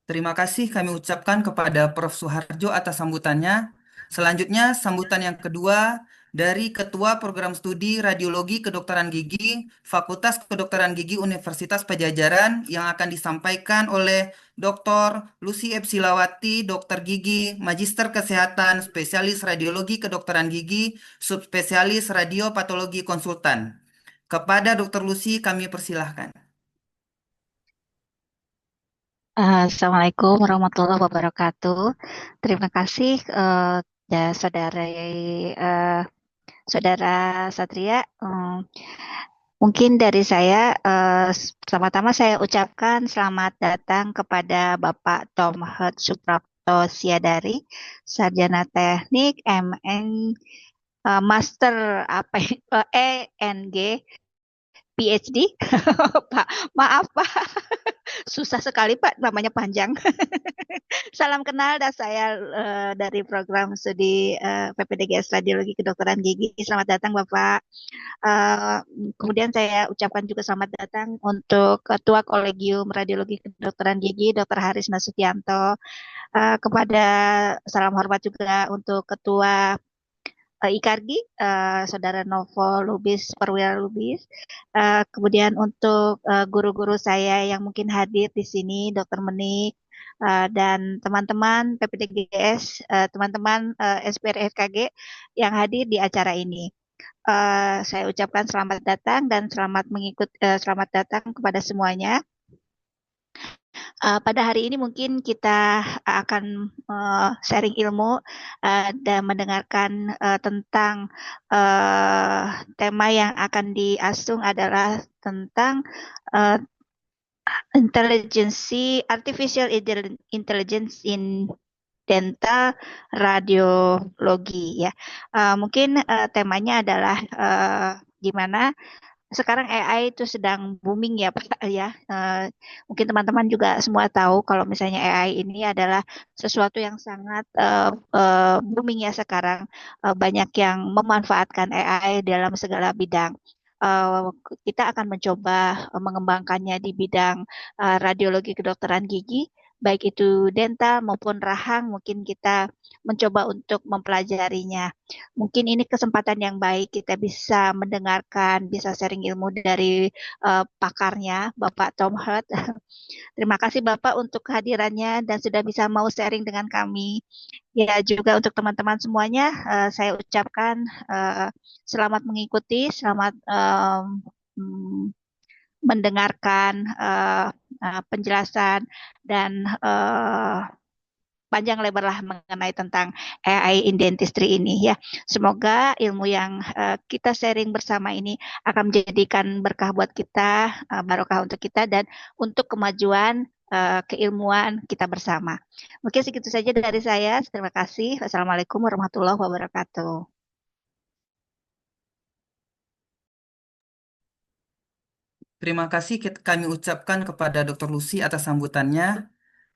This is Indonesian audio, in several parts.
Terima kasih kami ucapkan kepada Prof. Suharjo atas sambutannya. Selanjutnya, sambutan yang kedua dari Ketua Program Studi Radiologi Kedokteran Gigi, Fakultas Kedokteran Gigi Universitas Pajajaran yang akan disampaikan oleh Dr. Lucy Epsilawati, Dokter Gigi, Magister Kesehatan, Spesialis Radiologi Kedokteran Gigi, Subspesialis Radiopatologi Konsultan. Kepada Dr. Lucy kami persilahkan. Assalamualaikum warahmatullahi wabarakatuh. Terima kasih ya saudara Satria. Mungkin dari saya, pertama-tama saya ucapkan selamat datang kepada Bapak Tom Hurt Suprapto Siadari, Sarjana Teknik MN Master apa ENG PhD. Pak, maaf Pak, susah sekali Pak, namanya panjang. Salam kenal dan saya dari program studi PPDGS Radiologi Kedokteran Gigi. Selamat datang Bapak. Eh, Kemudian saya ucapkan juga selamat datang untuk Ketua Kolegium Radiologi Kedokteran Gigi, Dr. Haris Nasutionto. Kepada salam hormat juga untuk Ketua IKARGI, Saudara Novo Lubis Perwira Lubis. Kemudian untuk guru-guru saya yang mungkin hadir di sini, Dr. Menik, dan teman-teman PPDGS, teman-teman SPR FKG yang hadir di acara ini. Saya ucapkan selamat datang dan selamat datang kepada semuanya. Pada hari ini mungkin kita akan sharing ilmu dan mendengarkan tentang uh, tema yang akan diasung adalah tentang uh, artificial intelligence in dental radiologi ya. Mungkin temanya adalah gimana sekarang AI itu sedang booming ya Pak ya. Mungkin teman-teman juga semua tahu kalau misalnya AI ini adalah sesuatu yang sangat booming ya sekarang. Banyak yang memanfaatkan AI dalam segala bidang. Eh, Kita akan mencoba mengembangkannya di bidang radiologi kedokteran gigi, baik itu dental maupun rahang. Mungkin kita mencoba untuk mempelajarinya. Mungkin ini kesempatan yang baik kita bisa mendengarkan, bisa sharing ilmu dari pakarnya, Bapak Tom Hurt. Terima kasih Bapak untuk kehadirannya dan sudah bisa mau sharing dengan kami. Ya juga untuk teman-teman semuanya, saya ucapkan selamat mengikuti, selamat mendengarkan penjelasan dan panjang lebarlah mengenai tentang AI in dentistry ini ya. Semoga ilmu yang kita sharing bersama ini akan menjadikan berkah buat kita, barokah untuk kita dan untuk kemajuan keilmuan kita bersama. Mungkin segitu saja dari saya. Terima kasih. Wassalamualaikum warahmatullahi wabarakatuh. Terima kasih kami ucapkan kepada Dr. Lucy atas sambutannya.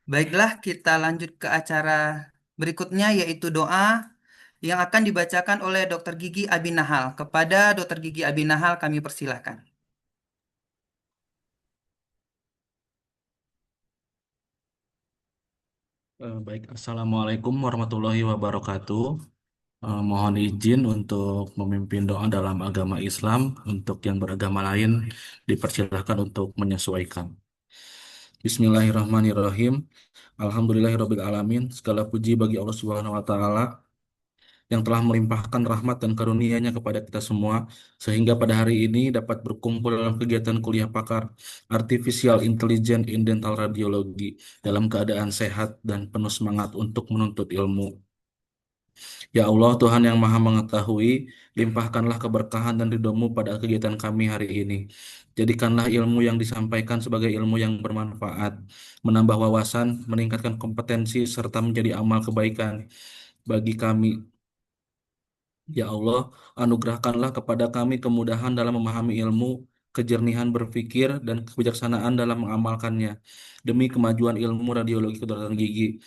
Baiklah, kita lanjut ke acara berikutnya yaitu doa yang akan dibacakan oleh Dr. Gigi Abinahal. Kepada Dr. Gigi Abinahal kami persilahkan. Baik, Assalamualaikum warahmatullahi wabarakatuh. Mohon izin untuk memimpin doa dalam agama Islam. Untuk yang beragama lain, dipersilahkan untuk menyesuaikan. Bismillahirrahmanirrahim. Alhamdulillahirabbil alamin. Segala puji bagi Allah Subhanahu wa taala yang telah melimpahkan rahmat dan karunia-Nya kepada kita semua sehingga pada hari ini dapat berkumpul dalam kegiatan kuliah pakar Artificial Intelligence in Dental Radiology dalam keadaan sehat dan penuh semangat untuk menuntut ilmu. Ya Allah, Tuhan yang Maha Mengetahui, limpahkanlah keberkahan dan ridho-Mu pada kegiatan kami hari ini. Jadikanlah ilmu yang disampaikan sebagai ilmu yang bermanfaat, menambah wawasan, meningkatkan kompetensi, serta menjadi amal kebaikan bagi kami. Ya Allah, anugerahkanlah kepada kami kemudahan dalam memahami ilmu, kejernihan berpikir, dan kebijaksanaan dalam mengamalkannya. Demi kemajuan ilmu radiologi kedokteran gigi.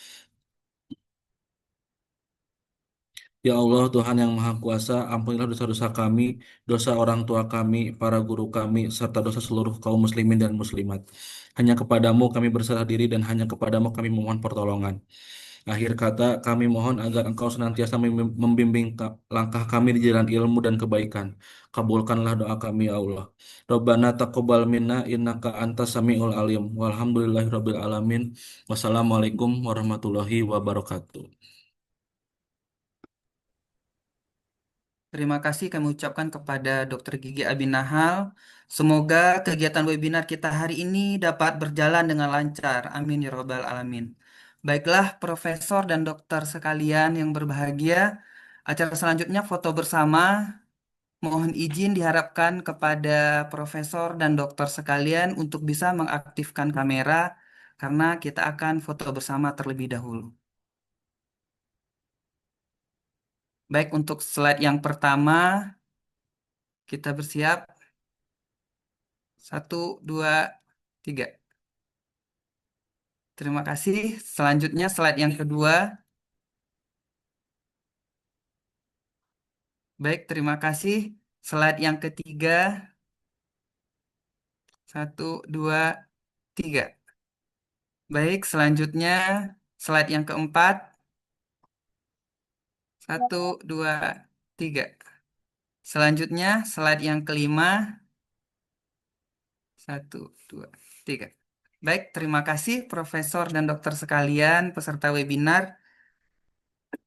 Ya Allah, Tuhan yang Maha Kuasa, ampunilah dosa-dosa kami, dosa orang tua kami, para guru kami, serta dosa seluruh kaum muslimin dan muslimat. Hanya kepadamu kami berserah diri dan hanya kepadamu kami memohon pertolongan. Akhir kata, kami mohon agar Engkau senantiasa membimbing langkah kami di jalan ilmu dan kebaikan. Kabulkanlah doa kami, ya Allah. Rabbana taqabbal minna innaka antas samiul alim. Walhamdulillahirabbil alamin. Wassalamualaikum warahmatullahi wabarakatuh. Terima kasih kami ucapkan kepada Dr. Gigi Abinahal. Semoga kegiatan webinar kita hari ini dapat berjalan dengan lancar. Amin ya robbal alamin. Baiklah, Profesor dan Dokter sekalian yang berbahagia, acara selanjutnya foto bersama. Mohon izin diharapkan kepada Profesor dan Dokter sekalian untuk bisa mengaktifkan kamera karena kita akan foto bersama terlebih dahulu. Baik, untuk slide yang pertama, kita bersiap. 1, 2, 3. Terima kasih. Selanjutnya slide yang kedua. Baik, terima kasih. Slide yang ketiga. 1, 2, 3. Baik, selanjutnya slide yang keempat. 1, 2, 3. Selanjutnya slide yang kelima. 1, 2, 3. Baik, terima kasih Profesor dan Dokter sekalian peserta webinar.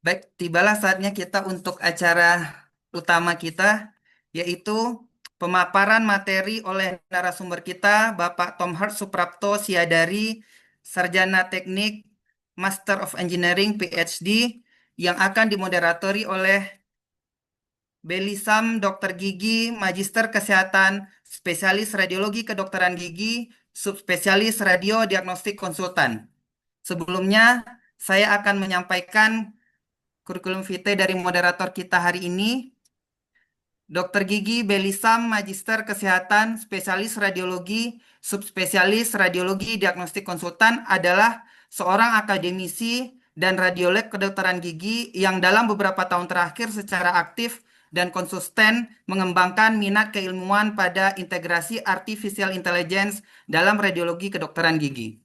Baik, tibalah saatnya kita untuk acara utama kita, yaitu pemaparan materi oleh narasumber kita, Bapak Tom Hart Suprapto Siadari, Sarjana Teknik, Master of Engineering PhD, yang akan dimoderatori oleh Belisam Dr. Gigi, Magister Kesehatan, Spesialis Radiologi Kedokteran Gigi, Subspesialis Radio Diagnostik Konsultan. Sebelumnya, saya akan menyampaikan kurikulum vitae dari moderator kita hari ini. Dr. Gigi Belisam, Magister Kesehatan, Spesialis Radiologi, Subspesialis Radiologi Diagnostik Konsultan adalah seorang akademisi dan radiolog kedokteran gigi yang dalam beberapa tahun terakhir secara aktif dan konsisten mengembangkan minat keilmuan pada integrasi artificial intelligence dalam radiologi kedokteran gigi.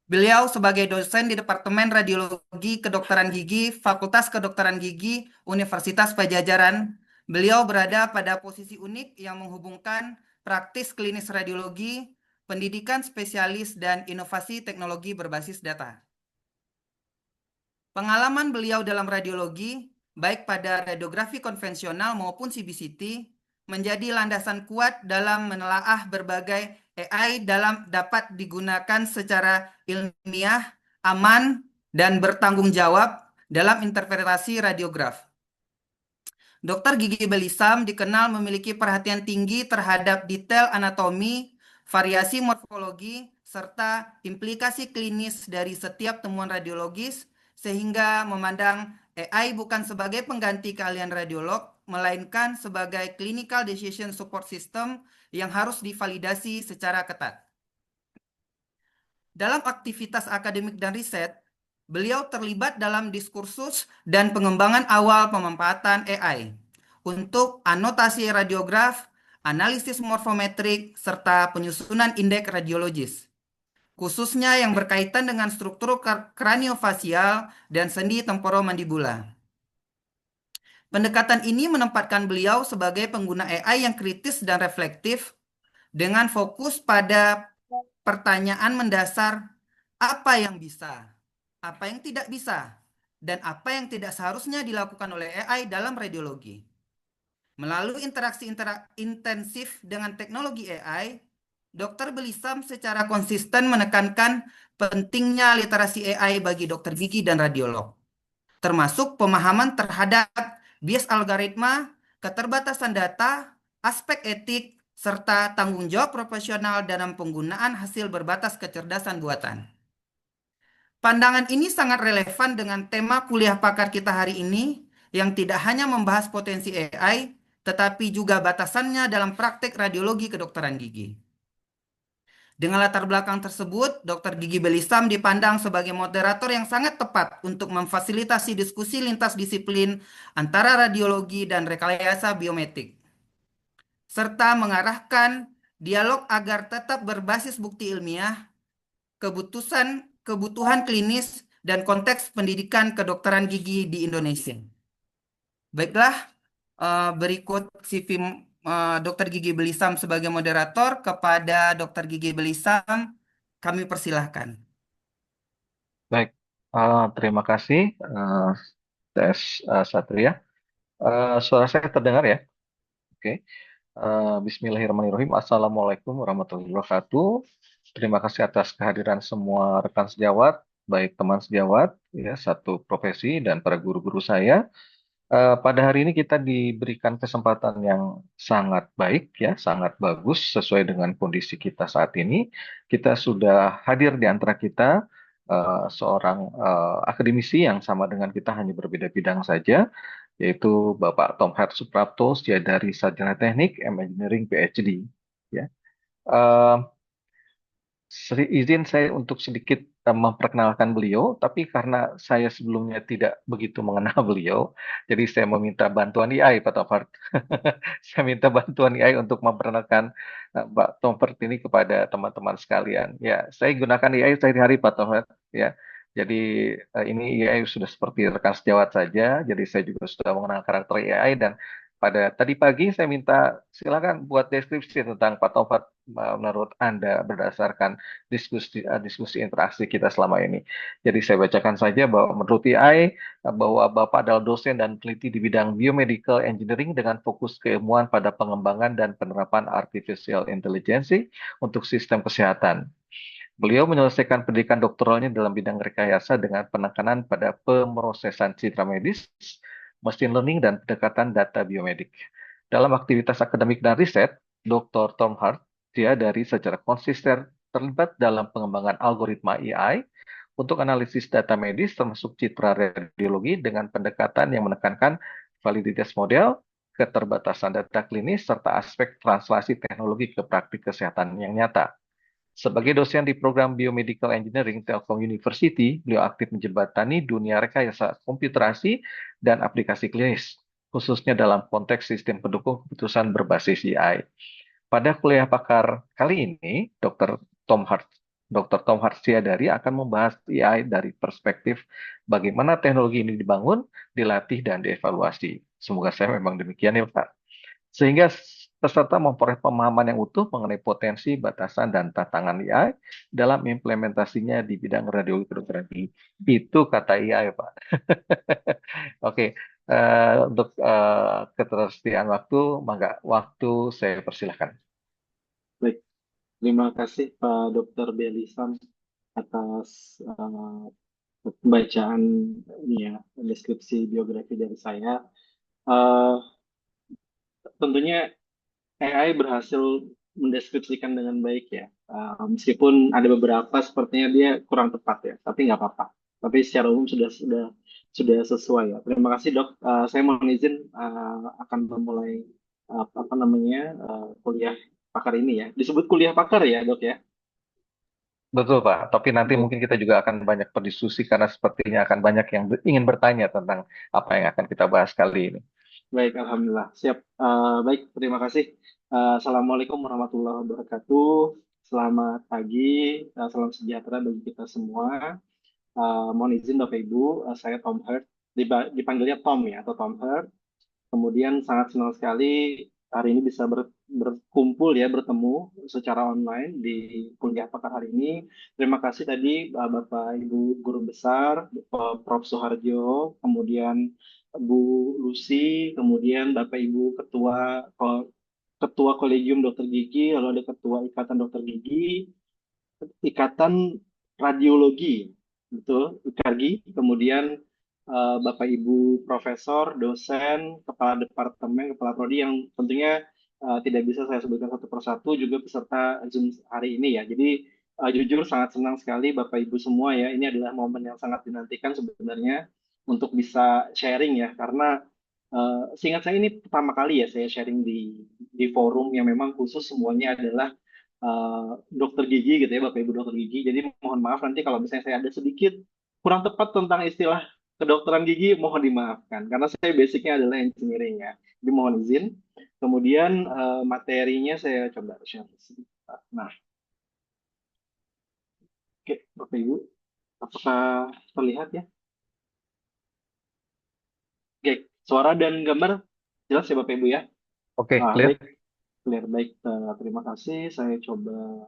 Beliau sebagai dosen di Departemen Radiologi Kedokteran Gigi, Fakultas Kedokteran Gigi, Universitas Pajajaran. Beliau berada pada posisi unik yang menghubungkan praktis klinis radiologi, pendidikan spesialis, dan inovasi teknologi berbasis data. Pengalaman beliau dalam radiologi, baik pada radiografi konvensional maupun CBCT, menjadi landasan kuat dalam menelaah berbagai AI dapat digunakan secara ilmiah, aman, dan bertanggung jawab dalam interpretasi radiograf. Dr. Gigi Belisam dikenal memiliki perhatian tinggi terhadap detail anatomi, variasi morfologi, serta implikasi klinis dari setiap temuan radiologis, sehingga memandang AI bukan sebagai pengganti keahlian radiolog, melainkan sebagai clinical decision support system yang harus divalidasi secara ketat. Dalam aktivitas akademik dan riset, beliau terlibat dalam diskursus dan pengembangan awal pemanfaatan AI untuk anotasi radiograf, analisis morfometrik, serta penyusunan indeks radiologis, khususnya yang berkaitan dengan struktur kraniofasial dan sendi temporomandibula. Pendekatan ini menempatkan beliau sebagai pengguna AI yang kritis dan reflektif dengan fokus pada pertanyaan mendasar apa yang bisa, apa yang tidak bisa, dan apa yang tidak seharusnya dilakukan oleh AI dalam radiologi. Melalui interaksi intensif dengan teknologi AI, Dr. Belisam secara konsisten menekankan pentingnya literasi AI bagi dokter gigi dan radiolog, termasuk pemahaman terhadap bias algoritma, keterbatasan data, aspek etik, serta tanggung jawab profesional dalam penggunaan hasil berbatas kecerdasan buatan. Pandangan ini sangat relevan dengan tema kuliah pakar kita hari ini yang tidak hanya membahas potensi AI, tetapi juga batasannya dalam praktek radiologi kedokteran gigi. Dengan latar belakang tersebut, Dr. Gigi Belisam dipandang sebagai moderator yang sangat tepat untuk memfasilitasi diskusi lintas disiplin antara radiologi dan rekayasa biometrik, serta mengarahkan dialog agar tetap berbasis bukti ilmiah, kebutuhan klinis, dan konteks pendidikan kedokteran gigi di Indonesia. Baiklah, berikut CV Dr. Gigi Belisam sebagai moderator. Kepada Dr. Gigi Belisam, kami persilahkan. Baik, terima kasih, Tes Satria. Suara saya terdengar ya? Oke. Bismillahirrahmanirrahim. Assalamualaikum warahmatullahi wabarakatuh. Terima kasih atas kehadiran semua rekan sejawat, baik teman sejawat, ya, satu profesi, dan para guru-guru saya. Pada hari ini kita diberikan kesempatan yang sangat baik, ya, sangat bagus sesuai dengan kondisi kita saat ini. Kita sudah hadir di antara kita seorang akademisi yang sama dengan kita, hanya berbeda bidang saja, yaitu Bapak Tom Hart Suprapto, dari Sarjana Teknik, Engineering, PhD. Ya. Eh, Izin saya untuk sedikit memperkenalkan beliau, tapi karena saya sebelumnya tidak begitu mengenal beliau, jadi saya meminta bantuan AI, Pak Topert. Saya minta bantuan AI untuk memperkenalkan Pak Topert ini kepada teman-teman sekalian. Ya, saya gunakan AI sehari-hari, Pak Topert. Ya, jadi ini AI sudah seperti rekan sejawat saja. Jadi saya juga sudah mengenal karakter AI, dan pada tadi pagi saya minta silakan buat deskripsi tentang Pak Topert menurut Anda berdasarkan diskusi interaksi kita selama ini. Jadi saya bacakan saja bahwa menurut AI, bahwa Bapak adalah dosen dan peneliti di bidang biomedical engineering dengan fokus keilmuan pada pengembangan dan penerapan artificial intelligence untuk sistem kesehatan. Beliau menyelesaikan pendidikan doktoralnya dalam bidang rekayasa dengan penekanan pada pemrosesan citra medis, machine learning, dan pendekatan data biomedik. Dalam aktivitas akademik dan riset, Dr. Tom Hart, dia secara konsisten terlibat dalam pengembangan algoritma AI untuk analisis data medis termasuk citra radiologi dengan pendekatan yang menekankan validitas model, keterbatasan data klinis, serta aspek translasi teknologi ke praktik kesehatan yang nyata. Sebagai dosen di program Biomedical Engineering Telkom University, beliau aktif menjembatani dunia rekayasa komputerasi dan aplikasi klinis, khususnya dalam konteks sistem pendukung keputusan berbasis AI. Pada kuliah pakar kali ini, Dr. Tom Hart Siadari akan membahas AI dari perspektif bagaimana teknologi ini dibangun, dilatih, dan dievaluasi. Semoga saya memang demikian ya Pak. Sehingga peserta memperoleh pemahaman yang utuh mengenai potensi, batasan, dan tantangan AI dalam implementasinya di bidang radiologi kedokteran gigi. Itu kata AI, Pak. Oke, untuk ketersediaan waktu, maka waktu saya persilahkan. Baik, terima kasih Pak Dr. Belisam atas pembacaan ini ya, deskripsi biografi dari saya. Tentunya AI berhasil mendeskripsikan dengan baik ya. Meskipun ada beberapa sepertinya dia kurang tepat ya, tapi nggak apa-apa. Tapi secara umum sudah sesuai ya. Terima kasih Dok. Saya mohon izin akan memulai kuliah pakar ini ya. Disebut kuliah pakar ya Dok ya. Betul, Pak. Tapi nanti Baik. mungkin kita juga akan banyak berdiskusi karena sepertinya akan banyak yang ingin bertanya tentang apa yang akan kita bahas kali ini. Baik, Alhamdulillah. Siap. Baik, terima kasih. Assalamualaikum warahmatullahi wabarakatuh. Selamat pagi, salam sejahtera bagi kita semua. Mohon izin Bapak Ibu, saya Tom Hurt. Dipanggilnya Tom ya, atau Tom Hurt. Kemudian sangat senang sekali hari ini bisa berkumpul ya, bertemu secara online di kuliah pakar hari ini. Terima kasih tadi Bapak Ibu Guru Besar, Prof. Soeharjo, kemudian Bu Lucy, kemudian Bapak Ibu Ketua Kolegium Dokter Gigi, lalu ada Ketua Ikatan Dokter Gigi, Ikatan Radiologi, betul, IKARGI, kemudian Bapak Ibu Profesor, dosen, kepala departemen, kepala prodi yang tentunya tidak bisa saya sebutkan satu persatu, juga peserta Zoom hari ini ya. Jadi jujur sangat senang sekali Bapak Ibu semua ya. Ini adalah momen yang sangat dinantikan sebenarnya untuk bisa sharing ya, karena seingat saya ini pertama kali ya saya sharing di forum yang memang khusus semuanya adalah dokter gigi gitu ya, Bapak Ibu dokter gigi. Jadi mohon maaf nanti kalau misalnya saya ada sedikit kurang tepat tentang istilah kedokteran gigi, mohon dimaafkan. Karena saya basicnya adalah engineering ya. Jadi mohon izin. Kemudian materinya saya coba share sebentar. Nah, oke Bapak Ibu, apakah terlihat ya? Oke, suara dan gambar jelas ya Bapak Ibu ya? Oke, clear. Baik, clear. Baik, terima kasih. Saya coba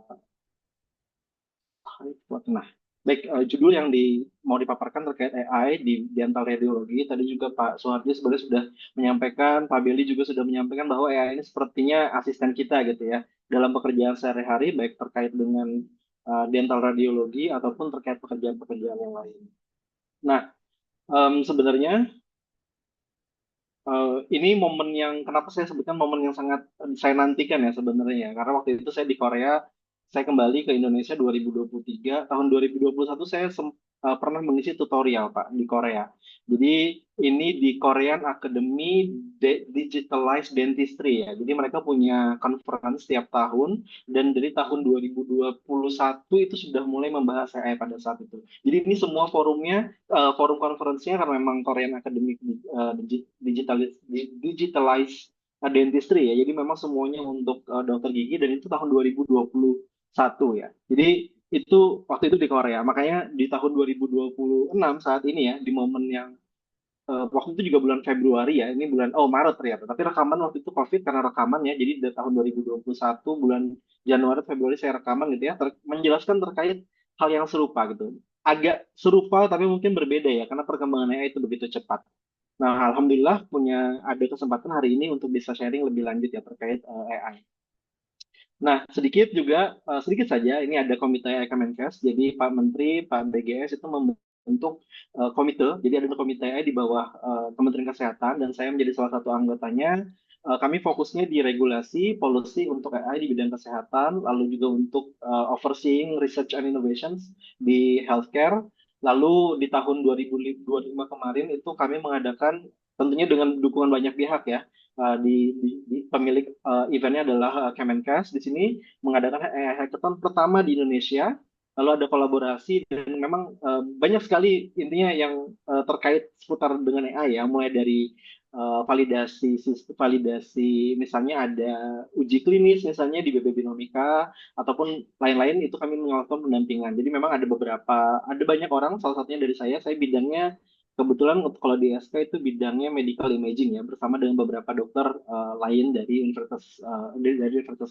Nah, baik, judul yang mau dipaparkan terkait AI di dental radiologi. Tadi juga Pak Soehardi sebenarnya sudah menyampaikan, Pak Beli juga sudah menyampaikan bahwa AI ini sepertinya asisten kita gitu ya dalam pekerjaan sehari-hari, baik terkait dengan dental radiologi ataupun terkait pekerjaan-pekerjaan yang lain. Nah, sebenarnya ini momen yang kenapa saya sebutkan momen yang sangat saya nantikan ya sebenarnya, karena waktu itu saya di Korea, saya kembali ke Indonesia 2023. Tahun 2021 saya pernah mengisi tutorial Pak di Korea. Jadi ini di Korean Academy Digitalized Dentistry ya. Jadi mereka punya conference setiap tahun, dan dari tahun 2021 itu sudah mulai membahas AI pada saat itu. Jadi ini semua forumnya, forum konferensinya karena memang Korean Academic Digitalized Dentistry ya. Jadi memang semuanya untuk dokter gigi, dan itu tahun 2021 ya. Jadi itu waktu itu di Korea. Makanya di tahun 2026 saat ini ya, di momen yang waktu itu juga bulan Februari ya, ini bulan Maret ternyata. Tapi rekaman waktu itu COVID karena rekaman ya. Jadi di tahun 2021 bulan Januari Februari saya rekaman gitu ya, menjelaskan terkait hal yang serupa gitu. Agak serupa tapi mungkin berbeda ya, karena perkembangan AI itu begitu cepat. Nah, alhamdulillah ada kesempatan hari ini untuk bisa sharing lebih lanjut ya terkait AI. Nah, sedikit saja, ini ada komite Kemenkes. Jadi Pak Menteri, Pak BGS itu membentuk komite. Jadi ada komite AI di bawah Kementerian Kesehatan, dan saya menjadi salah satu anggotanya. Kami fokusnya di regulasi, policy untuk AI di bidang kesehatan, lalu juga untuk overseeing research and innovations di healthcare. Lalu di tahun 2025 kemarin itu kami mengadakan, tentunya dengan dukungan banyak pihak ya, pemilik eventnya adalah Kemenkes. Di sini mengadakan AI Hackathon pertama di Indonesia. Lalu ada kolaborasi, dan memang banyak sekali intinya yang terkait seputar dengan AI ya, mulai dari validasi misalnya ada uji klinis misalnya di BB Binomika ataupun lain-lain, itu kami melakukan pendampingan. Jadi memang ada banyak orang, salah satunya dari saya bidangnya kebetulan kalau di SK itu bidangnya medical imaging ya, bersama dengan beberapa dokter lain dari universitas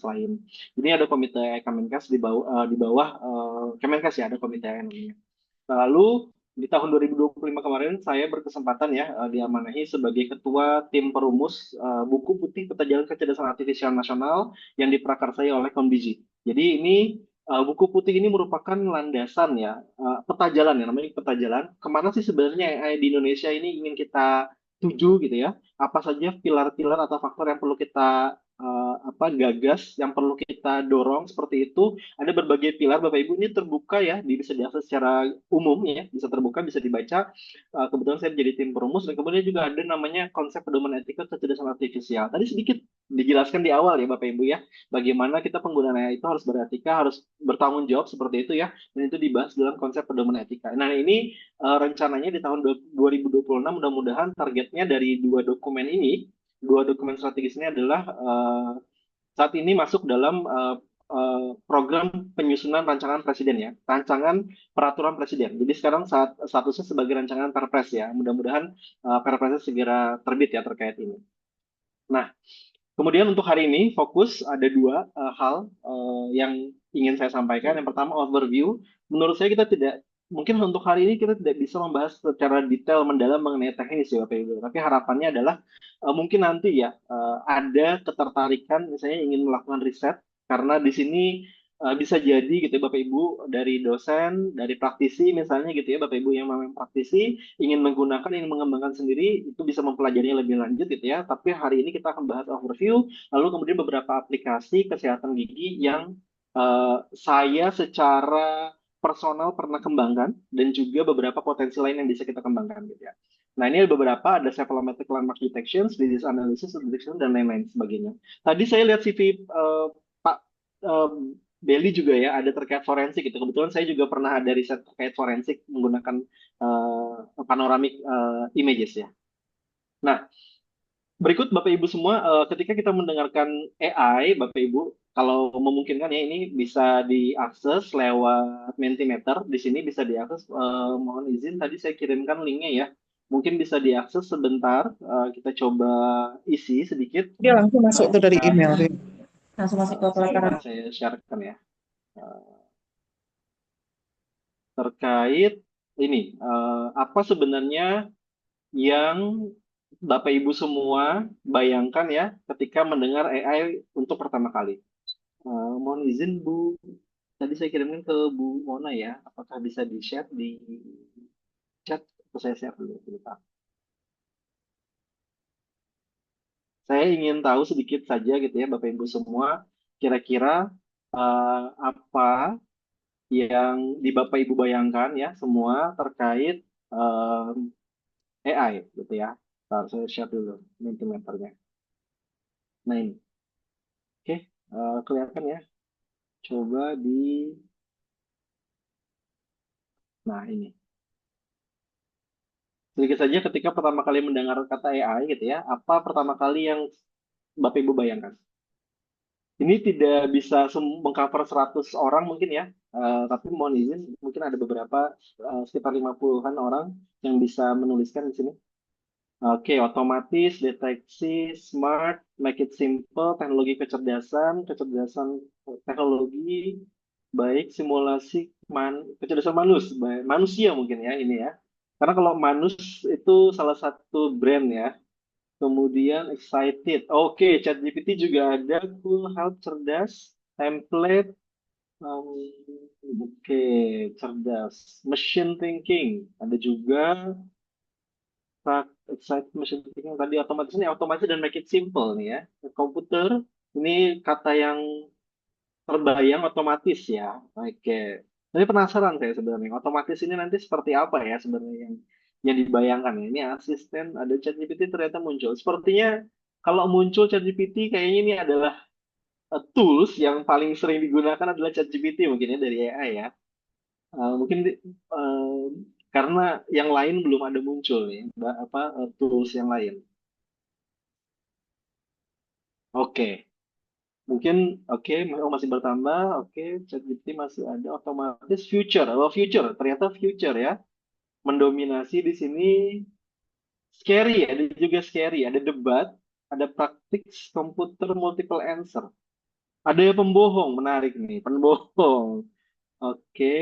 lain. Ini ada komite Kemenkes di bawah Kemenkes ya, ada komite namanya. Lalu di tahun 2025 kemarin saya berkesempatan ya diamanahi sebagai ketua tim perumus buku putih peta jalan kecerdasan artifisial nasional yang diprakarsai oleh Konbiji. Jadi ini buku putih ini merupakan landasan ya, peta jalan ya, namanya peta jalan. Kemana sih sebenarnya AI di Indonesia ini ingin kita tuju gitu ya? Apa saja pilar-pilar atau faktor yang perlu kita gagas, yang perlu kita dorong seperti itu. Ada berbagai pilar, Bapak Ibu, ini terbuka ya, bisa diakses secara umum ya, bisa terbuka, bisa dibaca. Kebetulan saya menjadi tim perumus, dan kemudian juga ada namanya konsep pedoman etika kecerdasan artifisial. Tadi sedikit dijelaskan di awal ya, Bapak Ibu ya, bagaimana kita penggunaan AI itu harus beretika, harus bertanggung jawab seperti itu ya, dan itu dibahas dalam konsep pedoman etika. Nah, ini rencananya di tahun 2026 mudah-mudahan targetnya dari dua dokumen strategis ini adalah saat ini masuk dalam program penyusunan rancangan presiden ya, rancangan peraturan presiden. Jadi sekarang statusnya sebagai rancangan Perpres ya. Mudah-mudahan Perpresnya segera terbit ya terkait ini. Nah, kemudian untuk hari ini fokus ada dua hal yang ingin saya sampaikan. Yang pertama overview. Menurut saya mungkin untuk hari ini kita tidak bisa membahas secara detail mendalam mengenai teknis ya Bapak Ibu. Tapi harapannya adalah mungkin nanti ya ada ketertarikan misalnya ingin melakukan riset, karena di sini bisa jadi gitu ya Bapak Ibu, dari dosen, dari praktisi misalnya gitu ya Bapak Ibu yang memang praktisi ingin mengembangkan sendiri, itu bisa mempelajarinya lebih lanjut gitu ya. Tapi hari ini kita akan bahas overview, lalu kemudian beberapa aplikasi kesehatan gigi yang saya secara personal pernah kembangkan, dan juga beberapa potensi lain yang bisa kita kembangkan gitu ya. Nah, ini ada beberapa, ada cephalometric landmark detection, disease analysis, detection, dan lain-lain sebagainya. Tadi saya lihat CV Pak Belly juga ya, ada terkait forensik gitu. Kebetulan saya juga pernah ada riset terkait forensik menggunakan panoramic images ya. Nah, berikut Bapak Ibu semua, ketika kita mendengarkan AI, Bapak Ibu, kalau memungkinkan ya ini bisa diakses lewat Mentimeter. Di sini bisa diakses. Mohon izin, tadi saya kirimkan linknya ya. Mungkin bisa diakses sebentar. Kita coba isi sedikit Dia langsung masuk tuh dari email terkait. tuh. Langsung masuk ke pelataran. Sebentar saya sharekan ya. Terkait ini, apa sebenarnya yang Bapak Ibu semua bayangkan ya ketika mendengar AI untuk pertama kali. Mohon izin Bu, tadi saya kirimkan ke Bu Mona ya, apakah bisa di-share di chat atau saya share dulu sebentar. Saya ingin tahu sedikit saja gitu ya Bapak Ibu semua, kira-kira apa yang di Bapak Ibu bayangkan ya semua terkait AI gitu ya. Ntar saya share dulu Mentimeternya. Nah ini, oke, kelihatan ya. Coba di, nah ini. Sedikit saja ketika pertama kali mendengar kata AI gitu ya, apa pertama kali yang Bapak Ibu bayangkan? Ini tidak bisa mengcover 100 orang mungkin ya, tapi mohon izin, mungkin ada beberapa sekitar 50-an orang yang bisa menuliskan di sini. Oke, otomatis, deteksi, smart, make it simple, teknologi kecerdasan, kecerdasan teknologi, baik simulasi kecerdasan manusia mungkin ya ini ya. Karena kalau manus itu salah satu brand ya. Kemudian excited. Oke, ChatGPT juga ada cool, help, cerdas, template. Oke, cerdas. Machine thinking ada juga. Excited, machine thinking tadi otomatis, ini otomatis dan make it simple nih ya. Komputer ini kata yang terbayang otomatis ya. Oke. Tapi penasaran saya sebenarnya, otomatis ini nanti seperti apa ya sebenarnya yang dibayangkan ya. Ini asisten, ada ChatGPT ternyata muncul. Sepertinya kalau muncul ChatGPT kayaknya ini adalah tools yang paling sering digunakan adalah ChatGPT mungkin ya dari AI ya. Mungkin karena yang lain belum ada muncul nih, tools yang lain. Oke. Mungkin oke, masih bertambah. Oke, ChatGPT masih ada otomatis future. Oh, future. Ternyata future ya. Mendominasi di sini scary, ada juga scary, ada debat, ada practice komputer multiple answer. Ada yang pembohong, menarik nih, pembohong. Oke,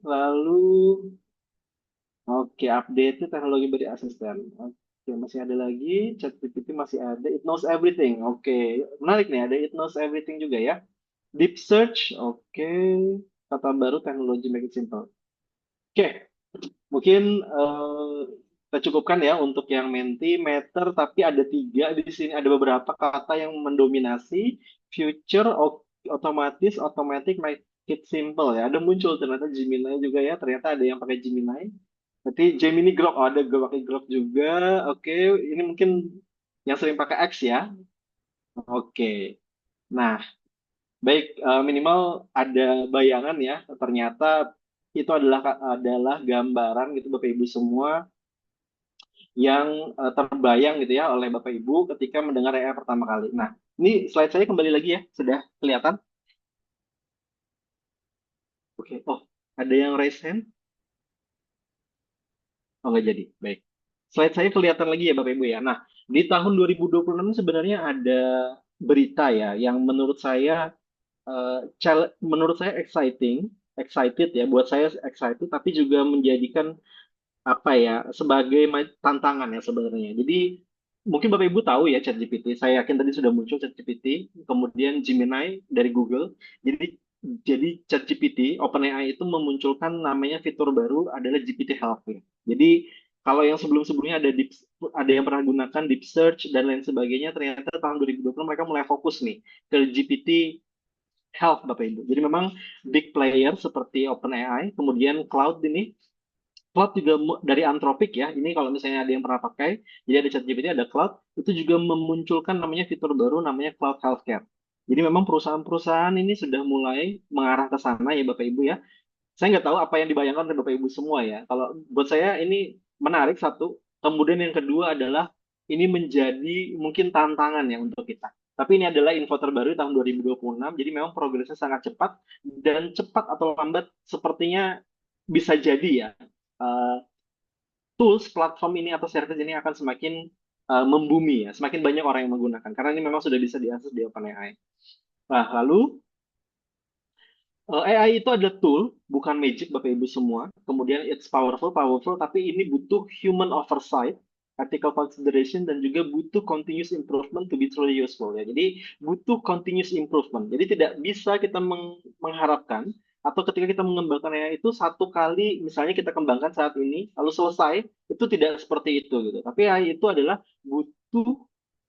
lalu oke, update teknologi beri asisten. Oke, masih ada lagi, ChatGPT masih ada, it knows everything. Oke, menarik nih, ada it knows everything juga ya. Deep search, oke. Kata baru teknologi make it simple. Oke, mungkin kita cukupkan ya untuk yang Mentimeter, tapi ada 3 di sini, ada beberapa kata yang mendominasi, future, otomatis, automatic, make it simple ya. Ada muncul ternyata Gemini juga ya, ternyata ada yang pakai Gemini. Berarti Gemini Grok, oh, ada pakai Grok juga. Oke, ini mungkin yang sering pakai X ya. Oke. Nah, baik, minimal ada bayangan ya. Ternyata itu adalah gambaran gitu Bapak Ibu semua yang terbayang gitu ya oleh Bapak Ibu ketika mendengar AI pertama kali. Nah, ini slide saya kembali lagi ya, sudah kelihatan? Oke, oh, ada yang raise hand? Oh, nggak jadi. Baik. Slide saya kelihatan lagi ya Bapak Ibu ya. Nah, di tahun 2026 sebenarnya ada berita ya yang menurut saya excited ya, buat saya excited, tapi juga menjadikan apa ya sebagai tantangan ya sebenarnya. Jadi mungkin Bapak Ibu tahu ya ChatGPT. Saya yakin tadi sudah muncul ChatGPT, kemudian Gemini dari Google. Jadi ChatGPT, OpenAI itu memunculkan namanya fitur baru adalah GPT Health ya. Jadi kalau yang sebelum-sebelumnya ada yang pernah gunakan Deep Search dan lain sebagainya, ternyata tahun 2020 mereka mulai fokus nih ke GPT Health Bapak Ibu. Jadi memang big player seperti OpenAI, kemudian cloud ini, cloud juga dari Anthropic ya. Ini kalau misalnya ada yang pernah pakai, jadi ada ChatGPT, ada cloud, itu juga memunculkan namanya fitur baru namanya Cloud Healthcare. Jadi memang perusahaan-perusahaan ini sudah mulai mengarah ke sana ya Bapak Ibu ya. Saya nggak tahu apa yang dibayangkan oleh Bapak Ibu semua ya. Kalau buat saya ini menarik satu. Kemudian yang kedua adalah ini menjadi mungkin tantangan ya untuk kita. Tapi ini adalah info terbaru tahun 2026, jadi memang progresnya sangat cepat dan cepat atau lambat sepertinya bisa jadi ya. eh, Tools platform ini atau service ini akan semakin membumi ya, semakin banyak orang yang menggunakan karena ini memang sudah bisa diakses di OpenAI. Nah, lalu AI itu adalah tool, bukan magic Bapak Ibu semua. Kemudian it's powerful, tapi ini butuh human oversight, ethical consideration, dan juga butuh continuous improvement to be truly useful ya. Jadi butuh continuous improvement. Jadi tidak bisa kita mengharapkan atau ketika kita mengembangkan AI itu satu kali misalnya kita kembangkan saat ini lalu selesai itu tidak seperti itu gitu. Tapi AI itu adalah butuh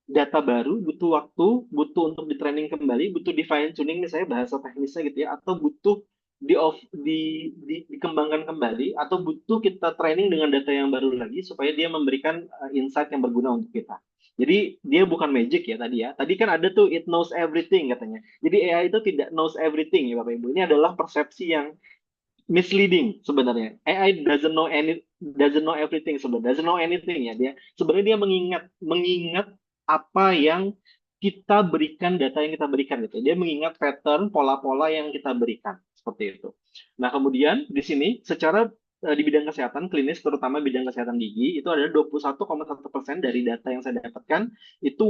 data baru, butuh waktu, butuh untuk di training kembali, butuh di fine tuning misalnya bahasa teknisnya gitu ya, atau butuh dikembangkan kembali, atau butuh kita training dengan data yang baru lagi supaya dia memberikan insight yang berguna untuk kita. Jadi dia bukan magic ya tadi ya. Tadi kan ada tuh it knows everything katanya. Jadi AI itu tidak knows everything ya Bapak Ibu. Ini adalah persepsi yang misleading sebenarnya. AI doesn't know everything sebenarnya, doesn't know anything ya dia. Sebenarnya dia mengingat apa yang kita berikan, data yang kita berikan gitu. Dia mengingat pattern, pola-pola yang kita berikan seperti itu. Nah, kemudian di sini secara di bidang kesehatan klinis terutama bidang kesehatan gigi itu adalah 21,1% dari data yang saya dapatkan itu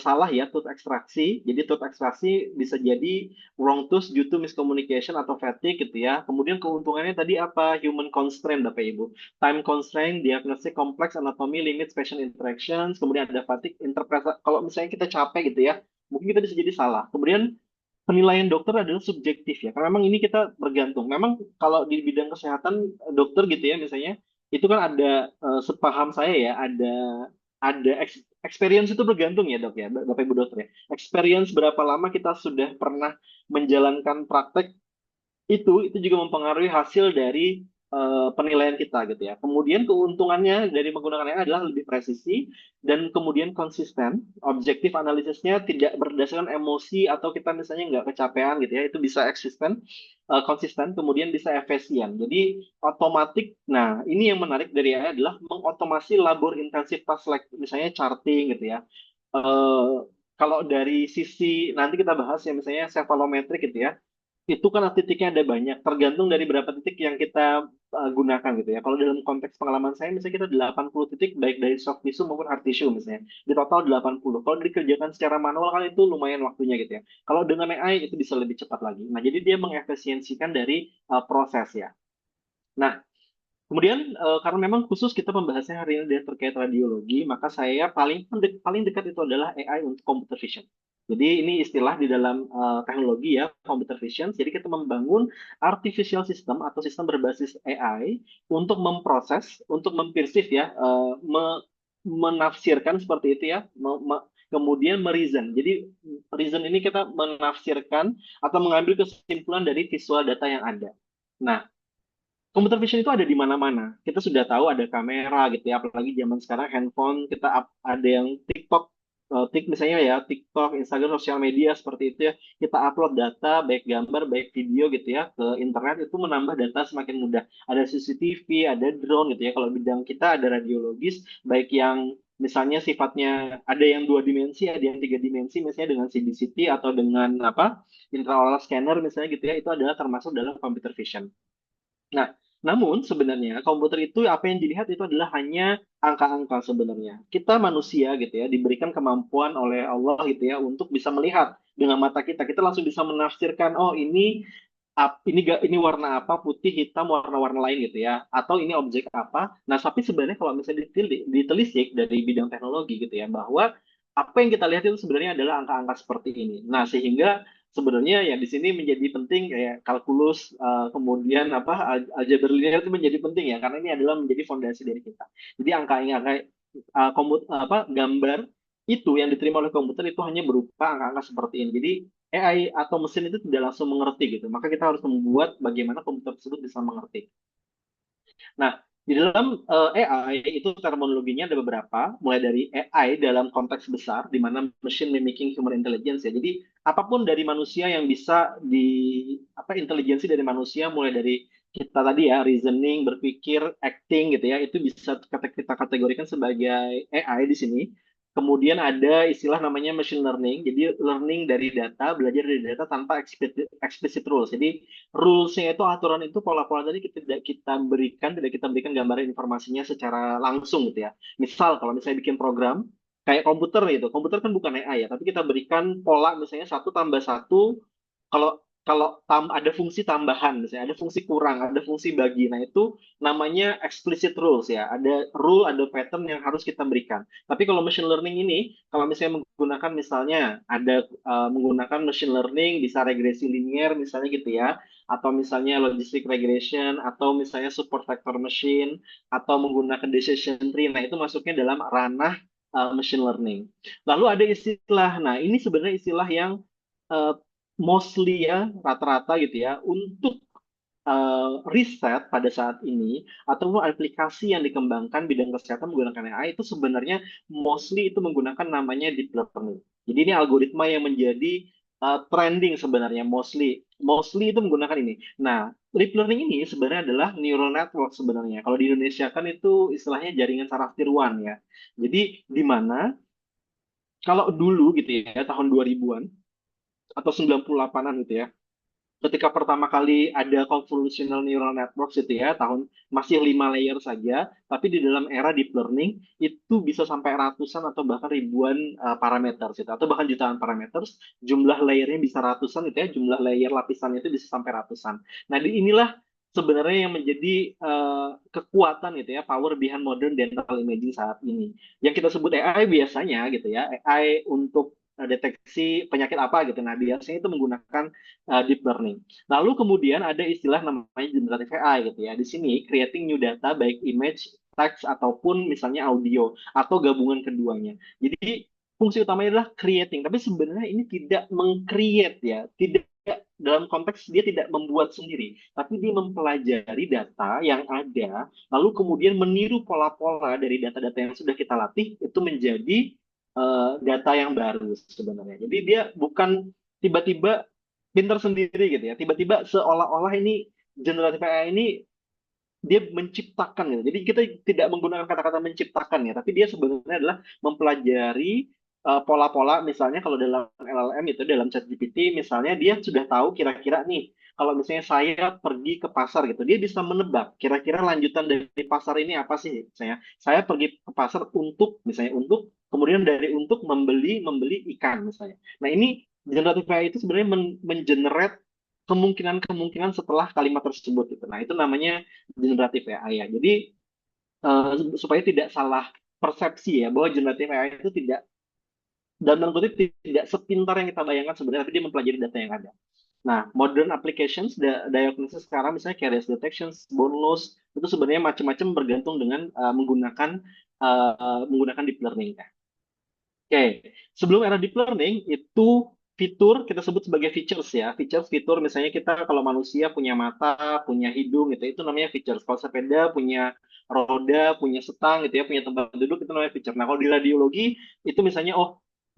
salah ya tooth ekstraksi. Jadi tooth ekstraksi bisa jadi wrong tooth due to miscommunication atau fatigue gitu ya. Kemudian keuntungannya tadi apa? Human constraint Bapak Ibu. Time constraint, diagnostic complex anatomy, limit patient interactions, kemudian ada fatigue, interpretasi. Kalau misalnya kita capek gitu ya, mungkin kita bisa jadi salah. Kemudian penilaian dokter adalah subjektif ya, karena memang ini kita bergantung. Memang kalau di bidang kesehatan dokter gitu ya misalnya, itu kan ada sepaham saya ya, ada experience itu bergantung ya dok ya, Bapak Ibu dokter ya. Experience berapa lama kita sudah pernah menjalankan praktek itu juga mempengaruhi hasil dari penilaian kita gitu ya. Kemudian keuntungannya dari menggunakan AI adalah lebih presisi dan kemudian konsisten. Objektif analisisnya tidak berdasarkan emosi atau kita misalnya nggak kecapean gitu ya. Itu bisa konsisten, kemudian bisa efisien. Jadi otomatis. Nah, ini yang menarik dari AI adalah mengotomasi labor intensif task like misalnya charting gitu ya. Eh, Kalau dari sisi nanti kita bahas ya misalnya cephalometric gitu ya itu kan titiknya ada banyak, tergantung dari berapa titik yang kita gunakan gitu ya. Kalau dalam konteks pengalaman saya, misalnya kita 80 titik, baik dari soft tissue maupun hard tissue misalnya. Di total 80. Kalau dikerjakan secara manual kan itu lumayan waktunya gitu ya. Kalau dengan AI itu bisa lebih cepat lagi. Nah, jadi dia mengefisiensikan dari proses ya. Nah, kemudian karena memang khusus kita pembahasannya hari ini dia terkait radiologi, maka saya paling dekat itu adalah AI untuk computer vision. Jadi ini istilah di dalam teknologi ya, computer vision. Jadi kita membangun artificial system atau sistem berbasis AI untuk memproses, untuk mempersif ya, menafsirkan seperti itu ya, kemudian mereason. Jadi reason ini kita menafsirkan atau mengambil kesimpulan dari visual data yang ada. Nah, computer vision itu ada di mana-mana. Kita sudah tahu ada kamera gitu ya, apalagi zaman sekarang handphone kita ada yang TikTok, misalnya ya TikTok, Instagram, sosial media seperti itu ya. Kita upload data baik gambar, baik video gitu ya ke internet itu menambah data semakin mudah. Ada CCTV, ada drone gitu ya. Kalau bidang kita ada radiologis, baik yang misalnya sifatnya ada yang 2 dimensi, ada yang 3 dimensi, misalnya dengan CBCT atau dengan apa intraoral scanner misalnya gitu ya, itu adalah termasuk dalam computer vision. Nah, namun sebenarnya komputer itu apa yang dilihat itu adalah hanya angka-angka sebenarnya. Kita manusia gitu ya diberikan kemampuan oleh Allah gitu ya untuk bisa melihat dengan mata kita. Kita langsung bisa menafsirkan oh ini warna apa, putih, hitam, warna-warna lain gitu ya. Atau ini objek apa. Nah, tapi sebenarnya kalau misalnya ditelisik dari bidang teknologi gitu ya bahwa apa yang kita lihat itu sebenarnya adalah angka-angka seperti ini. Nah, sehingga sebenarnya ya di sini menjadi penting kayak kalkulus kemudian apa aljabar linear itu menjadi penting ya karena ini adalah menjadi fondasi dari kita. Jadi angka-angka gambar itu yang diterima oleh komputer itu hanya berupa angka-angka seperti ini. Jadi AI atau mesin itu tidak langsung mengerti gitu. Maka kita harus membuat bagaimana komputer tersebut bisa mengerti. Nah, Di dalam AI itu terminologinya ada beberapa, mulai dari AI dalam konteks besar, di mana machine mimicking human intelligence ya. Jadi apapun dari manusia yang bisa intelijensi dari manusia, mulai dari kita tadi ya, reasoning, berpikir, acting gitu ya, itu bisa kita kategorikan sebagai AI di sini. Kemudian ada istilah namanya machine learning, jadi learning dari data, belajar dari data tanpa explicit rules. Jadi rules-nya itu aturan itu pola-pola tadi tidak kita berikan gambaran informasinya secara langsung gitu ya. Misal kalau misalnya bikin program kayak komputer gitu, komputer kan bukan AI ya, tapi kita berikan pola misalnya satu tambah satu. Kalau kalau ada fungsi tambahan misalnya, ada fungsi kurang, ada fungsi bagi. Nah, itu namanya explicit rules ya. Ada rule, ada pattern yang harus kita berikan. Tapi kalau machine learning ini, kalau misalnya menggunakan misalnya menggunakan machine learning bisa regresi linier misalnya gitu ya, atau misalnya logistic regression, atau misalnya support vector machine, atau menggunakan decision tree. Nah, itu masuknya dalam ranah machine learning. Lalu ada istilah, nah ini sebenarnya istilah yang uh, mostly ya rata-rata gitu ya untuk riset pada saat ini ataupun aplikasi yang dikembangkan bidang kesehatan menggunakan AI itu sebenarnya mostly itu menggunakan namanya deep learning. Jadi ini algoritma yang menjadi trending sebenarnya mostly itu menggunakan ini. Nah, deep learning ini sebenarnya adalah neural network sebenarnya. Kalau di Indonesia kan itu istilahnya jaringan saraf tiruan ya. Jadi di mana kalau dulu gitu ya tahun 2000-an atau 98-an gitu ya, ketika pertama kali ada convolutional neural networks itu ya tahun masih 5 layer saja, tapi di dalam era deep learning itu bisa sampai ratusan atau bahkan ribuan parameter gitu, atau bahkan jutaan parameter. Jumlah layernya bisa ratusan gitu ya, jumlah layer lapisannya itu bisa sampai ratusan. Nah, inilah sebenarnya yang menjadi kekuatan gitu ya, power behind modern dental imaging saat ini. Yang kita sebut AI biasanya gitu ya, AI untuk deteksi penyakit apa gitu. Nah, biasanya itu menggunakan deep learning. Lalu kemudian ada istilah namanya generative AI gitu ya. Di sini creating new data baik image, text ataupun misalnya audio atau gabungan keduanya. Jadi fungsi utamanya adalah creating, tapi sebenarnya ini tidak meng-create ya, tidak dalam konteks dia tidak membuat sendiri, tapi dia mempelajari data yang ada, lalu kemudian meniru pola-pola dari data-data yang sudah kita latih itu menjadi data yang baru sebenarnya. Jadi dia bukan tiba-tiba pinter sendiri gitu ya. Tiba-tiba seolah-olah ini generatif AI ini dia menciptakan gitu. Jadi kita tidak menggunakan kata-kata menciptakan ya, tapi dia sebenarnya adalah mempelajari pola-pola. Misalnya kalau dalam LLM itu dalam ChatGPT misalnya dia sudah tahu kira-kira nih kalau misalnya saya pergi ke pasar gitu, dia bisa menebak kira-kira lanjutan dari pasar ini apa sih. Misalnya saya pergi ke pasar untuk misalnya untuk kemudian dari untuk membeli membeli ikan misalnya. Nah, ini generatif AI itu sebenarnya mengenerate kemungkinan-kemungkinan setelah kalimat tersebut gitu. Nah, itu namanya generatif AI ya. Jadi supaya tidak salah persepsi ya bahwa generatif AI itu tidak dalam tanda kutip tidak sepintar yang kita bayangkan sebenarnya, tapi dia mempelajari data yang ada. Nah, modern applications diagnosis sekarang misalnya caries detections, bone loss itu sebenarnya macam-macam bergantung dengan menggunakan deep learning. Oke, sebelum era deep learning itu fitur kita sebut sebagai features ya. Features fitur misalnya kita kalau manusia punya mata, punya hidung gitu, itu namanya features. Kalau sepeda punya roda, punya setang gitu ya, punya tempat duduk itu namanya feature. Nah, kalau di radiologi itu misalnya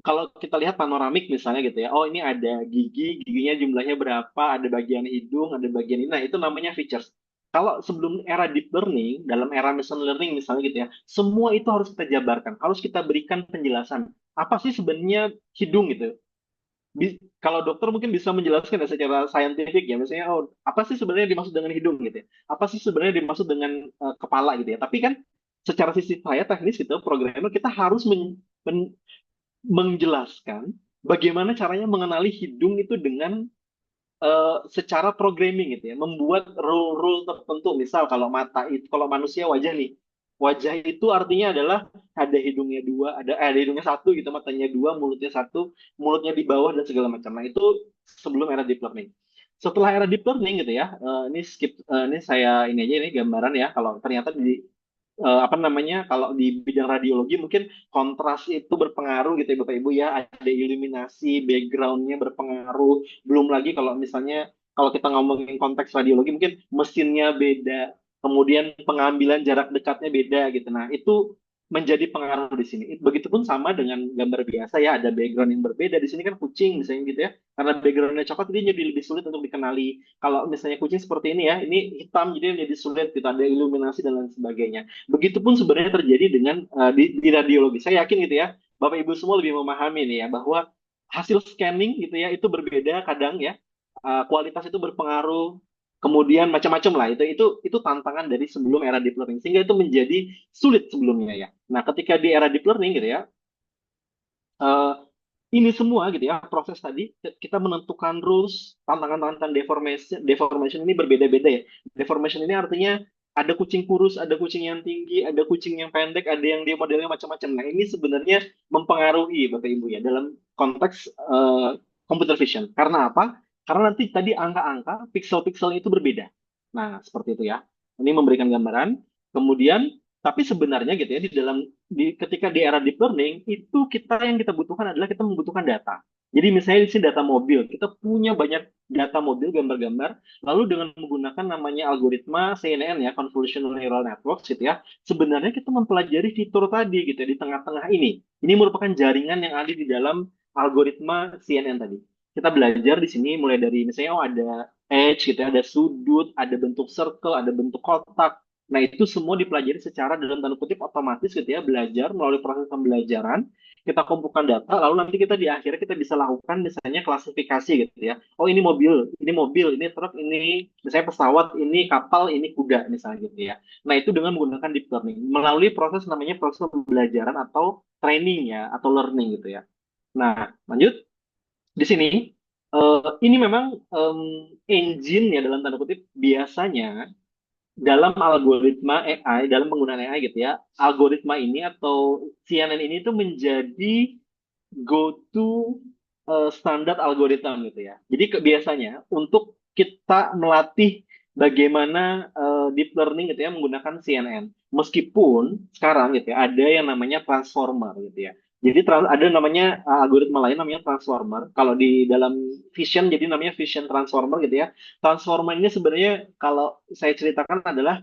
kalau kita lihat panoramik misalnya gitu ya. Oh, ini ada gigi, giginya jumlahnya berapa, ada bagian hidung, ada bagian ini. Nah, itu namanya features. Kalau sebelum era deep learning, dalam era machine learning misalnya gitu ya, semua itu harus kita jabarkan, harus kita berikan penjelasan apa sih sebenarnya hidung gitu. Kalau dokter mungkin bisa menjelaskan ya secara saintifik ya, misalnya apa sih sebenarnya dimaksud dengan hidung gitu ya, apa sih sebenarnya dimaksud dengan kepala gitu ya. Tapi kan secara sisi saya teknis gitu, programmer kita harus menjelaskan bagaimana caranya mengenali hidung itu dengan secara programming gitu ya, membuat rule-rule tertentu. Misal kalau mata itu, kalau manusia wajah nih, wajah itu artinya adalah ada hidungnya dua, ada hidungnya satu gitu, matanya dua, mulutnya satu, mulutnya di bawah dan segala macam. Nah, itu sebelum era deep learning. Setelah era deep learning gitu ya, ini saya ini aja ini gambaran ya, kalau ternyata di apa namanya kalau di bidang radiologi mungkin kontras itu berpengaruh gitu ya Bapak Ibu ya, ada iluminasi backgroundnya berpengaruh, belum lagi kalau misalnya kalau kita ngomongin konteks radiologi mungkin mesinnya beda, kemudian pengambilan jarak dekatnya beda gitu. Nah, itu menjadi pengaruh di sini. Begitupun sama dengan gambar biasa ya, ada background yang berbeda. Di sini kan kucing misalnya gitu ya, karena backgroundnya coklat jadi lebih sulit untuk dikenali. Kalau misalnya kucing seperti ini ya, ini hitam jadi menjadi sulit gitu, ada iluminasi dan lain sebagainya. Begitupun sebenarnya terjadi dengan di radiologi. Saya yakin gitu ya, Bapak Ibu semua lebih memahami nih ya bahwa hasil scanning gitu ya itu berbeda kadang ya. Kualitas itu berpengaruh, kemudian macam-macam lah itu tantangan dari sebelum era deep learning sehingga itu menjadi sulit sebelumnya ya. Nah, ketika di era deep learning gitu ya, eh, ini semua gitu ya proses tadi kita menentukan rules, tantangan-tantangan deformation ini berbeda-beda ya. Deformation ini artinya ada kucing kurus, ada kucing yang tinggi, ada kucing yang pendek, ada yang dia modelnya macam-macam. Nah, ini sebenarnya mempengaruhi Bapak Ibu ya dalam konteks computer vision. Karena apa? Karena nanti tadi angka-angka, pixel-pixelnya itu berbeda. Nah, seperti itu ya. Ini memberikan gambaran. Kemudian, tapi sebenarnya gitu ya ketika di era deep learning itu yang kita butuhkan adalah kita membutuhkan data. Jadi misalnya di sini data mobil, kita punya banyak data mobil, gambar-gambar, lalu dengan menggunakan namanya algoritma CNN ya, Convolutional Neural Networks gitu ya, sebenarnya kita mempelajari fitur tadi gitu ya, di tengah-tengah ini. Ini merupakan jaringan yang ada di dalam algoritma CNN tadi. Kita belajar di sini mulai dari misalnya ada edge gitu ya, ada sudut, ada bentuk circle, ada bentuk kotak. Nah, itu semua dipelajari secara dalam tanda kutip otomatis gitu ya, belajar melalui proses pembelajaran, kita kumpulkan data, lalu nanti kita di akhir kita bisa lakukan misalnya klasifikasi gitu ya. Oh, ini mobil, ini truk, ini misalnya pesawat, ini kapal, ini kuda misalnya gitu ya. Nah, itu dengan menggunakan deep learning melalui proses namanya proses pembelajaran atau training ya, atau learning gitu ya. Nah, lanjut di sini ini memang engine ya dalam tanda kutip biasanya dalam algoritma AI, dalam penggunaan AI gitu ya, algoritma ini atau CNN ini tuh menjadi go-to standar algoritma gitu ya. Jadi biasanya untuk kita melatih bagaimana deep learning gitu ya menggunakan CNN. Meskipun sekarang gitu ya ada yang namanya transformer gitu ya. Jadi ada namanya algoritma lain namanya transformer. Kalau di dalam vision jadi namanya vision transformer gitu ya. Transformer ini sebenarnya kalau saya ceritakan adalah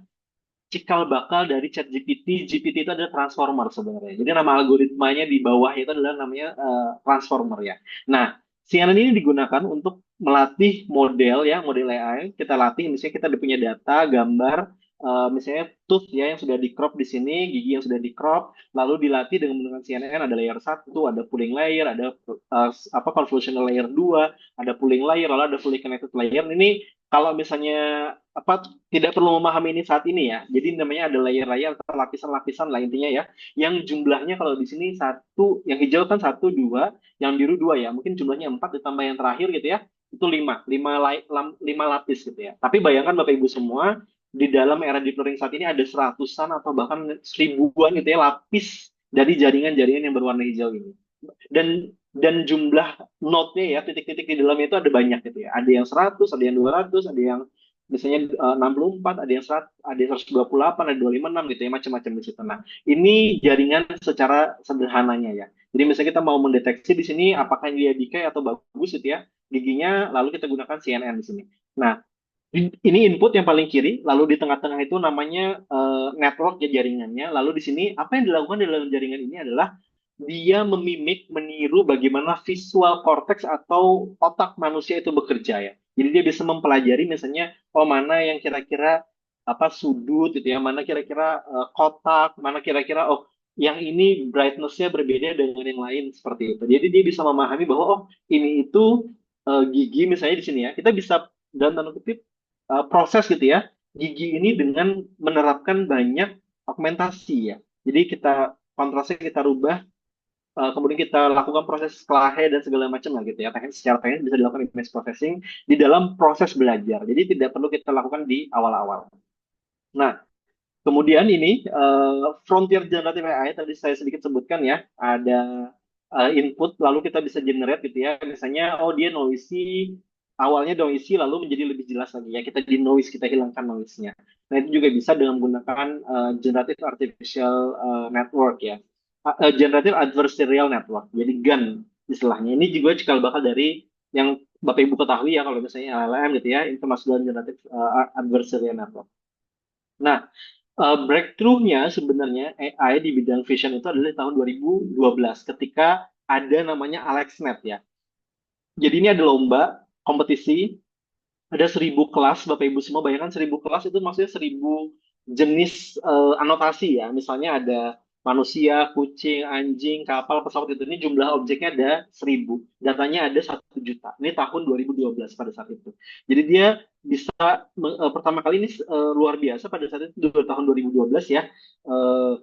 cikal bakal dari ChatGPT. GPT itu adalah transformer sebenarnya. Jadi nama algoritmanya di bawah itu adalah namanya transformer ya. Nah, CNN ini digunakan untuk melatih model ya, model AI. Kita latih misalnya kita udah punya data, gambar, misalnya tooth ya yang sudah di crop di sini, gigi yang sudah di crop, lalu dilatih dengan menggunakan CNN ada layer satu, ada pooling layer, ada convolutional layer 2, ada pooling layer, lalu ada fully connected layer. Ini kalau misalnya tidak perlu memahami ini saat ini ya. Jadi namanya ada layer-layer atau lapisan-lapisan lah intinya ya. Yang jumlahnya kalau di sini satu, yang hijau kan satu, dua, yang biru dua ya. Mungkin jumlahnya empat ditambah yang terakhir gitu ya. Itu lima lapis gitu ya. Tapi bayangkan Bapak Ibu semua di dalam era deep learning saat ini ada seratusan atau bahkan seribuan gitu ya lapis dari jaringan-jaringan yang berwarna hijau ini. Dan jumlah node-nya ya, titik-titik di dalamnya itu ada banyak gitu ya. Ada yang 100, ada yang 200, ada yang misalnya 64, ada yang 100, ada yang 128, ada 256 gitu ya, macam-macam di situ. Nah, ini jaringan secara sederhananya ya. Jadi misalnya kita mau mendeteksi di sini apakah dia decay atau bagus gitu ya, giginya, lalu kita gunakan CNN di sini. Nah, ini input yang paling kiri, lalu di tengah-tengah itu namanya network ya jaringannya. Lalu di sini apa yang dilakukan di dalam jaringan ini adalah dia meniru bagaimana visual cortex atau otak manusia itu bekerja ya. Jadi dia bisa mempelajari misalnya oh mana yang kira-kira sudut gitu ya, mana kira-kira kotak, mana kira-kira oh yang ini brightness-nya berbeda dengan yang lain seperti itu. Jadi dia bisa memahami bahwa oh ini itu gigi misalnya di sini ya. Kita bisa dalam tanda kutip proses gitu ya gigi ini dengan menerapkan banyak augmentasi ya. Jadi kontrasnya kita rubah, kemudian kita lakukan proses kelahe dan segala macam lah gitu ya. Secara teknis bisa dilakukan image processing di dalam proses belajar. Jadi tidak perlu kita lakukan di awal-awal. Nah, kemudian ini frontier generative AI tadi saya sedikit sebutkan ya, ada input lalu kita bisa generate gitu ya. Misalnya oh dia noisy, awalnya noisy lalu menjadi lebih jelas lagi ya. Kita di noise, kita hilangkan noise-nya. Nah, itu juga bisa dengan menggunakan generative artificial network ya. Generative adversarial network. Jadi GAN istilahnya. Ini juga cikal bakal dari yang Bapak Ibu ketahui ya kalau misalnya LLM gitu ya, informational generative adversarial network. Nah, breakthrough-nya sebenarnya AI di bidang vision itu adalah di tahun 2012 ketika ada namanya AlexNet ya. Jadi ini ada lomba, kompetisi, ada 1.000 kelas, Bapak Ibu semua bayangkan 1.000 kelas itu maksudnya 1.000 jenis anotasi ya. Misalnya ada manusia, kucing, anjing, kapal, pesawat itu. Ini jumlah objeknya ada 1.000. Datanya ada 1 juta. Ini tahun 2012 pada saat itu. Jadi dia bisa pertama kali ini luar biasa pada saat itu tahun 2012 ya. Eh,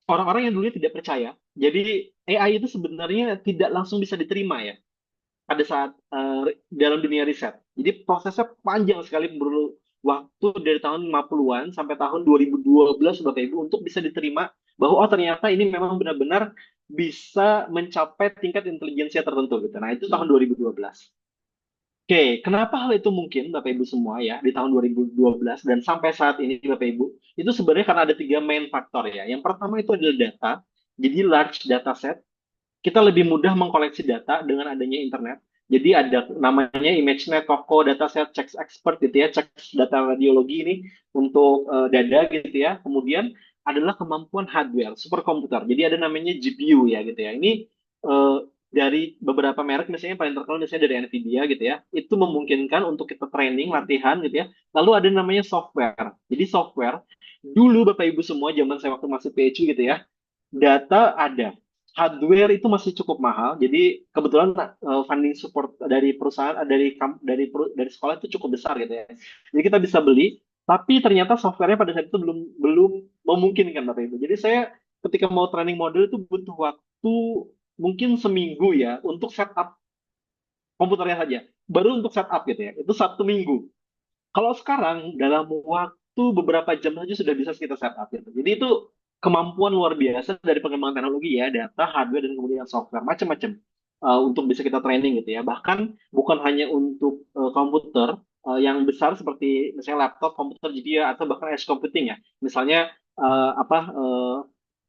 Orang-orang yang dulunya tidak percaya. Jadi AI itu sebenarnya tidak langsung bisa diterima ya pada saat dalam dunia riset. Jadi prosesnya panjang sekali, perlu waktu dari tahun 50-an sampai tahun 2012 Bapak Ibu untuk bisa diterima bahwa oh ternyata ini memang benar-benar bisa mencapai tingkat intelijensia tertentu gitu. Nah, itu tahun 2012. Oke, kenapa hal itu mungkin Bapak Ibu semua ya di tahun 2012 dan sampai saat ini Bapak Ibu? Itu sebenarnya karena ada 3 main faktor ya. Yang pertama itu adalah data. Jadi large data set kita lebih mudah mengkoleksi data dengan adanya internet. Jadi ada namanya ImageNet, Koko, Dataset, Chex Expert gitu ya, Chex data radiologi ini untuk dada gitu ya. Kemudian adalah kemampuan hardware, superkomputer. Jadi ada namanya GPU ya gitu ya. Ini eh, dari beberapa merek misalnya paling terkenal misalnya dari Nvidia gitu ya. Itu memungkinkan untuk kita training, latihan gitu ya. Lalu ada namanya software. Jadi software dulu Bapak Ibu semua zaman saya waktu masih PhD gitu ya, data ada, hardware itu masih cukup mahal. Jadi kebetulan funding support dari perusahaan dari sekolah itu cukup besar gitu ya. Jadi kita bisa beli, tapi ternyata softwarenya pada saat itu belum belum memungkinkan Bapak Ibu. Jadi saya ketika mau training model itu butuh waktu mungkin seminggu ya untuk setup komputernya saja. Baru untuk setup gitu ya. Itu 1 minggu. Kalau sekarang dalam waktu beberapa jam saja sudah bisa kita setup gitu. Jadi itu kemampuan luar biasa dari pengembangan teknologi ya, data, hardware dan kemudian software macam-macam untuk bisa kita training gitu ya. Bahkan bukan hanya untuk komputer yang besar seperti misalnya laptop, komputer GPU atau bahkan edge computing ya. Misalnya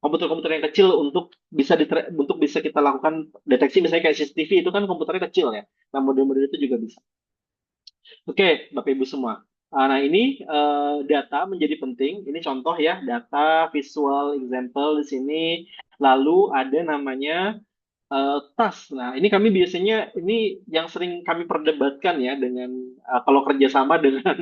komputer-komputer yang kecil untuk bisa kita lakukan deteksi misalnya kayak CCTV itu kan komputernya kecil ya. Nah, model-model itu juga bisa. Oke, Bapak Ibu semua. Nah, ini data menjadi penting. Ini contoh ya, data visual example di sini. Lalu ada namanya tas. Nah, ini kami biasanya ini yang sering kami perdebatkan ya dengan kalau kerjasama dengan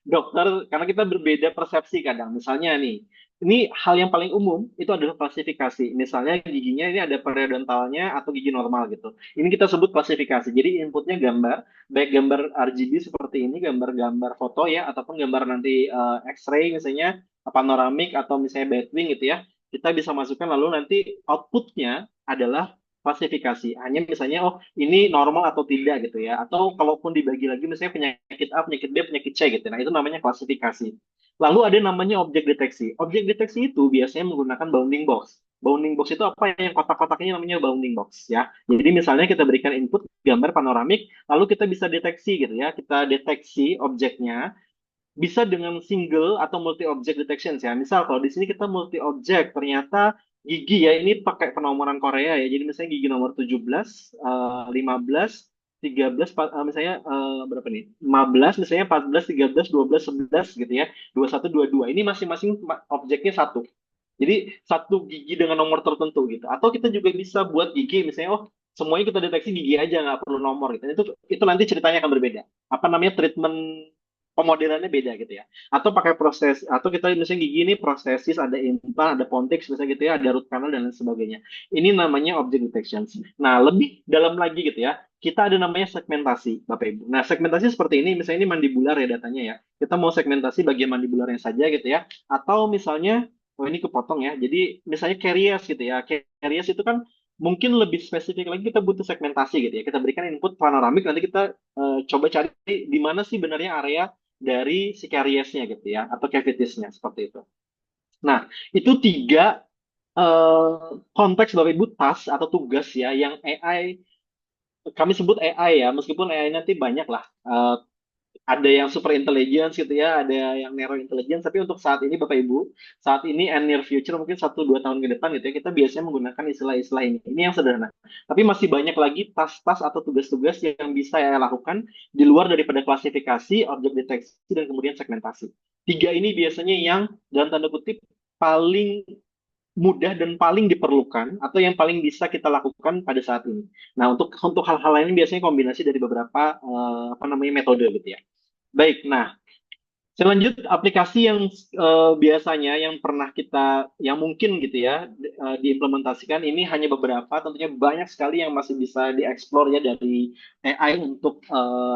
dokter, karena kita berbeda persepsi kadang. Misalnya nih, ini hal yang paling umum itu adalah klasifikasi. Misalnya giginya ini ada periodontalnya atau gigi normal gitu. Ini kita sebut klasifikasi. Jadi inputnya gambar, baik gambar RGB seperti ini, gambar-gambar foto ya, ataupun gambar nanti X-ray misalnya, panoramik atau misalnya Batwing gitu ya. Kita bisa masukkan lalu nanti outputnya adalah klasifikasi. Hanya misalnya, oh ini normal atau tidak gitu ya. Atau kalaupun dibagi lagi misalnya penyakit A, penyakit B, penyakit C gitu. Nah itu namanya klasifikasi. Lalu ada namanya objek deteksi. Objek deteksi itu biasanya menggunakan bounding box. Bounding box itu apa yang kotak-kotaknya namanya bounding box ya. Jadi misalnya kita berikan input gambar panoramik, lalu kita bisa deteksi gitu ya. Kita deteksi objeknya bisa dengan single atau multi object detection ya. Misal kalau di sini kita multi object, ternyata gigi ya ini pakai penomoran Korea ya. Jadi misalnya gigi nomor 17, 15, 13, misalnya berapa nih? 15, misalnya 14, 13, 12, 11 gitu ya. 21, 22. Ini masing-masing objeknya satu. Jadi satu gigi dengan nomor tertentu gitu. Atau kita juga bisa buat gigi misalnya oh semuanya kita deteksi gigi aja nggak perlu nomor gitu. Itu nanti ceritanya akan berbeda. Apa namanya treatment pemodelannya beda gitu ya. Atau pakai proses atau kita misalnya gigi ini prosesis ada implant, ada pontics misalnya gitu ya, ada root canal dan lain sebagainya. Ini namanya object detection. Nah, lebih dalam lagi gitu ya. Kita ada namanya segmentasi, Bapak Ibu. Nah, segmentasi seperti ini, misalnya ini mandibular ya datanya ya. Kita mau segmentasi bagian mandibularnya saja gitu ya. Atau misalnya oh ini kepotong ya. Jadi misalnya caries gitu ya. Caries itu kan mungkin lebih spesifik lagi kita butuh segmentasi gitu ya. Kita berikan input panoramik nanti kita coba cari di mana sih benarnya area dari si cariesnya gitu ya atau cavitiesnya seperti itu. Nah, itu 3 konteks Bapak Ibu task atau tugas ya yang AI kami sebut AI ya meskipun AI nanti banyak lah ada yang super intelligence gitu ya, ada yang narrow intelligence, tapi untuk saat ini Bapak Ibu, saat ini and near future mungkin 1-2 tahun ke depan gitu ya, kita biasanya menggunakan istilah-istilah ini. Ini yang sederhana. Tapi masih banyak lagi tas-tas atau tugas-tugas yang bisa saya lakukan di luar daripada klasifikasi, objek deteksi, dan kemudian segmentasi. tiga ini biasanya yang dalam tanda kutip paling mudah dan paling diperlukan atau yang paling bisa kita lakukan pada saat ini. Nah, untuk hal-hal lain biasanya kombinasi dari beberapa apa namanya metode gitu ya. Baik, nah saya lanjut aplikasi yang biasanya yang pernah kita, yang mungkin gitu ya diimplementasikan ini hanya beberapa, tentunya banyak sekali yang masih bisa dieksplor ya dari AI untuk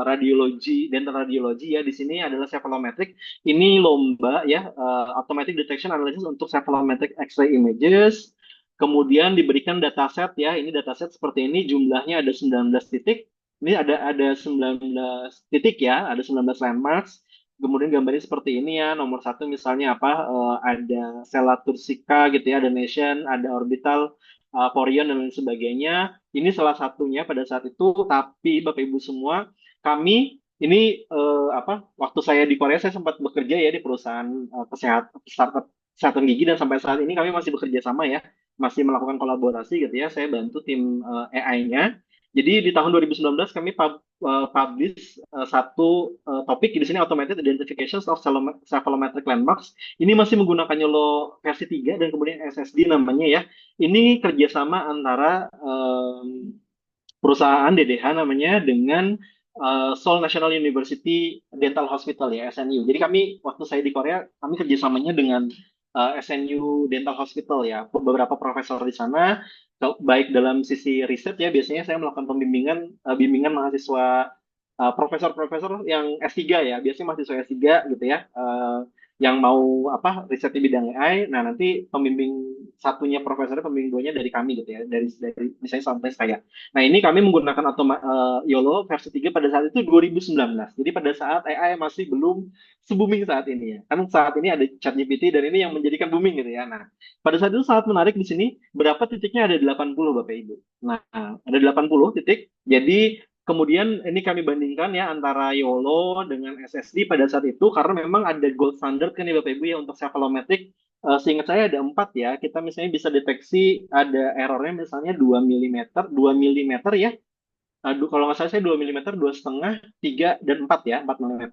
radiologi, dental radiologi ya. Di sini adalah cephalometric. Ini lomba ya, automatic detection analysis untuk cephalometric X-ray images. Kemudian diberikan dataset ya, ini dataset seperti ini, jumlahnya ada 19 titik. Ini ada 19 titik ya, ada 19 landmarks. Kemudian gambarnya seperti ini ya, nomor satu misalnya apa, ada sela tursika gitu ya, ada nation, ada orbital, porion dan lain sebagainya. Ini salah satunya pada saat itu, tapi Bapak Ibu semua, kami ini apa, waktu saya di Korea saya sempat bekerja ya di perusahaan startup kesehatan gigi, dan sampai saat ini kami masih bekerja sama ya, masih melakukan kolaborasi gitu ya. Saya bantu tim AI-nya. Jadi di tahun 2019 kami publish satu topik di sini, automated identifications of cephalometric landmarks. Ini masih menggunakan YOLO versi 3 dan kemudian SSD namanya ya. Ini kerjasama antara perusahaan DDH namanya dengan Seoul National University Dental Hospital ya, SNU. Jadi kami waktu saya di Korea kami kerjasamanya dengan SNU Dental Hospital ya, beberapa profesor di sana, baik dalam sisi riset ya, biasanya saya melakukan bimbingan mahasiswa profesor-profesor yang S3 ya, biasanya mahasiswa S3 gitu ya, yang mau apa riset di bidang AI. Nah, nanti pembimbing satunya profesornya, pembimbing duanya dari kami gitu ya, dari misalnya sampai saya. Nah, ini kami menggunakan YOLO versi 3 pada saat itu 2019. Jadi pada saat AI masih belum se-booming saat ini ya. Kan saat ini ada ChatGPT dan ini yang menjadikan booming gitu ya. Nah, pada saat itu sangat menarik di sini, berapa titiknya, ada 80 Bapak Ibu. Nah, ada 80 titik. Jadi kemudian ini kami bandingkan ya antara YOLO dengan SSD pada saat itu, karena memang ada gold standard kan ya Bapak Ibu ya untuk cephalometric. Seingat saya ada 4 ya. Kita misalnya bisa deteksi ada errornya misalnya 2 mm, 2 mm ya. Kalau nggak salah saya 2 mm, 2,5, 3, dan 4 ya, 4 mm.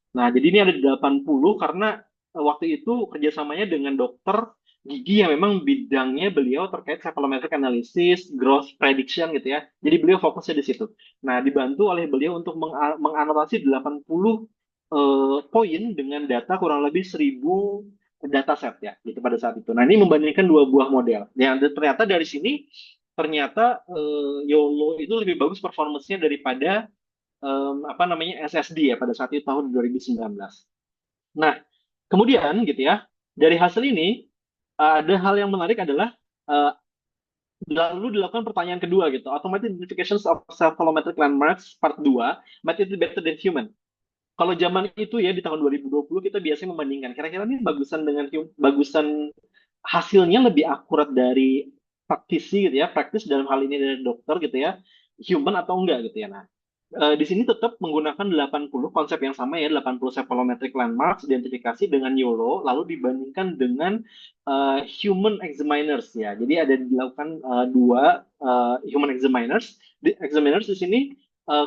Nah, jadi ini ada 80 karena waktu itu kerjasamanya dengan dokter gigi yang memang bidangnya beliau terkait cephalometric analysis, growth prediction gitu ya. Jadi beliau fokusnya di situ. Nah, dibantu oleh beliau untuk menganotasi 80 poin dengan data kurang lebih 1.000 dataset ya, gitu pada saat itu. Nah, ini membandingkan dua buah model. Yang ternyata dari sini ternyata YOLO itu lebih bagus performance-nya daripada apa namanya SSD ya pada saat itu tahun 2019. Nah, kemudian gitu ya, dari hasil ini ada hal yang menarik adalah eh, lalu dilakukan pertanyaan kedua gitu, automatic identifications of cephalometric landmarks part 2, might it be better than human? Kalau zaman itu ya di tahun 2020 kita biasanya membandingkan kira-kira ini bagusan hasilnya lebih akurat dari praktisi gitu ya, praktis dalam hal ini dari dokter gitu ya, human atau enggak gitu ya. Nah, di sini tetap menggunakan 80 konsep yang sama ya, 80 cephalometric landmarks identifikasi dengan YOLO, lalu dibandingkan dengan human examiners ya. Jadi ada dilakukan dua human examiners. Examiners di sini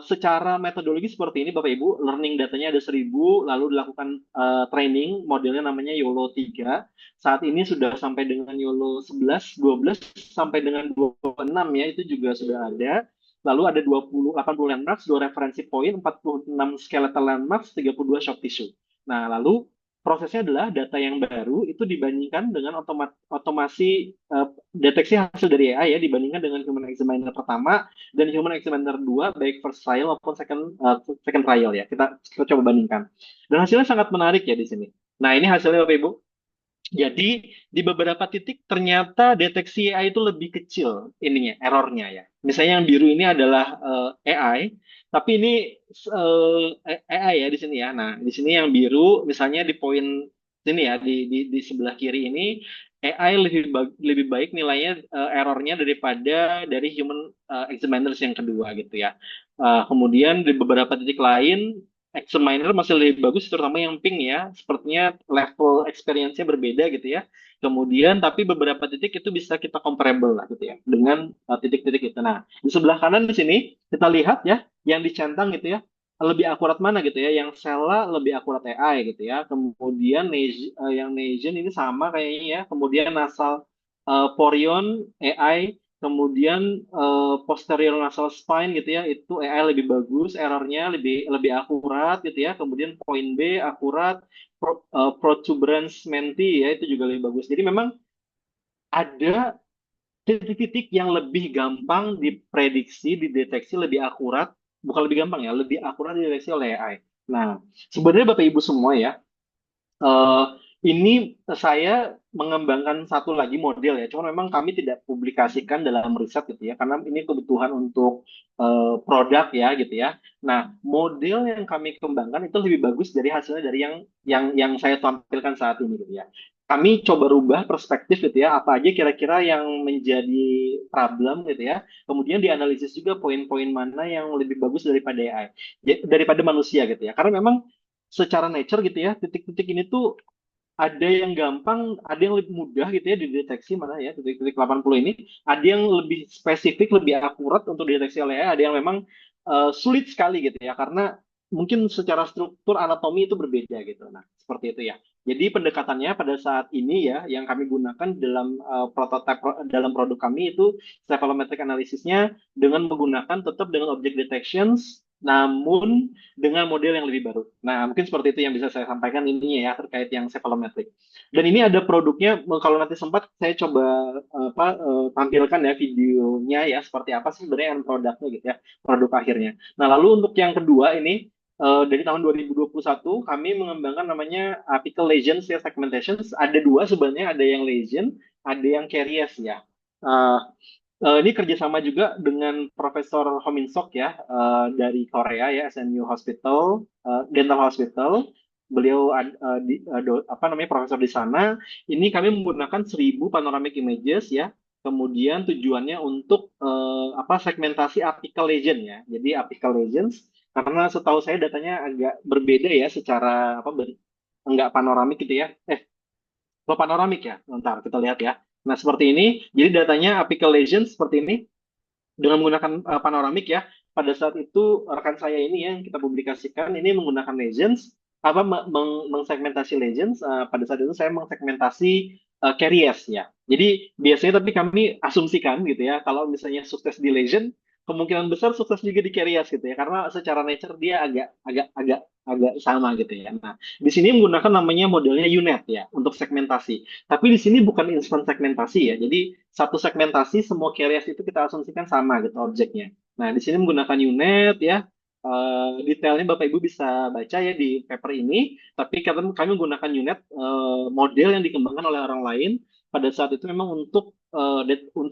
secara metodologi seperti ini Bapak Ibu, learning datanya ada 1.000, lalu dilakukan training, modelnya namanya YOLO 3. Saat ini sudah sampai dengan YOLO 11, 12, sampai dengan 26 ya, itu juga sudah ada. Lalu ada 80 landmarks, 2 referensi point, 46 skeletal landmarks, 32 shock tissue. Nah, lalu prosesnya adalah data yang baru itu dibandingkan dengan otomasi deteksi hasil dari AI ya, dibandingkan dengan human examiner pertama dan human examiner 2, baik first trial maupun second trial ya. Kita coba bandingkan. Dan hasilnya sangat menarik ya di sini. Nah, ini hasilnya Bapak Ibu. Jadi di beberapa titik ternyata deteksi AI itu lebih kecil ininya, errornya ya. Misalnya yang biru ini adalah AI, tapi ini AI ya di sini ya. Nah, di sini yang biru misalnya di poin sini ya, di sebelah kiri ini AI lebih baik nilainya errornya daripada dari human examiners yang kedua gitu ya. Kemudian di beberapa titik lain examiner masih lebih bagus, terutama yang pink ya, sepertinya level experience-nya berbeda gitu ya. Kemudian tapi beberapa titik itu bisa kita comparable lah gitu ya dengan titik-titik itu. Nah, di sebelah kanan di sini kita lihat ya yang dicentang gitu ya. lebih akurat mana gitu ya, yang Sela lebih akurat AI gitu ya, kemudian yang Bayesian ini sama kayaknya ya, kemudian nasal Porion AI, kemudian posterior nasal spine gitu ya, itu AI lebih bagus, errornya lebih lebih akurat gitu ya, kemudian point B akurat, protuberance menti ya itu juga lebih bagus. Jadi memang ada titik-titik yang lebih gampang diprediksi, dideteksi lebih akurat, bukan lebih gampang ya, lebih akurat dideteksi oleh AI. Nah, sebenarnya Bapak Ibu semua ya, eh, ini saya mengembangkan satu lagi model ya, cuma memang kami tidak publikasikan dalam riset gitu ya, karena ini kebutuhan untuk produk ya gitu ya. Nah, model yang kami kembangkan itu lebih bagus dari hasilnya dari yang saya tampilkan saat ini gitu ya. Kami coba rubah perspektif gitu ya, apa aja kira-kira yang menjadi problem gitu ya. Kemudian dianalisis juga poin-poin mana yang lebih bagus daripada AI, daripada manusia gitu ya. Karena memang secara nature gitu ya, titik-titik ini tuh ada yang gampang, ada yang lebih mudah gitu ya dideteksi mana ya, titik-titik 80 ini, ada yang lebih spesifik, lebih akurat untuk dideteksi oleh AI, ada yang memang sulit sekali gitu ya, karena mungkin secara struktur anatomi itu berbeda gitu. Nah, seperti itu ya. Jadi pendekatannya pada saat ini ya, yang kami gunakan dalam prototipe dalam produk kami itu cephalometric analysisnya dengan menggunakan tetap dengan object detections, namun dengan model yang lebih baru. Nah, mungkin seperti itu yang bisa saya sampaikan ininya ya terkait yang cephalometric. Dan ini ada produknya, kalau nanti sempat saya coba tampilkan ya videonya ya seperti apa sih sebenarnya end produknya gitu ya, produk akhirnya. Nah, lalu untuk yang kedua ini dari tahun 2021 kami mengembangkan namanya apical lesions ya segmentation. Ada dua sebenarnya, ada yang lesion, ada yang caries ya. Eh, ini kerjasama juga dengan Profesor Homin Sok ya dari Korea ya, SNU Hospital, Dental Hospital. Beliau apa namanya profesor di sana. Ini kami menggunakan 1.000 panoramic images ya. Kemudian tujuannya untuk apa segmentasi apical lesion ya. Jadi apical lesions karena setahu saya datanya agak berbeda ya secara apa enggak panoramik gitu ya. Kalau panoramik ya. Bentar kita lihat ya. Nah, seperti ini. Jadi datanya apical lesions seperti ini dengan menggunakan panoramik ya. Pada saat itu rekan saya ini yang kita publikasikan ini menggunakan legends apa mengsegmentasi legends. Pada saat itu saya mengsegmentasi caries ya. Jadi biasanya tapi kami asumsikan gitu ya kalau misalnya sukses di legend kemungkinan besar sukses juga di caries gitu ya karena secara nature dia agak agak agak agak sama gitu ya. Nah, di sini menggunakan namanya modelnya UNet ya untuk segmentasi. Tapi di sini bukan instant segmentasi ya. Jadi satu segmentasi semua carriers itu kita asumsikan sama gitu objeknya. Nah, di sini menggunakan UNet ya. Detailnya Bapak Ibu bisa baca ya di paper ini. Tapi kami menggunakan UNet model yang dikembangkan oleh orang lain pada saat itu memang untuk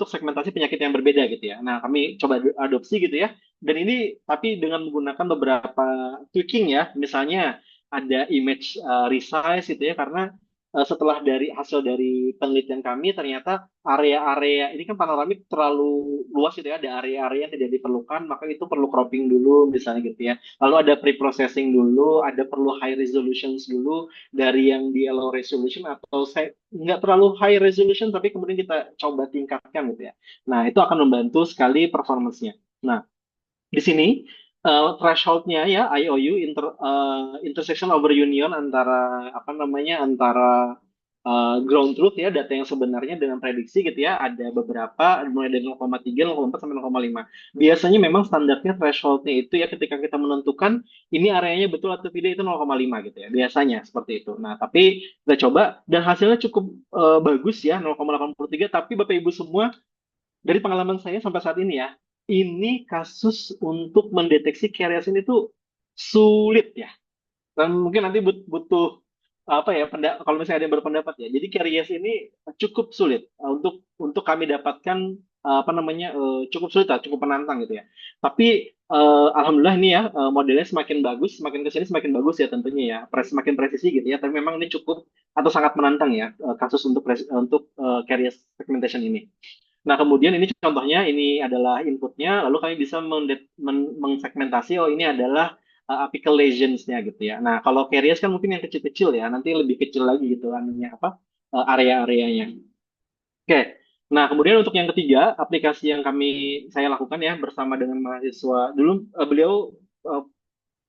segmentasi penyakit yang berbeda gitu ya. Nah, kami coba adopsi gitu ya. Dan ini tapi dengan menggunakan beberapa tweaking ya. Misalnya ada image resize gitu ya karena setelah dari hasil dari penelitian kami ternyata area-area ini kan panoramik terlalu luas gitu ya, ada area-area yang tidak diperlukan maka itu perlu cropping dulu misalnya gitu ya, lalu ada pre-processing dulu, ada perlu high resolutions dulu dari yang di low resolution atau saya nggak terlalu high resolution tapi kemudian kita coba tingkatkan gitu ya. Nah, itu akan membantu sekali performance-nya. Nah, di sini threshold-nya ya IOU intersection over union antara apa namanya antara ground truth ya data yang sebenarnya dengan prediksi gitu ya ada beberapa mulai dari 0,3, 0,4 sampai 0,5. Biasanya memang standarnya threshold-nya itu ya ketika kita menentukan ini areanya betul atau tidak itu 0,5 gitu ya. Biasanya seperti itu. Nah, tapi kita coba dan hasilnya cukup bagus ya 0,83 tapi Bapak Ibu semua dari pengalaman saya sampai saat ini ya, ini kasus untuk mendeteksi carriers ini tuh sulit ya. Dan mungkin nanti butuh apa ya, kalau misalnya ada yang berpendapat ya. Jadi carriers ini cukup sulit untuk kami dapatkan apa namanya cukup sulit lah, cukup menantang gitu ya. Tapi alhamdulillah ini ya modelnya semakin bagus, semakin kesini semakin bagus ya tentunya ya, semakin presisi gitu ya. Tapi memang ini cukup atau sangat menantang ya kasus untuk carrier segmentation ini. Nah, kemudian ini contohnya, ini adalah inputnya, lalu kami bisa mengsegmentasi, oh ini adalah apical lesions-nya gitu ya. Nah, kalau caries kan mungkin yang kecil-kecil ya, nanti lebih kecil lagi gitu anunya apa area-areanya. Oke. Nah, kemudian untuk yang ketiga, aplikasi yang saya lakukan ya bersama dengan mahasiswa. Dulu beliau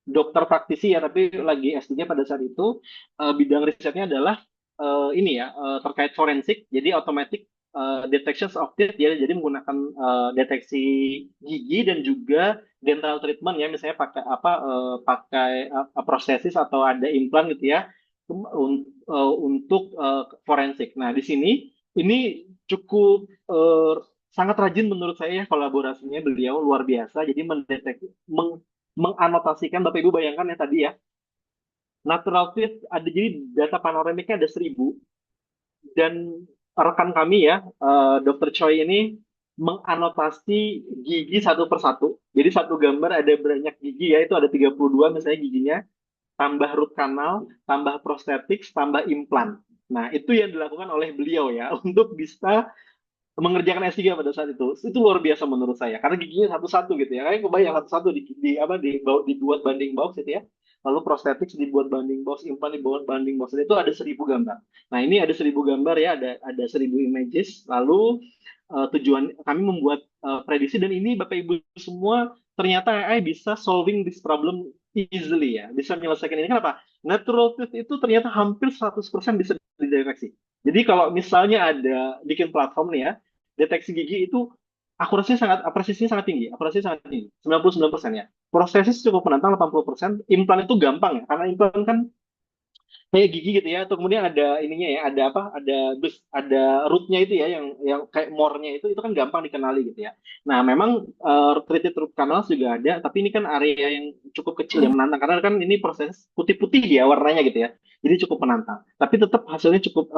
dokter praktisi ya, tapi lagi S3 pada saat itu. Bidang risetnya adalah ini ya, terkait forensik, jadi automatic detections of teeth ya, jadi menggunakan deteksi gigi dan juga dental treatment ya, misalnya pakai apa, pakai prostesis atau ada implan gitu ya, untuk forensik. Nah, di sini ini cukup sangat rajin menurut saya ya, kolaborasinya beliau luar biasa. Jadi mendeteksi, menganotasikan, Bapak Ibu bayangkan ya tadi ya, natural teeth ada, jadi data panoramiknya ada 1.000, dan rekan kami ya, Dr. Choi ini menganotasi gigi satu persatu. Jadi satu gambar ada banyak gigi ya, itu ada 32 misalnya giginya, tambah root canal, tambah prosthetics, tambah implan. Nah, itu yang dilakukan oleh beliau ya, untuk bisa mengerjakan S3 pada saat itu. Itu luar biasa menurut saya, karena giginya satu-satu gitu ya. Kayak kebayang satu-satu dibuat banding box gitu ya. Lalu prosthetics dibuat banding box, implan dibuat banding box. Dan itu ada 1.000 gambar. Nah, ini ada 1.000 gambar ya, ada 1.000 images. Lalu tujuan kami membuat prediksi, dan ini Bapak Ibu semua, ternyata AI bisa solving this problem easily ya. Bisa menyelesaikan ini. Kenapa? Natural tooth itu ternyata hampir 100% bisa dideteksi. Jadi kalau misalnya ada bikin platform nih ya, deteksi gigi itu presisinya sangat tinggi, akurasinya sangat tinggi, 99% ya. Prostesis cukup menantang 80%, implan itu gampang ya, karena implan kan kayak gigi gitu ya, atau kemudian ada ininya ya, ada apa, ada rootnya itu ya, yang kayak more-nya itu kan gampang dikenali gitu ya. Nah, memang treated root canals juga ada, tapi ini kan area yang cukup kecil yang menantang, karena kan ini proses putih-putih ya warnanya gitu ya, jadi cukup menantang. Tapi tetap hasilnya cukup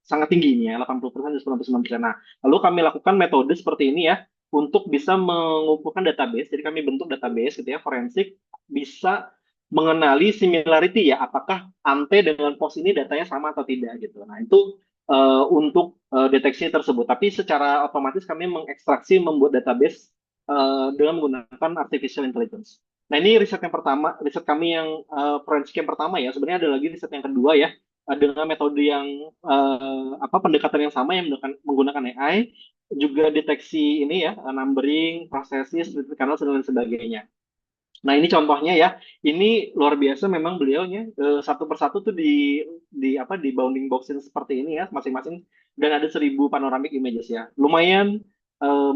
sangat tinggi ini ya, 80% dan 99%. Nah, lalu kami lakukan metode seperti ini ya, untuk bisa mengumpulkan database. Jadi kami bentuk database gitu ya, forensik, bisa mengenali similarity ya, apakah ante dengan pos ini datanya sama atau tidak gitu. Nah, itu untuk deteksi tersebut. Tapi secara otomatis kami mengekstraksi, membuat database dengan menggunakan artificial intelligence. Nah, ini riset yang pertama, riset kami yang forensik yang pertama ya. Sebenarnya ada lagi riset yang kedua ya, dengan metode yang pendekatan yang sama, yang menggunakan AI, juga deteksi ini ya, numbering, processes, kanal dan lain sebagainya. Nah, ini contohnya ya. Ini luar biasa memang beliaunya, satu persatu tuh di bounding boxin seperti ini ya, masing-masing, dan ada 1.000 panoramic images ya. Lumayan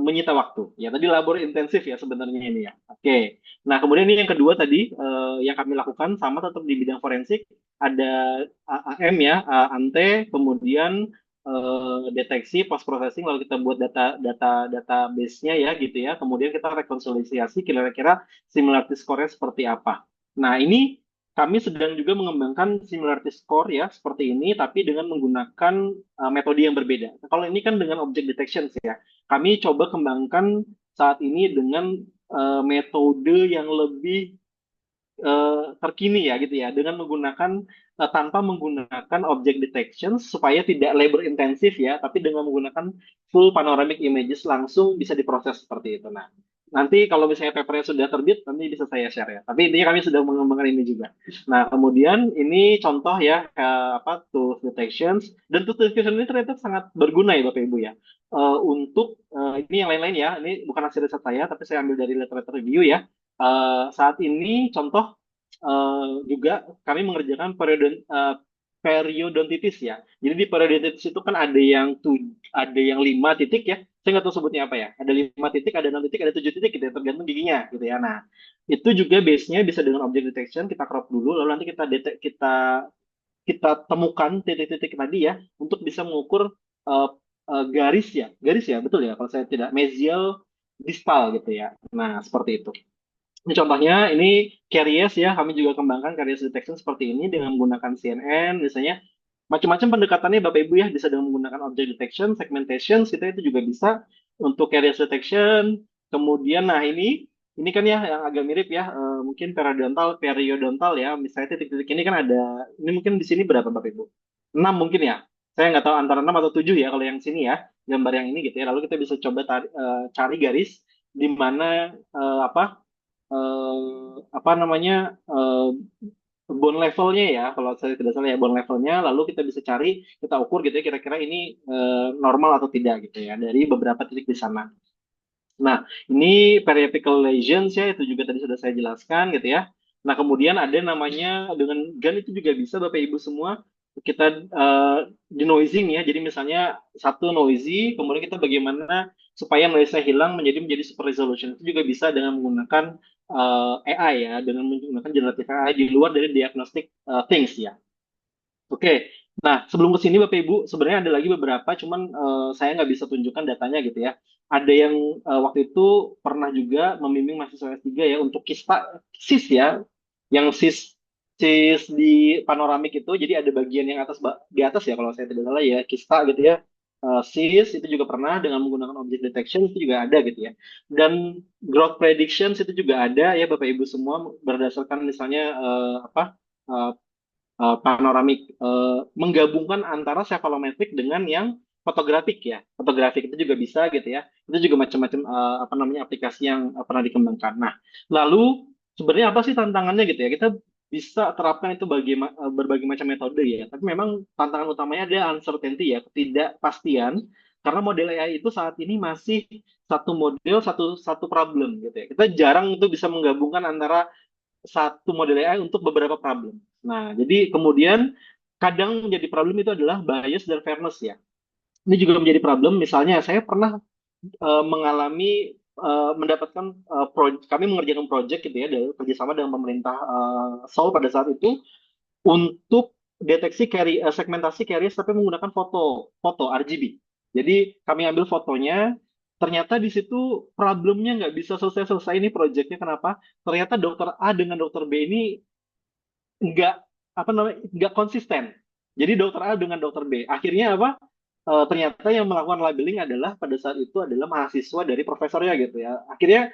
menyita waktu. Ya, tadi labor intensif ya sebenarnya ini ya. Oke. Nah, kemudian ini yang kedua tadi, yang kami lakukan sama tetap di bidang forensik, ada AM ya, ante, kemudian deteksi, post processing, lalu kita buat database-nya ya gitu ya. Kemudian kita rekonsiliasi kira-kira similarity score-nya seperti apa. Nah, ini kami sedang juga mengembangkan similarity score ya seperti ini, tapi dengan menggunakan metode yang berbeda. Kalau ini kan dengan object detection ya. Kami coba kembangkan saat ini dengan metode yang lebih terkini ya gitu ya, dengan menggunakan tanpa menggunakan object detection, supaya tidak labor intensif ya, tapi dengan menggunakan full panoramic images langsung bisa diproses seperti itu. Nah, nanti kalau misalnya papernya sudah terbit, nanti bisa saya share ya. Tapi intinya kami sudah mengembangkan ini juga. Nah, kemudian ini contoh ya, tooth detections, dan tooth detection ini ternyata sangat berguna ya Bapak Ibu ya. Untuk ini yang lain-lain ya, ini bukan hasil riset saya, tapi saya ambil dari literature review ya. Saat ini contoh juga kami mengerjakan periodontitis ya. Jadi di periodontitis itu kan ada yang 5 titik ya. Saya nggak tahu sebutnya apa ya. Ada 5 titik, ada 6 titik, ada 7 titik gitu ya, tergantung giginya gitu ya. Nah, itu juga base-nya bisa dengan object detection, kita crop dulu, lalu nanti kita temukan titik-titik tadi ya, untuk bisa mengukur uh, garis ya, betul ya, kalau saya tidak, mesial distal gitu ya. Nah, seperti itu. Ini contohnya, ini caries ya, kami juga kembangkan caries detection seperti ini dengan menggunakan CNN, misalnya macam-macam pendekatannya Bapak Ibu ya, bisa dengan menggunakan object detection, segmentation, kita itu juga bisa untuk caries detection. Kemudian, nah ini kan ya yang agak mirip ya, mungkin periodontal ya, misalnya titik-titik ini kan ada, ini mungkin di sini berapa Bapak Ibu? 6 mungkin ya, saya nggak tahu antara 6 atau 7 ya kalau yang sini ya, gambar yang ini gitu ya, lalu kita bisa coba cari garis di mana apa namanya, bone levelnya ya, kalau saya tidak salah ya, bone levelnya, lalu kita bisa cari, kita ukur gitu ya, kira-kira ini normal atau tidak gitu ya, dari beberapa titik di sana. Nah, ini periapical lesions ya, itu juga tadi sudah saya jelaskan gitu ya. Nah, kemudian ada namanya dengan GAN itu juga bisa Bapak Ibu semua kita denoising ya. Jadi misalnya satu noisy, kemudian kita bagaimana supaya noise-nya hilang menjadi super resolution. Itu juga bisa dengan menggunakan AI ya, dengan menggunakan generative AI di luar dari diagnostic things ya. Oke, nah sebelum ke sini Bapak Ibu, sebenarnya ada lagi beberapa, cuman saya nggak bisa tunjukkan datanya gitu ya. Ada yang waktu itu pernah juga membimbing mahasiswa S3 ya untuk sis ya, yang sis di panoramik itu, jadi ada bagian yang di atas ya kalau saya tidak salah ya, kista gitu ya. Sis itu juga pernah dengan menggunakan object detection itu juga ada gitu ya. Dan growth predictions itu juga ada ya Bapak Ibu semua berdasarkan misalnya uh, panoramik menggabungkan antara cephalometric dengan yang fotografik ya. Fotografik itu juga bisa gitu ya. Itu juga macam-macam apa namanya aplikasi yang pernah dikembangkan. Nah, lalu sebenarnya apa sih tantangannya gitu ya? Kita bisa terapkan itu berbagai macam metode ya. Tapi memang tantangan utamanya ada uncertainty ya, ketidakpastian karena model AI itu saat ini masih satu model satu satu problem gitu ya. Kita jarang itu bisa menggabungkan antara satu model AI untuk beberapa problem. Nah, jadi kemudian kadang menjadi problem itu adalah bias dan fairness ya. Ini juga menjadi problem. Misalnya saya pernah mengalami mendapatkan kami mengerjakan project gitu ya kerjasama dengan pemerintah Seoul pada saat itu untuk deteksi segmentasi carrier tapi menggunakan foto RGB. Jadi kami ambil fotonya, ternyata di situ problemnya nggak bisa selesai-selesai ini proyeknya. Kenapa? Ternyata dokter A dengan dokter B ini nggak nggak konsisten. Jadi dokter A dengan dokter B. Akhirnya apa? Ternyata yang melakukan labeling adalah pada saat itu adalah mahasiswa dari profesornya gitu ya. Akhirnya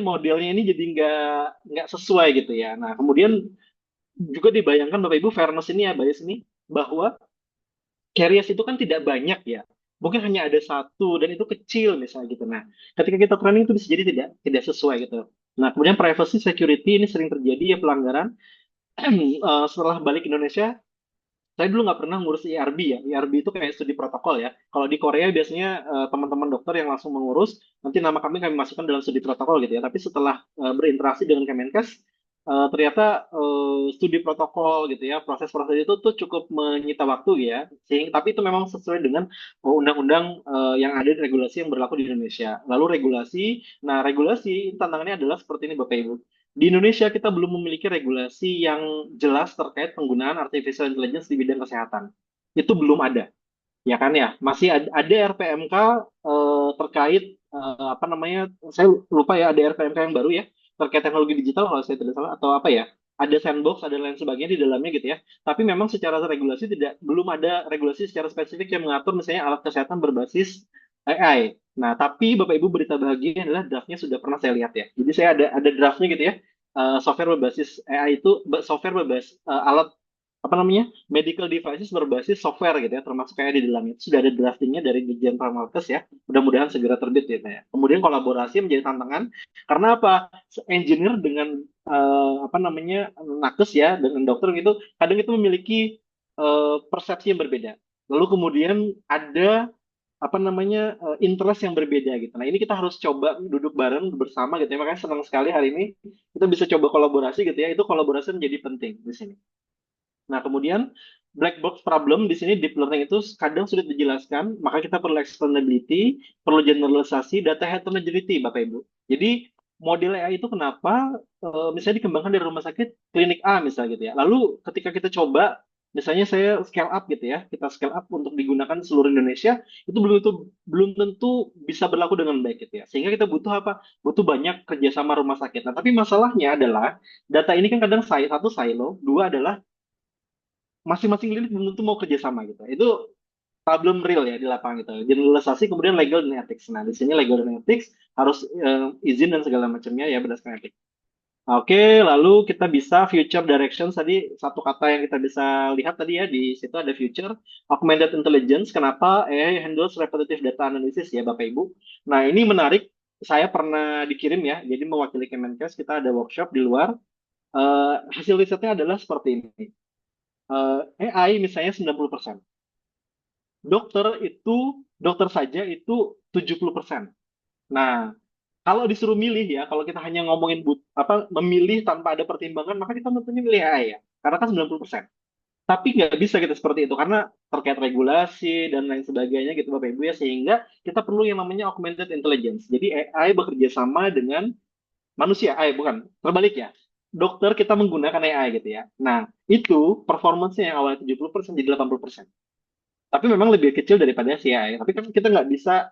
modelnya ini jadi nggak sesuai gitu ya. Nah kemudian juga dibayangkan Bapak Ibu fairness ini ya bias ini bahwa carriers itu kan tidak banyak ya. Mungkin hanya ada satu dan itu kecil misalnya gitu. Nah, ketika kita training itu bisa jadi tidak sesuai gitu. Nah, kemudian privacy security ini sering terjadi ya pelanggaran. Setelah balik Indonesia, saya dulu nggak pernah ngurus IRB ya. IRB itu kayak studi protokol ya. Kalau di Korea biasanya teman-teman dokter yang langsung mengurus, nanti nama kami masukkan dalam studi protokol gitu ya. Tapi setelah berinteraksi dengan Kemenkes, ternyata studi protokol gitu ya, proses-proses itu tuh cukup menyita waktu ya. Tapi itu memang sesuai dengan undang-undang yang ada di regulasi yang berlaku di Indonesia. Lalu regulasi tantangannya adalah seperti ini Bapak Ibu. Di Indonesia kita belum memiliki regulasi yang jelas terkait penggunaan artificial intelligence di bidang kesehatan. Itu belum ada, ya kan ya? Masih ada RPMK terkait apa namanya? Saya lupa ya ada RPMK yang baru ya terkait teknologi digital kalau saya tidak salah atau apa ya? Ada sandbox, ada lain sebagainya di dalamnya gitu ya. Tapi memang secara regulasi belum ada regulasi secara spesifik yang mengatur misalnya alat kesehatan berbasis AI. Nah, tapi Bapak Ibu berita bahagia adalah draftnya sudah pernah saya lihat ya. Jadi saya ada draftnya gitu ya. Software berbasis AI itu software berbasis alat apa namanya medical devices berbasis software gitu ya termasuk kayak di dalamnya sudah ada draftingnya dari Dirjen Pharmalkes ya mudah-mudahan segera terbit gitu ya kemudian kolaborasi menjadi tantangan karena apa engineer dengan apa namanya nakes ya dengan dokter gitu kadang itu memiliki persepsi yang berbeda lalu kemudian ada apa namanya interest yang berbeda gitu. Nah ini kita harus coba duduk bareng bersama gitu ya. Makanya senang sekali hari ini kita bisa coba kolaborasi gitu ya. Itu kolaborasi menjadi penting di sini. Nah, kemudian black box problem di sini deep learning itu kadang sulit dijelaskan, maka kita perlu explainability, perlu generalisasi, data heterogeneity, Bapak Ibu. Jadi model AI itu kenapa misalnya dikembangkan dari rumah sakit klinik A misalnya gitu ya. Lalu ketika kita coba misalnya saya scale up gitu ya, kita scale up untuk digunakan seluruh Indonesia, itu belum tentu bisa berlaku dengan baik gitu ya. Sehingga kita butuh apa? Butuh banyak kerjasama rumah sakit. Nah, tapi masalahnya adalah data ini kan kadang satu silo, dua adalah masing-masing unit belum tentu mau kerjasama gitu. Itu problem real ya di lapangan gitu. Generalisasi kemudian legal dan ethics. Nah, di sini legal dan ethics harus izin dan segala macamnya ya berdasarkan etik. Oke, lalu kita bisa future directions tadi satu kata yang kita bisa lihat tadi ya di situ ada future augmented intelligence. Kenapa AI handles repetitive data analysis ya Bapak Ibu. Nah, ini menarik. Saya pernah dikirim ya. Jadi mewakili Kemenkes kita ada workshop di luar. Hasil risetnya adalah seperti ini. AI misalnya 90%. Dokter saja itu 70%. Nah, kalau disuruh milih ya, kalau kita hanya ngomongin memilih tanpa ada pertimbangan, maka kita tentunya milih AI ya. Karena kan 90%. Tapi nggak bisa kita seperti itu karena terkait regulasi dan lain sebagainya gitu Bapak Ibu ya, sehingga kita perlu yang namanya augmented intelligence. Jadi AI bekerja sama dengan manusia, AI bukan terbalik ya. Dokter kita menggunakan AI gitu ya. Nah, itu performance-nya yang awalnya 70% jadi 80%. Tapi memang lebih kecil daripada si AI. Tapi kan kita nggak bisa,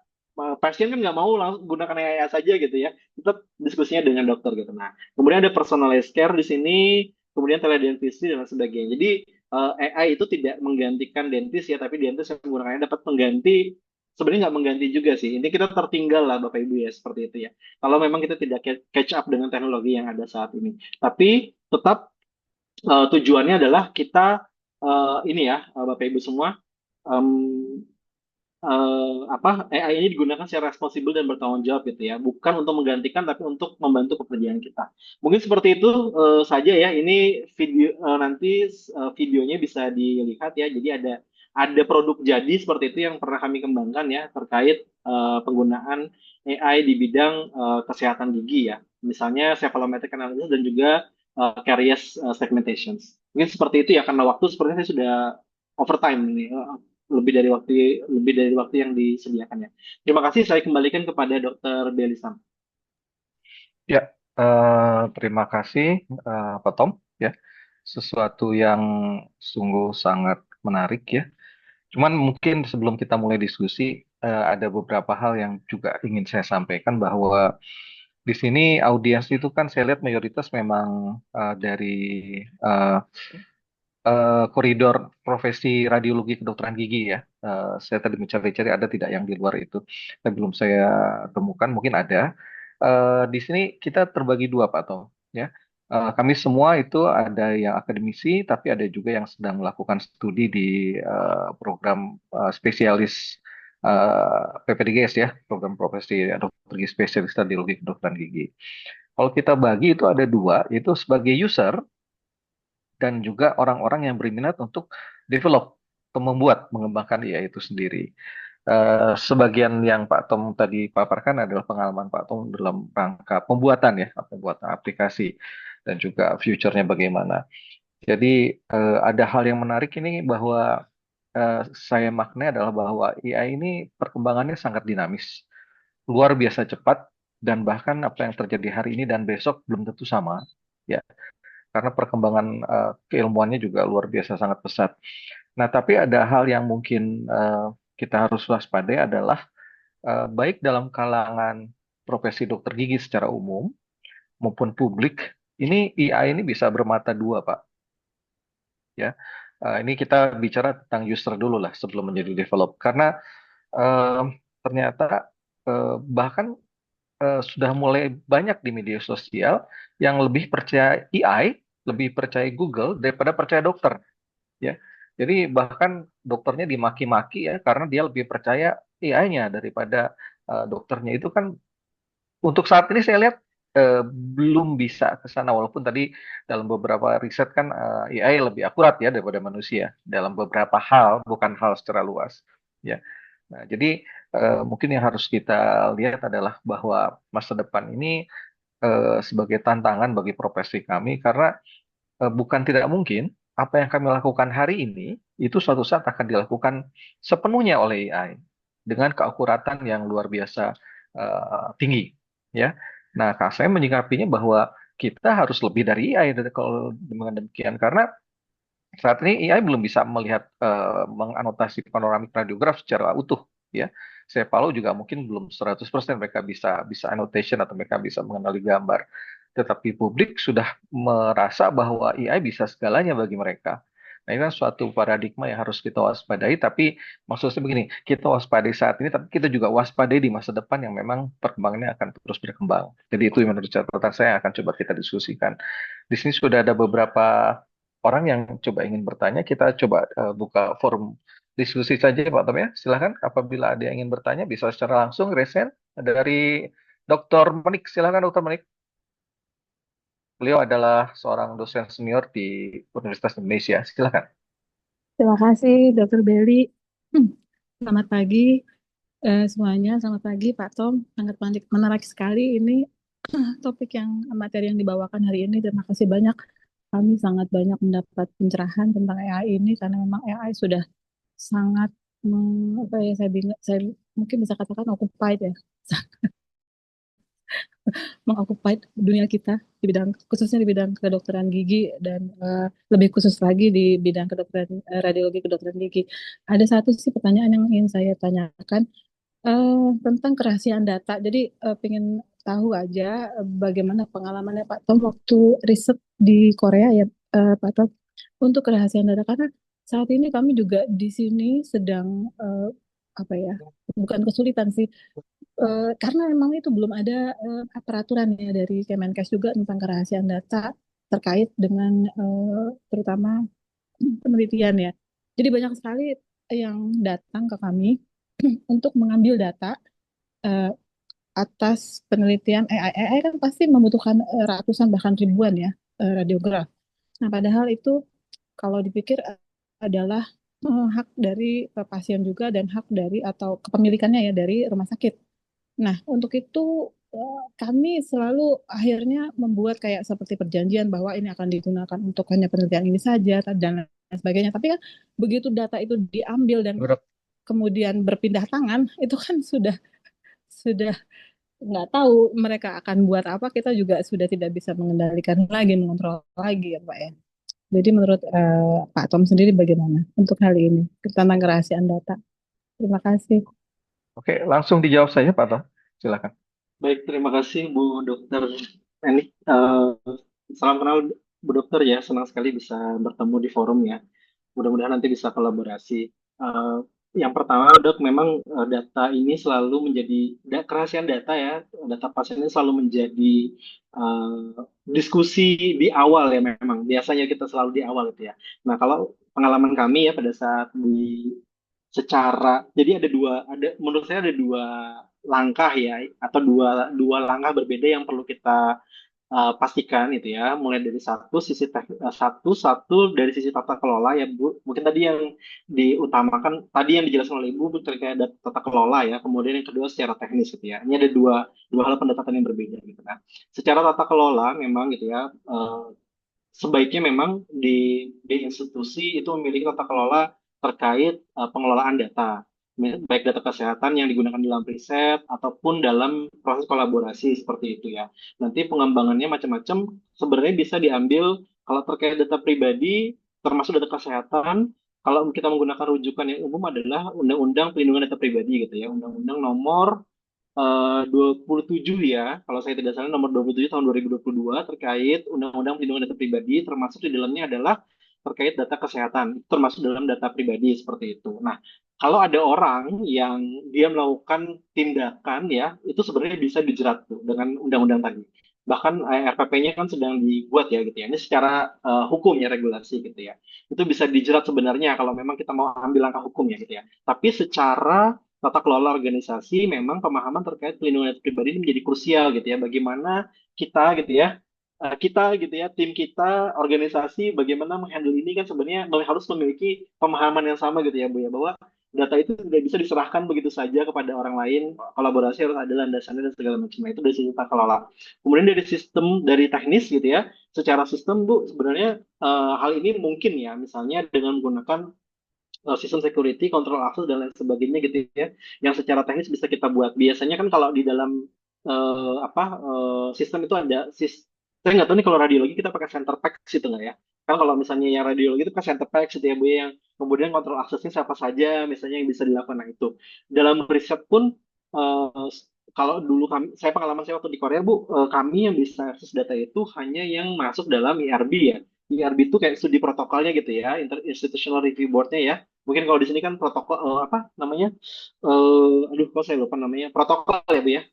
pasien kan nggak mau langsung gunakan AI saja gitu ya. Tetap diskusinya dengan dokter gitu. Nah, kemudian ada personalized care di sini, kemudian teledentistry dan lain sebagainya. Jadi AI itu tidak menggantikan dentis ya, tapi dentis yang menggunakannya dapat mengganti, sebenarnya nggak mengganti juga sih. Ini kita tertinggal lah Bapak Ibu ya, seperti itu ya. Kalau memang kita tidak catch up dengan teknologi yang ada saat ini. Tapi tetap tujuannya adalah kita ini ya Bapak Ibu semua, em, AI ini digunakan secara responsibel dan bertanggung jawab gitu ya, bukan untuk menggantikan tapi untuk membantu pekerjaan kita. Mungkin seperti itu saja ya. Ini video nanti videonya bisa dilihat ya. Jadi ada produk jadi seperti itu yang pernah kami kembangkan ya, terkait penggunaan AI di bidang kesehatan gigi ya. Misalnya cephalometric analysis dan juga caries segmentations. Mungkin seperti itu ya, karena waktu sepertinya saya sudah overtime ini, lebih dari waktu yang disediakannya. Terima kasih, saya kembalikan kepada Dr. Belisam. Ya, terima kasih Pak Tom ya. Sesuatu yang sungguh sangat menarik ya. Cuman mungkin sebelum kita mulai diskusi, ada beberapa hal yang juga ingin saya sampaikan bahwa di sini audiens itu kan saya lihat mayoritas memang dari eh, koridor profesi radiologi kedokteran gigi ya. Saya tadi mencari-cari ada tidak yang di luar itu, tapi belum saya temukan. Mungkin ada. Di sini kita terbagi dua, Pak Tom. Ya, kami semua itu ada yang akademisi, tapi ada juga yang sedang melakukan studi di program spesialis PPDGS ya, program profesi dokter gigi spesialis radiologi kedokteran gigi. Kalau kita bagi itu ada dua, yaitu sebagai user dan juga orang-orang yang berminat untuk develop atau mengembangkan IA itu sendiri. Sebagian yang Pak Tom tadi paparkan adalah pengalaman Pak Tom dalam rangka pembuatan ya, pembuatan aplikasi dan juga future-nya bagaimana. Jadi ada hal yang menarik ini bahwa saya maknai adalah bahwa AI ini perkembangannya sangat dinamis, luar biasa cepat, dan bahkan apa yang terjadi hari ini dan besok belum tentu sama. Ya, karena perkembangan keilmuannya juga luar biasa sangat pesat. Nah, tapi ada hal yang mungkin kita harus waspadai adalah baik dalam kalangan profesi dokter gigi secara umum maupun publik, ini AI ini bisa bermata dua, Pak. Ya, ini kita bicara tentang user dulu lah sebelum menjadi develop, karena eh, ternyata bahkan sudah mulai banyak di media sosial yang lebih percaya AI, lebih percaya Google daripada percaya dokter, ya. Jadi bahkan dokternya dimaki-maki ya karena dia lebih percaya AI-nya daripada dokternya. Itu kan untuk saat ini saya lihat belum bisa ke sana, walaupun tadi dalam beberapa riset kan AI lebih akurat ya daripada manusia dalam beberapa hal, bukan hal secara luas, ya. Nah, jadi mungkin yang harus kita lihat adalah bahwa masa depan ini sebagai tantangan bagi profesi kami, karena bukan tidak mungkin apa yang kami lakukan hari ini itu suatu saat akan dilakukan sepenuhnya oleh AI dengan keakuratan yang luar biasa tinggi, ya. Nah, saya menyikapinya bahwa kita harus lebih dari AI kalau dengan demikian, karena saat ini AI belum bisa melihat menganotasi panoramik radiograf secara utuh, ya. Saya Paulo juga mungkin belum 100% mereka bisa bisa annotation atau mereka bisa mengenali gambar. Tetapi publik sudah merasa bahwa AI bisa segalanya bagi mereka. Nah, ini kan suatu paradigma yang harus kita waspadai, tapi maksudnya begini, kita waspadai saat ini, tapi kita juga waspadai di masa depan yang memang perkembangannya akan terus berkembang. Jadi itu yang menurut catatan saya akan coba kita diskusikan. Di sini sudah ada beberapa orang yang coba ingin bertanya. Kita coba buka forum diskusi saja Pak Tom ya. Silahkan apabila ada yang ingin bertanya bisa secara langsung resen dari Dr. Menik. Silahkan Dr. Menik. Beliau adalah seorang dosen senior di Universitas Indonesia. Silahkan. Terima kasih, Dr. Belly. Selamat pagi. Semuanya, selamat pagi Pak Tom. Sangat menarik sekali ini topik yang materi yang dibawakan hari ini. Terima kasih banyak. Kami sangat banyak mendapat pencerahan tentang AI ini karena memang AI sudah sangat apa ya saya mungkin bisa katakan occupied ya, mengoccupy dunia kita di bidang khususnya di bidang kedokteran gigi dan lebih khusus lagi di bidang kedokteran radiologi kedokteran gigi. Ada satu sih pertanyaan yang ingin saya tanyakan tentang kerahasiaan data. Jadi pengen tahu aja bagaimana pengalamannya Pak Tom waktu riset di Korea ya Pak Tom untuk kerahasiaan data karena saat ini kami juga di sini sedang apa ya bukan kesulitan sih karena memang itu belum ada peraturan ya dari Kemenkes juga tentang kerahasiaan data terkait dengan terutama penelitian ya. Jadi banyak sekali yang datang ke kami untuk mengambil data eh, atas penelitian AI. AI kan pasti membutuhkan ratusan bahkan ribuan ya radiograf. Nah, padahal itu kalau dipikir adalah hak dari pasien juga dan hak dari atau kepemilikannya ya dari rumah sakit. Nah, untuk itu kami selalu akhirnya membuat kayak seperti perjanjian bahwa ini akan digunakan untuk hanya penelitian ini saja dan lain sebagainya. Tapi kan begitu data itu diambil dan kemudian berpindah tangan, itu kan sudah nggak tahu mereka akan buat apa. Kita juga sudah tidak bisa mengendalikan lagi, mengontrol lagi ya Pak ya. Jadi menurut Pak Tom sendiri bagaimana untuk hal ini tentang kerahasiaan data? Terima kasih. Oke, langsung dijawab saja Pak Tom. Silakan. Baik, terima kasih Bu Dokter Eni. Salam kenal Bu Dokter ya, senang sekali bisa bertemu di forum ya. Mudah-mudahan nanti bisa kolaborasi. Eh, yang pertama, Dok, memang data ini selalu menjadi kerahasiaan data ya, data pasien ini selalu menjadi diskusi di awal ya memang. Biasanya kita selalu di awal gitu ya. Nah, kalau pengalaman kami ya pada saat jadi ada menurut saya ada dua langkah ya atau dua dua langkah berbeda yang perlu kita pastikan itu ya, mulai dari satu dari sisi tata kelola ya Bu. Mungkin tadi yang diutamakan tadi yang dijelaskan oleh Ibu terkait tata kelola ya, kemudian yang kedua secara teknis gitu ya. Ini ada dua dua hal pendekatan yang berbeda gitu kan. Secara tata kelola memang gitu ya, sebaiknya memang di institusi itu memiliki tata kelola terkait pengelolaan data, baik data kesehatan yang digunakan dalam riset ataupun dalam proses kolaborasi seperti itu ya. Nanti pengembangannya macam-macam sebenarnya bisa diambil kalau terkait data pribadi, termasuk data kesehatan. Kalau kita menggunakan rujukan yang umum adalah Undang-Undang Perlindungan Data Pribadi gitu ya, Undang-Undang Nomor 27 ya, kalau saya tidak salah nomor 27 tahun 2022 terkait Undang-Undang Perlindungan Data Pribadi, termasuk di dalamnya adalah terkait data kesehatan, termasuk dalam data pribadi seperti itu. Nah, kalau ada orang yang dia melakukan tindakan ya, itu sebenarnya bisa dijerat tuh dengan undang-undang tadi. Bahkan RPP-nya kan sedang dibuat ya gitu ya. Ini secara hukum ya regulasi gitu ya. Itu bisa dijerat sebenarnya kalau memang kita mau ambil langkah hukum ya gitu ya. Tapi secara tata kelola organisasi memang pemahaman terkait pelindungan data pribadi ini menjadi krusial gitu ya. Bagaimana kita gitu ya, kita gitu ya, tim kita, organisasi, bagaimana menghandle ini kan sebenarnya harus memiliki pemahaman yang sama gitu ya Bu ya, bahwa data itu tidak bisa diserahkan begitu saja kepada orang lain, kolaborasi harus ada landasannya dan segala macam. Nah, itu dari sisi tata kelola. Kemudian dari sistem, dari teknis gitu ya, secara sistem Bu, sebenarnya hal ini mungkin ya, misalnya dengan menggunakan sistem security, control access dan lain sebagainya gitu ya, yang secara teknis bisa kita buat. Biasanya kan kalau di dalam sistem itu ada saya nggak tahu nih kalau radiologi kita pakai center pack gitu nggak ya? Kan kalau misalnya yang radiologi itu pakai center pack gitu ya Bu ya, yang kemudian kontrol aksesnya siapa saja misalnya yang bisa dilakukan. Nah itu dalam riset pun eh, kalau dulu saya pengalaman saya waktu di Korea Bu, kami yang bisa akses data itu hanya yang masuk dalam IRB ya. IRB itu kayak studi protokolnya gitu ya, Institutional Review Board-nya ya. Mungkin kalau di sini kan protokol apa namanya? Aduh, kok saya lupa namanya. Protokol ya, Bu ya.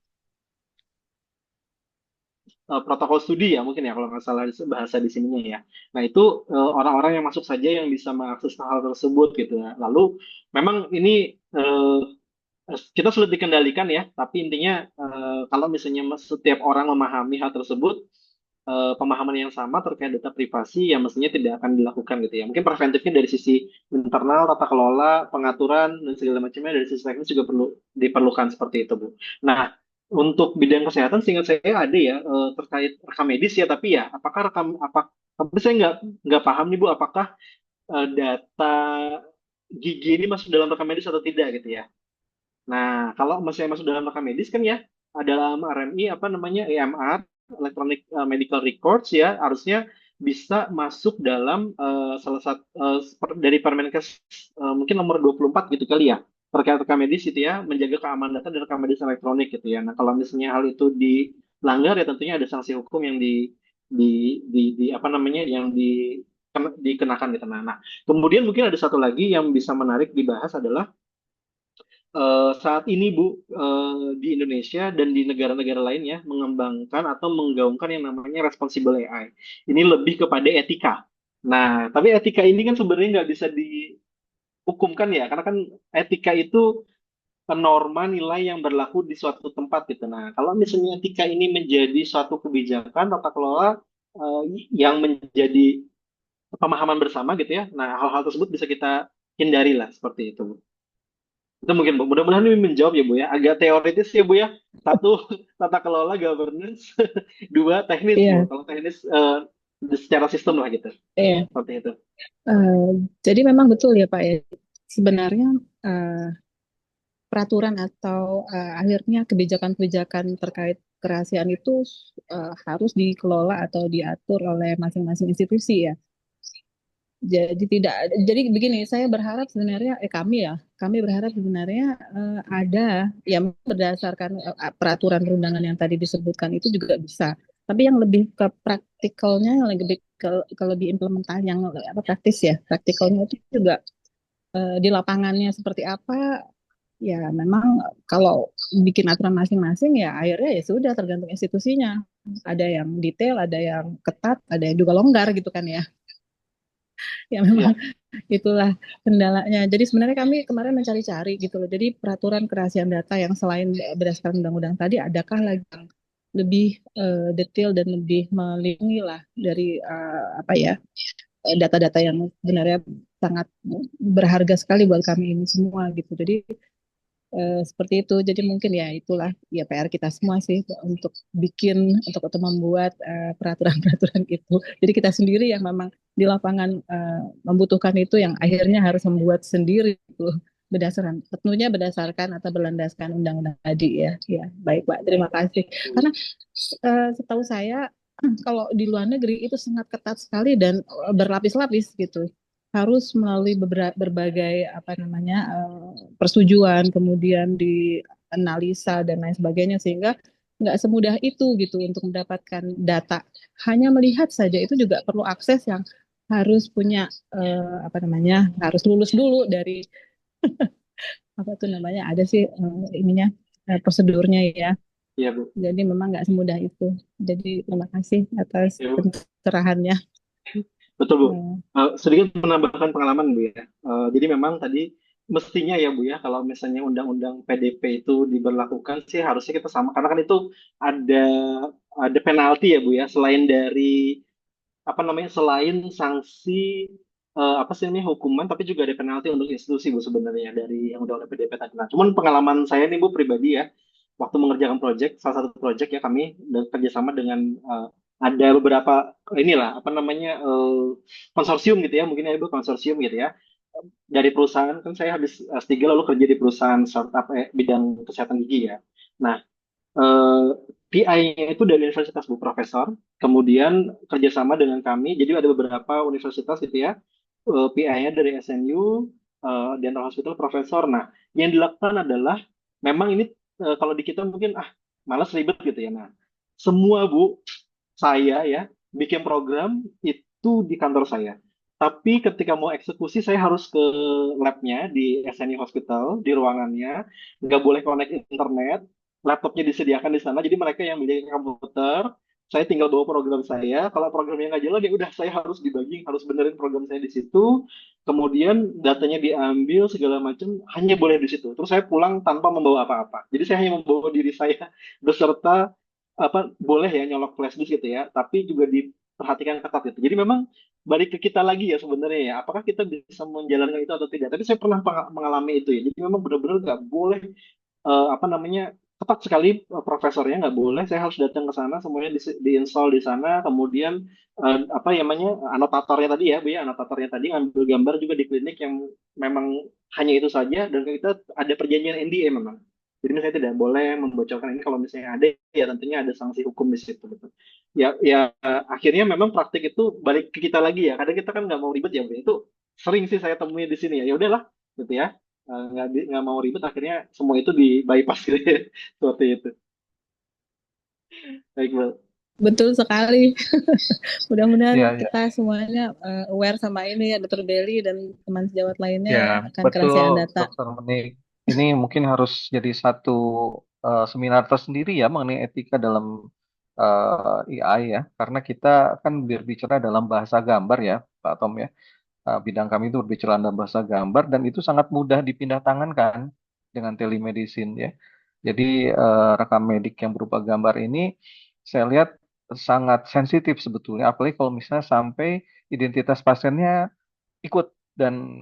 Protokol studi ya mungkin ya kalau nggak salah bahasa di sininya ya. Nah itu orang-orang yang masuk saja yang bisa mengakses hal tersebut gitu ya. Lalu memang ini kita sulit dikendalikan ya, tapi intinya kalau misalnya setiap orang memahami hal tersebut, pemahaman yang sama terkait data privasi yang mestinya tidak akan dilakukan gitu ya. Mungkin preventifnya dari sisi internal, tata kelola, pengaturan, dan segala macamnya dari sisi teknis juga perlu diperlukan seperti itu, Bu. Nah, untuk bidang kesehatan, seingat saya ada ya terkait rekam medis ya, tapi ya apakah tapi saya nggak paham nih Bu, apakah data gigi ini masuk dalam rekam medis atau tidak gitu ya. Nah, kalau misalnya masuk dalam rekam medis kan ya, dalam RMI apa namanya EMR, Electronic Medical Records ya, harusnya bisa masuk dalam salah satu dari Permenkes mungkin nomor 24 gitu kali ya, terkait rekam medis itu ya, menjaga keamanan data dan rekam medis elektronik gitu ya. Nah, kalau misalnya hal itu dilanggar ya tentunya ada sanksi hukum yang di apa namanya yang dikenakan gitu. Nah, kemudian mungkin ada satu lagi yang bisa menarik dibahas adalah saat ini Bu, di Indonesia dan di negara-negara lainnya mengembangkan atau menggaungkan yang namanya responsible AI. Ini lebih kepada etika. Nah, tapi etika ini kan sebenarnya nggak bisa dihukumkan ya, karena kan etika itu norma nilai yang berlaku di suatu tempat gitu. Nah, kalau misalnya etika ini menjadi suatu kebijakan tata kelola yang menjadi pemahaman bersama gitu ya. Nah, hal-hal tersebut bisa kita hindari lah seperti itu, Bu. Itu mungkin Bu. Mudah-mudahan ini menjawab ya Bu ya. Agak teoritis ya Bu ya. Satu, tata kelola governance. Dua, teknis Bu. Iya, Kalau teknis secara sistem lah gitu. iya. Seperti itu. Jadi memang betul ya Pak ya. Sebenarnya eh, peraturan atau akhirnya kebijakan-kebijakan terkait kerahasiaan itu harus dikelola atau diatur oleh masing-masing institusi ya. Jadi tidak, jadi begini, saya berharap sebenarnya, kami berharap sebenarnya ada yang berdasarkan peraturan perundangan yang tadi disebutkan itu juga bisa. Tapi yang lebih ke praktikalnya, yang lebih ke lebih implementasi yang apa praktis ya, praktikalnya itu juga di lapangannya seperti apa. Ya memang kalau bikin aturan masing-masing ya akhirnya ya sudah tergantung institusinya. Ada yang detail, ada yang ketat, ada yang juga longgar gitu kan ya. Ya memang Iya. itulah kendalanya. Jadi sebenarnya kami kemarin mencari-cari gitu loh. Jadi peraturan kerahasiaan data yang selain berdasarkan undang-undang tadi, adakah lagi yang lebih detail dan lebih melindungi lah dari apa ya data-data yang sebenarnya sangat berharga sekali buat kami ini semua gitu. Jadi seperti itu. Jadi mungkin ya itulah ya PR kita semua sih untuk membuat peraturan-peraturan itu. Jadi kita sendiri yang memang di lapangan membutuhkan itu yang akhirnya harus membuat sendiri itu berdasarkan atau berlandaskan undang-undang tadi ya. Ya, baik Pak, terima kasih. Karena setahu saya kalau di luar negeri itu sangat ketat sekali dan berlapis-lapis gitu harus melalui berbagai apa namanya persetujuan, kemudian dianalisa dan lain sebagainya sehingga nggak semudah itu gitu untuk mendapatkan data. Hanya melihat saja itu juga perlu akses yang harus punya apa namanya harus lulus dulu dari apa tuh namanya ada sih ininya prosedurnya ya. Iya Bu. Jadi memang nggak semudah itu. Jadi terima kasih atas Iya, Bu. pencerahannya. Betul Bu. Hmm. Sedikit menambahkan pengalaman Bu ya. Jadi memang tadi mestinya ya Bu ya, kalau misalnya undang-undang PDP itu diberlakukan sih harusnya kita sama, karena kan itu ada penalti ya Bu ya, selain dari apa namanya, selain sanksi apa sih namanya hukuman, tapi juga ada penalti untuk institusi Bu sebenarnya dari yang udah oleh PDP tadi. Nah, cuman pengalaman saya nih Bu pribadi ya, waktu mengerjakan salah satu project ya kami kerjasama dengan ada beberapa inilah apa namanya konsorsium gitu ya, mungkin ya Bu konsorsium gitu ya. Dari perusahaan kan saya habis S3 lalu kerja di perusahaan startup bidang kesehatan gigi ya. Nah, PI-nya itu dari universitas Bu Profesor, kemudian kerjasama dengan kami, jadi ada beberapa universitas gitu ya, PI-nya dari SNU, Dental Hospital Profesor. Nah, yang dilakukan adalah, memang ini kalau di kita mungkin, malas ribet gitu ya. Nah, semua Bu, saya ya, bikin program itu di kantor saya. Tapi ketika mau eksekusi, saya harus ke labnya di SNU Hospital, di ruangannya, nggak boleh connect internet, laptopnya disediakan di sana, jadi mereka yang menjaga komputer, saya tinggal bawa program saya, kalau programnya nggak jalan ya udah saya harus dibagi, harus benerin program saya di situ, kemudian datanya diambil segala macam hanya boleh di situ, terus saya pulang tanpa membawa apa-apa, jadi saya hanya membawa diri saya beserta boleh ya nyolok flash disk gitu ya, tapi juga diperhatikan ketat gitu. Jadi memang balik ke kita lagi ya sebenarnya ya, apakah kita bisa menjalankan itu atau tidak. Tapi saya pernah mengalami itu ya. Jadi memang benar-benar nggak boleh apa namanya ketat sekali, profesornya nggak boleh. Saya harus datang ke sana, semuanya diinstal di sana. Kemudian apa namanya anotatornya tadi ya, Bu ya, anotatornya tadi ngambil gambar juga di klinik yang memang hanya itu saja. Dan kita ada perjanjian NDA memang. Jadi saya tidak boleh membocorkan ini. Kalau misalnya ada, ya tentunya ada sanksi hukum di situ. Betul. Ya, ya akhirnya memang praktik itu balik ke kita lagi ya. Kadang kita kan nggak mau ribet ya, Bu. Itu sering sih saya temui di sini ya. Ya udahlah, gitu ya. Nggak mau ribet, akhirnya semua itu di bypass gitu ya. Seperti itu. Baik, Bu. Betul sekali. Mudah-mudahan Ya, ya, kita semuanya aware sama ini ya, Dr. Belly dan teman sejawat lainnya ya, yang akan betul, kerahasiaan data. Dokter Menik. Ini mungkin harus jadi satu seminar tersendiri ya mengenai etika dalam AI ya, karena kita kan berbicara dalam bahasa gambar ya, Pak Tom ya. Bidang kami itu berbicara dalam bahasa gambar dan itu sangat mudah dipindah tangankan dengan telemedicine ya. Jadi rekam medik yang berupa gambar ini saya lihat sangat sensitif sebetulnya, apalagi kalau misalnya sampai identitas pasiennya ikut dan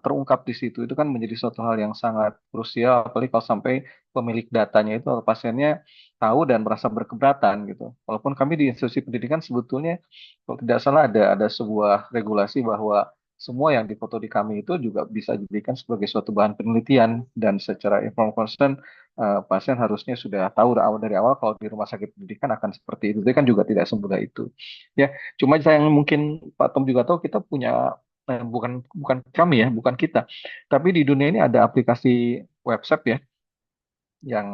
terungkap di situ. Itu kan menjadi suatu hal yang sangat krusial, apalagi kalau sampai pemilik datanya itu atau pasiennya tahu dan merasa berkeberatan gitu. Walaupun kami di institusi pendidikan sebetulnya kalau tidak salah ada sebuah regulasi bahwa semua yang difoto di kami itu juga bisa dijadikan sebagai suatu bahan penelitian dan secara informed consent pasien harusnya sudah tahu dari awal kalau di rumah sakit pendidikan akan seperti itu. Itu kan juga tidak semudah itu. Ya, cuma saya yang mungkin Pak Tom juga tahu kita punya bukan bukan kami ya, bukan kita. Tapi di dunia ini ada aplikasi website ya yang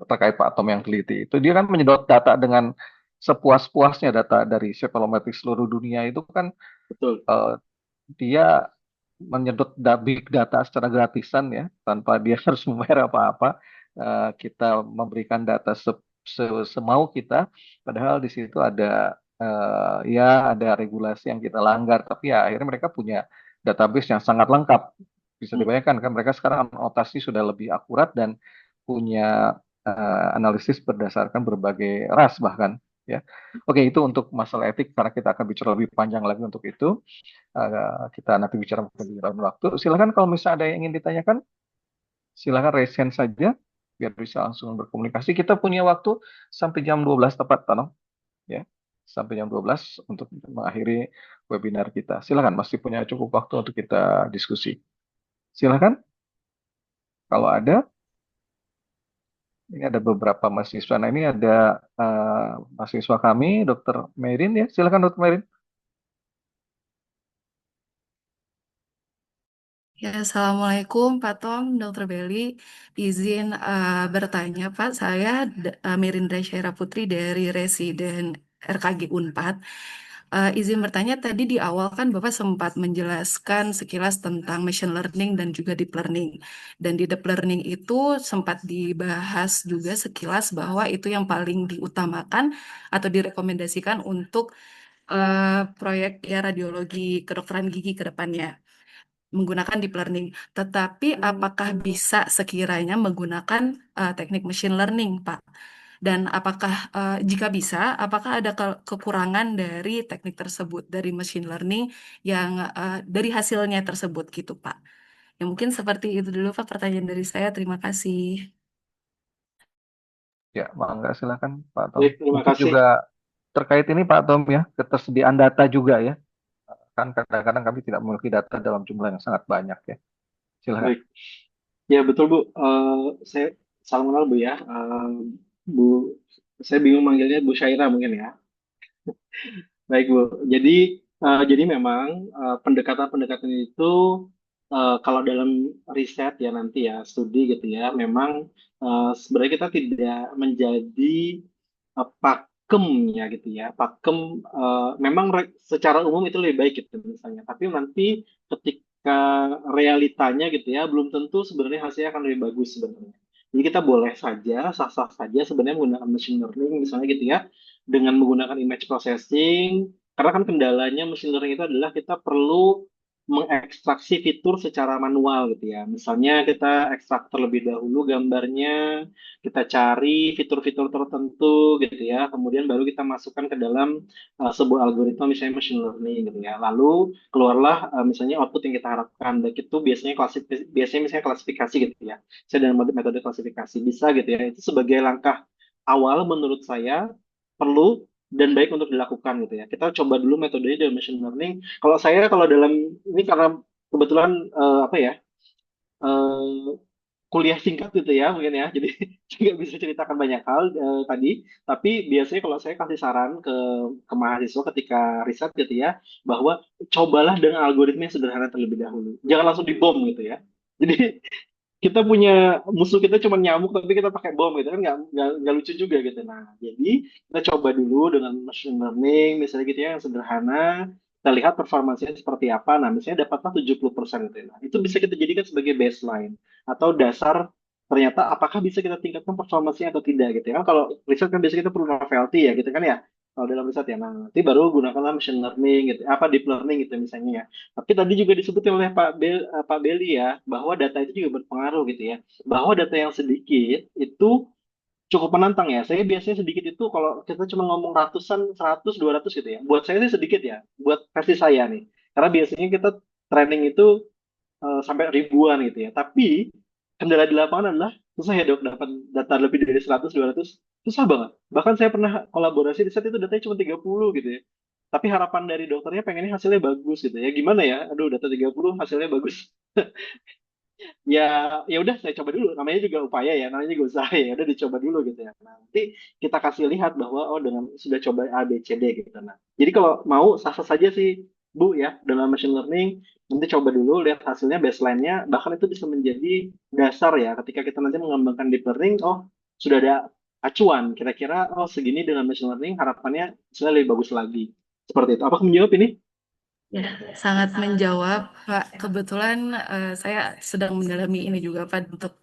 terkait Pak Tom yang teliti. Itu dia kan menyedot data dengan sepuas-puasnya, data dari cephalometrik seluruh dunia itu kan Betul. dia menyedot big data secara gratisan ya, tanpa dia harus membayar apa-apa. Kita memberikan data semau kita, padahal di situ ada ya ada regulasi yang kita langgar, tapi ya akhirnya mereka punya database yang sangat lengkap. Bisa dibayangkan kan mereka sekarang anotasi sudah lebih akurat dan punya analisis berdasarkan berbagai ras bahkan ya. Oke, itu untuk masalah etik karena kita akan bicara lebih panjang lagi untuk itu. Kita nanti bicara di lain waktu. Silakan kalau misalnya ada yang ingin ditanyakan, silakan raise hand saja biar bisa langsung berkomunikasi. Kita punya waktu sampai jam 12 tepat, Tano. Ya, sampai jam 12 untuk mengakhiri webinar kita. Silakan, masih punya cukup waktu untuk kita diskusi. Silakan, kalau ada. Ini ada beberapa mahasiswa. Nah, ini ada mahasiswa kami, Dr. Merin ya. Silakan, Dr. Merin. Ya, Assalamualaikum Pak Tom, Dr. Belly. Izin bertanya Pak, saya Mirindra Syaira Putri dari Residen RKG Unpad. Izin bertanya, tadi di awal kan Bapak sempat menjelaskan sekilas tentang machine learning dan juga deep learning. Dan di deep learning itu sempat dibahas juga sekilas bahwa itu yang paling diutamakan atau direkomendasikan untuk proyek ya radiologi kedokteran gigi ke depannya menggunakan deep learning. Tetapi apakah bisa sekiranya menggunakan teknik machine learning, Pak? Dan apakah jika bisa, apakah ada kekurangan dari teknik tersebut dari machine learning yang dari hasilnya tersebut gitu, Pak? Ya mungkin seperti itu dulu Pak pertanyaan dari saya. Terima kasih. Ya, mangga silakan Pak Tom. Baik, terima Mungkin kasih. juga terkait ini Pak Tom ya, ketersediaan data juga ya. Kan kadang-kadang kami tidak memiliki data dalam jumlah yang sangat banyak ya. Silakan. Baik. Ya, betul, Bu. Saya salam kenal, Bu ya. Bu, saya bingung manggilnya Bu Syaira mungkin ya. Baik, Bu. Jadi memang pendekatan-pendekatan itu kalau dalam riset ya nanti ya studi gitu ya, memang sebenarnya kita tidak menjadi pakem ya gitu ya. Pakem memang secara umum itu lebih baik gitu misalnya. Tapi nanti ketika realitanya gitu ya, belum tentu sebenarnya hasilnya akan lebih bagus sebenarnya. Jadi kita boleh saja, sah-sah saja sebenarnya menggunakan machine learning misalnya gitu ya, dengan menggunakan image processing, karena kan kendalanya mesin learning itu adalah kita perlu mengekstraksi fitur secara manual gitu ya. Misalnya kita ekstrak terlebih dahulu gambarnya, kita cari fitur-fitur tertentu gitu ya, kemudian baru kita masukkan ke dalam sebuah algoritma misalnya machine learning gitu ya. Lalu keluarlah misalnya output yang kita harapkan. Baik itu biasanya misalnya klasifikasi gitu ya. Saya dengan metode klasifikasi bisa gitu ya. Itu sebagai langkah awal menurut saya perlu dan baik untuk dilakukan gitu ya. Kita coba dulu metodenya dalam machine learning. Kalau saya kalau dalam ini karena kebetulan apa ya eh, kuliah singkat gitu ya mungkin ya, jadi nggak bisa ceritakan banyak hal tadi. Tapi biasanya kalau saya kasih saran ke mahasiswa ketika riset gitu ya, bahwa cobalah dengan algoritma yang sederhana terlebih dahulu. Jangan langsung dibom gitu ya. Jadi kita punya musuh kita cuma nyamuk tapi kita pakai bom gitu kan nggak lucu juga gitu. Nah, jadi kita coba dulu dengan machine learning misalnya gitu ya yang sederhana. Kita lihat performanya seperti apa. Nah, misalnya dapatlah 70% gitu ya. Nah, itu bisa kita jadikan sebagai baseline atau dasar ternyata apakah bisa kita tingkatkan performanya atau tidak gitu ya. Kan kalau riset kan biasanya kita perlu novelty ya gitu kan ya. Kalau dalam riset ya, nah nanti baru gunakanlah machine learning gitu, apa deep learning gitu misalnya ya. Tapi tadi juga disebutin oleh Pak Beli ya, bahwa data itu juga berpengaruh gitu ya. Bahwa data yang sedikit itu cukup menantang ya. Saya biasanya sedikit itu kalau kita cuma ngomong ratusan, 100, 200 gitu ya. Buat saya sih sedikit ya, buat versi saya nih. Karena biasanya kita training itu sampai ribuan gitu ya. Tapi kendala di lapangan adalah susah ya dok dapat data lebih dari 100, 200. Susah banget. Bahkan saya pernah kolaborasi di saat itu datanya cuma 30 gitu ya. Tapi harapan dari dokternya pengennya hasilnya bagus gitu ya. Gimana ya? Aduh, data 30 hasilnya bagus. Ya, ya udah saya coba dulu. Namanya juga upaya ya, namanya juga usaha ya. Udah dicoba dulu gitu ya. Nah, nanti kita kasih lihat bahwa oh dengan sudah coba A B C D gitu. Nah, jadi kalau mau sah-sah saja sih Bu ya dengan machine learning nanti coba dulu lihat hasilnya baseline-nya bahkan itu bisa menjadi dasar ya ketika kita nanti mengembangkan deep learning oh sudah ada acuan kira-kira oh segini dengan machine learning harapannya hasilnya lebih bagus lagi. Seperti itu. Apakah menjawab ini? Ya, sangat menjawab, Pak. Kebetulan saya sedang mendalami ini juga, Pak, untuk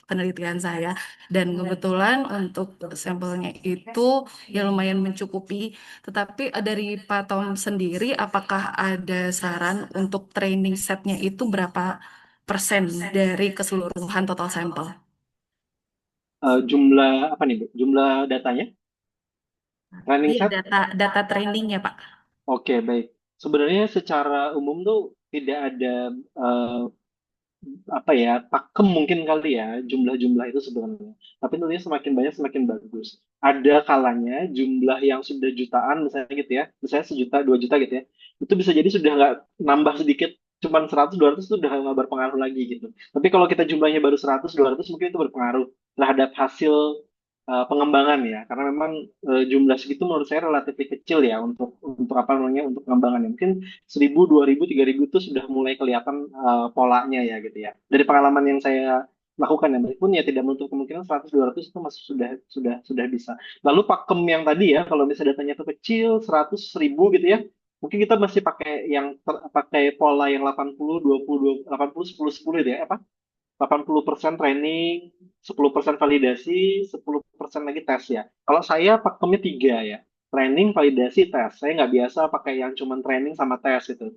penelitian saya. Dan kebetulan untuk sampelnya itu ya lumayan mencukupi. Tetapi dari Pak Tom sendiri, apakah ada saran untuk training setnya itu berapa persen dari keseluruhan total sampel? Jumlah apa nih Bu? Jumlah datanya? Training Iya, set? data trainingnya, Pak. Oke, baik. Sebenarnya secara umum tuh tidak ada eh, apa ya pakem mungkin kali ya jumlah-jumlah itu sebenarnya. Tapi tentunya semakin banyak semakin bagus. Ada kalanya jumlah yang sudah jutaan misalnya gitu ya, misalnya 1 juta 2 juta gitu ya, itu bisa jadi sudah nggak nambah sedikit, cuman 100 200 itu udah nggak berpengaruh lagi gitu. Tapi kalau kita jumlahnya baru 100 200 mungkin itu berpengaruh terhadap hasil pengembangan ya, karena memang jumlah segitu menurut saya relatif kecil ya untuk apa namanya untuk pengembangan ya. Mungkin 1.000 2.000 3.000 itu sudah mulai kelihatan polanya ya gitu ya. Dari pengalaman yang saya lakukan ya, meskipun ya tidak menutup kemungkinan 100 200 itu masih sudah bisa. Lalu pakem yang tadi ya, kalau misalnya datanya itu kecil 100 1.000 gitu ya, mungkin kita masih pakai pakai pola yang 80 20 80 10 10 gitu ya, apa 80% training, 10% validasi, 10% lagi tes ya. Kalau saya pakemnya 3 ya. Training, validasi, tes. Saya nggak biasa pakai yang cuman training sama tes itu.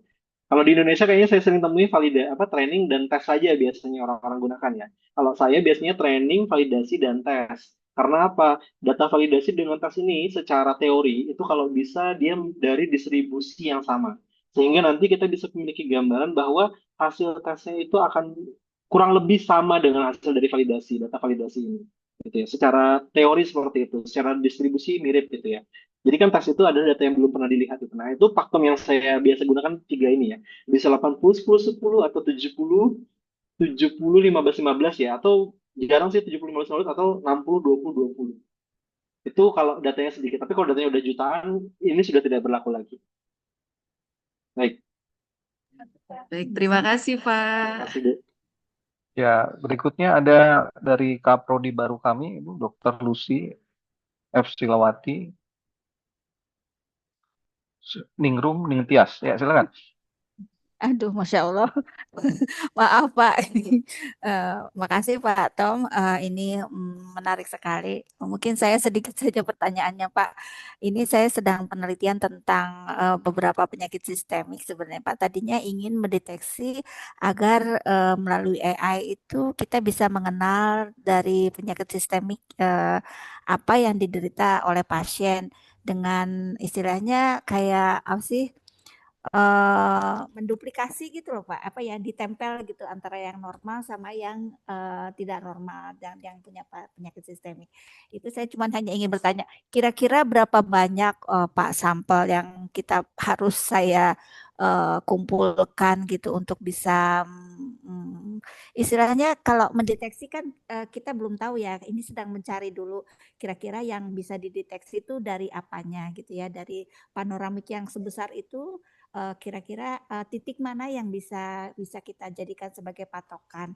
Kalau di Indonesia kayaknya saya sering temui training dan tes saja biasanya orang-orang gunakan ya. Kalau saya biasanya training, validasi, dan tes. Karena apa? Data validasi dengan tes ini secara teori itu kalau bisa dia dari distribusi yang sama. Sehingga nanti kita bisa memiliki gambaran bahwa hasil tesnya itu akan kurang lebih sama dengan hasil dari data validasi ini. Gitu ya. Secara teori seperti itu, secara distribusi mirip gitu ya. Jadi kan tes itu ada data yang belum pernah dilihat itu. Nah, itu pakem yang saya biasa gunakan 3 ini ya. Bisa 80 10 10 atau 70 70 15 15 ya atau jarang sih 70 15 15 atau 60 20 20. Itu kalau datanya sedikit. Tapi kalau datanya udah jutaan, ini sudah tidak berlaku lagi. Baik. Baik, terima kasih, Terima Pak. kasih, Bu. Ya, berikutnya ada dari Kaprodi baru kami, Ibu Dr. Lucy F. Silawati, Ningrum Ningtyas. Ya, silakan. Aduh, Masya Allah. Maaf Pak, ini makasih Pak Tom. Ini menarik sekali. Mungkin saya sedikit saja pertanyaannya Pak. Ini saya sedang penelitian tentang beberapa penyakit sistemik sebenarnya Pak. Tadinya ingin mendeteksi agar melalui AI itu kita bisa mengenal dari penyakit sistemik apa yang diderita oleh pasien dengan istilahnya kayak apa sih? Menduplikasi gitu loh Pak, apa ya ditempel gitu antara yang normal sama yang tidak normal dan yang punya penyakit sistemik. Itu saya cuma hanya ingin bertanya, kira-kira berapa banyak Pak sampel yang kita harus saya kumpulkan gitu untuk bisa istilahnya kalau mendeteksi kan kita belum tahu ya, ini sedang mencari dulu kira-kira yang bisa dideteksi itu dari apanya gitu ya, dari panoramik yang sebesar itu kira-kira titik mana yang bisa bisa kita jadikan sebagai patokan.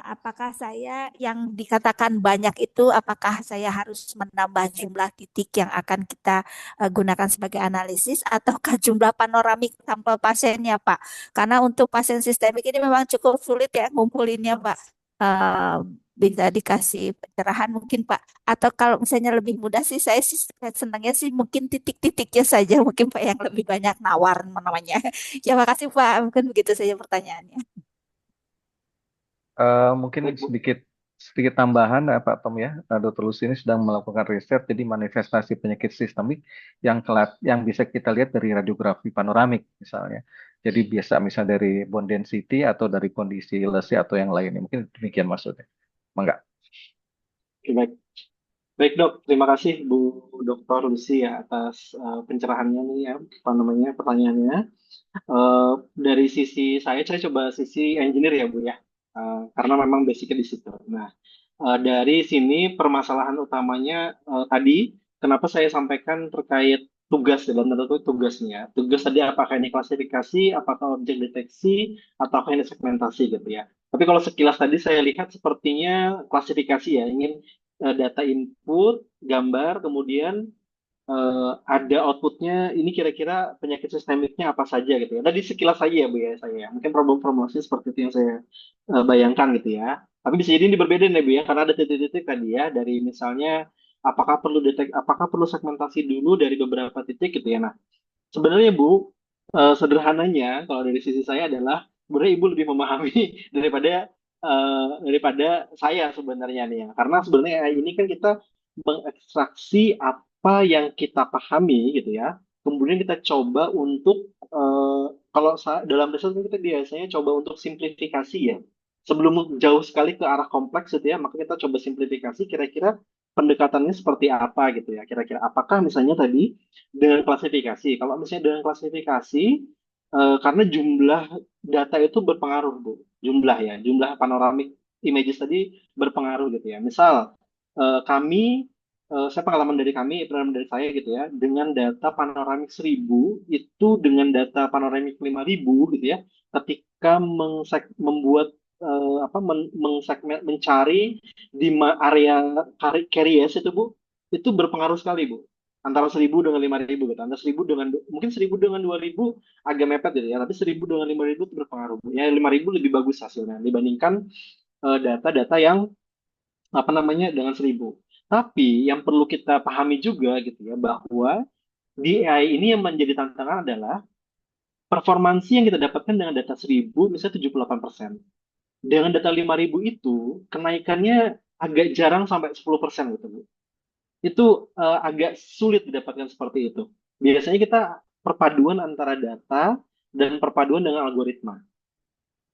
Apakah saya yang dikatakan banyak itu, apakah saya harus menambah jumlah titik yang akan kita gunakan sebagai analisis, ataukah jumlah panoramik sampel pasiennya, Pak? Karena untuk pasien sistemik ini memang cukup sulit ya ngumpulinnya, Pak. Eh, Bisa dikasih pencerahan mungkin, Pak. Atau kalau misalnya lebih mudah sih, saya sih senangnya sih mungkin titik-titiknya saja, mungkin Pak yang lebih banyak nawar namanya. Ya, makasih Pak. Mungkin begitu saja pertanyaannya. Mungkin Baik, Bu. sedikit sedikit tambahan Pak Tom ya. Dr. Lucy ini sedang melakukan riset jadi manifestasi penyakit sistemik yang bisa kita lihat dari radiografi panoramik misalnya. Jadi biasa misal dari bone density atau dari kondisi lesi atau yang lainnya. Mungkin demikian maksudnya. Mangga. Oke, baik. Baik dok, terima kasih Bu Dr. Lucy ya atas pencerahannya nih ya, apa namanya pertanyaannya. Dari sisi saya coba sisi engineer ya Bu ya. Karena memang basicnya di situ. Nah, dari sini permasalahan utamanya tadi kenapa saya sampaikan terkait tugas dalam tanda kutip tugasnya. Tugas tadi apakah ini klasifikasi, apakah objek deteksi, ataukah ini segmentasi gitu ya. Tapi kalau sekilas tadi saya lihat sepertinya klasifikasi ya, ingin data input, gambar, kemudian ada outputnya ini kira-kira penyakit sistemiknya apa saja gitu ya. Tadi sekilas saja ya Bu ya saya. Mungkin problem formulasinya seperti itu yang saya bayangkan gitu ya. Tapi bisa jadi ini berbeda nih Bu ya karena ada titik-titik tadi ya dari misalnya apakah perlu segmentasi dulu dari beberapa titik gitu ya. Nah, sebenarnya Bu sederhananya kalau dari sisi saya adalah sebenarnya Ibu lebih memahami daripada saya sebenarnya nih ya. Karena sebenarnya AI ini kan kita mengekstraksi apa yang kita pahami gitu ya. Kemudian kita coba untuk kalau dalam riset kan kita biasanya coba untuk simplifikasi ya. Sebelum jauh sekali ke arah kompleks gitu ya, maka kita coba simplifikasi kira-kira pendekatannya seperti apa gitu ya. Kira-kira apakah misalnya tadi dengan klasifikasi. Kalau misalnya dengan klasifikasi, karena jumlah data itu berpengaruh, Bu. Jumlah ya, jumlah panoramic images tadi berpengaruh gitu ya. Misal, saya pengalaman dari saya gitu ya, dengan data panoramik 1000, itu dengan data panoramik 5000 gitu ya, ketika membuat mencari di area carriers itu Bu, itu berpengaruh sekali Bu antara 1000 dengan 5000 gitu. Antara 1000 dengan mungkin 1000 dengan 2000 agak mepet gitu ya, tapi 1000 dengan 5000 itu berpengaruh. Ya 5000 lebih bagus hasilnya dibandingkan data-data yang apa namanya dengan 1000. Tapi yang perlu kita pahami juga gitu ya bahwa di AI ini yang menjadi tantangan adalah performansi yang kita dapatkan dengan data 1000 misalnya 78%. Dengan data 5000 itu kenaikannya agak jarang sampai 10% gitu, Bu. Itu agak sulit didapatkan seperti itu. Biasanya kita perpaduan antara data dan perpaduan dengan algoritma.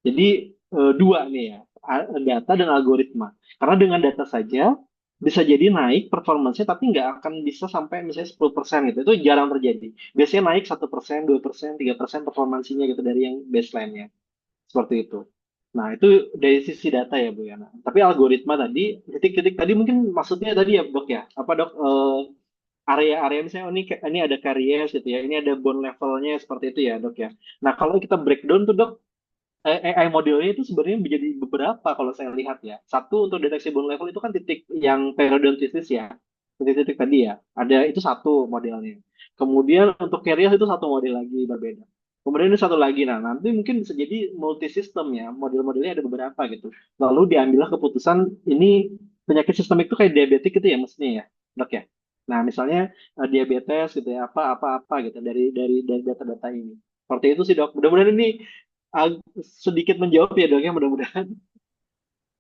Jadi dua nih ya, data dan algoritma. Karena dengan data saja bisa jadi naik performancenya, tapi nggak akan bisa sampai misalnya 10% gitu. Itu jarang terjadi. Biasanya naik 1%, 2%, 3% performansinya gitu dari yang baseline-nya. Seperti itu. Nah, itu dari sisi data ya, Bu Yana. Tapi algoritma tadi, titik-titik tadi mungkin maksudnya tadi ya, Dok ya. Apa, Dok? Area-area misalnya ini ada karies gitu ya. Ini ada bone levelnya seperti itu ya, Dok ya. Nah, kalau kita breakdown tuh, Dok, AI modelnya itu sebenarnya menjadi beberapa kalau saya lihat ya. Satu untuk deteksi bone level itu kan titik yang periodontitis ya. Titik-titik tadi ya. Ada itu satu modelnya. Kemudian untuk karies itu satu model lagi berbeda. Kemudian ini satu lagi, nah nanti mungkin bisa jadi multi sistem ya, model-modelnya ada beberapa gitu. Lalu diambillah keputusan ini penyakit sistemik itu kayak diabetik gitu ya mestinya ya, dok ya. Nah misalnya diabetes gitu ya, apa gitu dari data-data ini. Seperti itu sih dok. Mudah-mudahan ini sedikit menjawab ya dok ya, mudah-mudahan.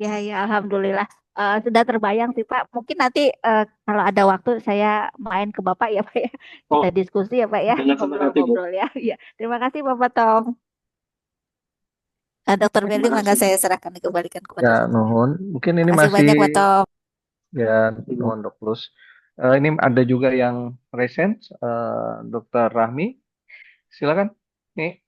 Ya, ya, alhamdulillah. Sudah terbayang sih Pak. Mungkin nanti kalau ada waktu saya main ke Bapak ya Pak ya. Kita Oh, diskusi ya Pak ya, dengan senang hati bu. ngobrol-ngobrol ya. Ya, terima kasih Bapak Tom. Dokter Belly, Terima mangga kasih. saya serahkan dikembalikan kepada Ya, Dokter. nuhun. Mungkin ini Terima kasih masih banyak Pak Tom. ya nuhun dok plus. Ini ada juga yang present, Dokter Rahmi. Silakan. Nih,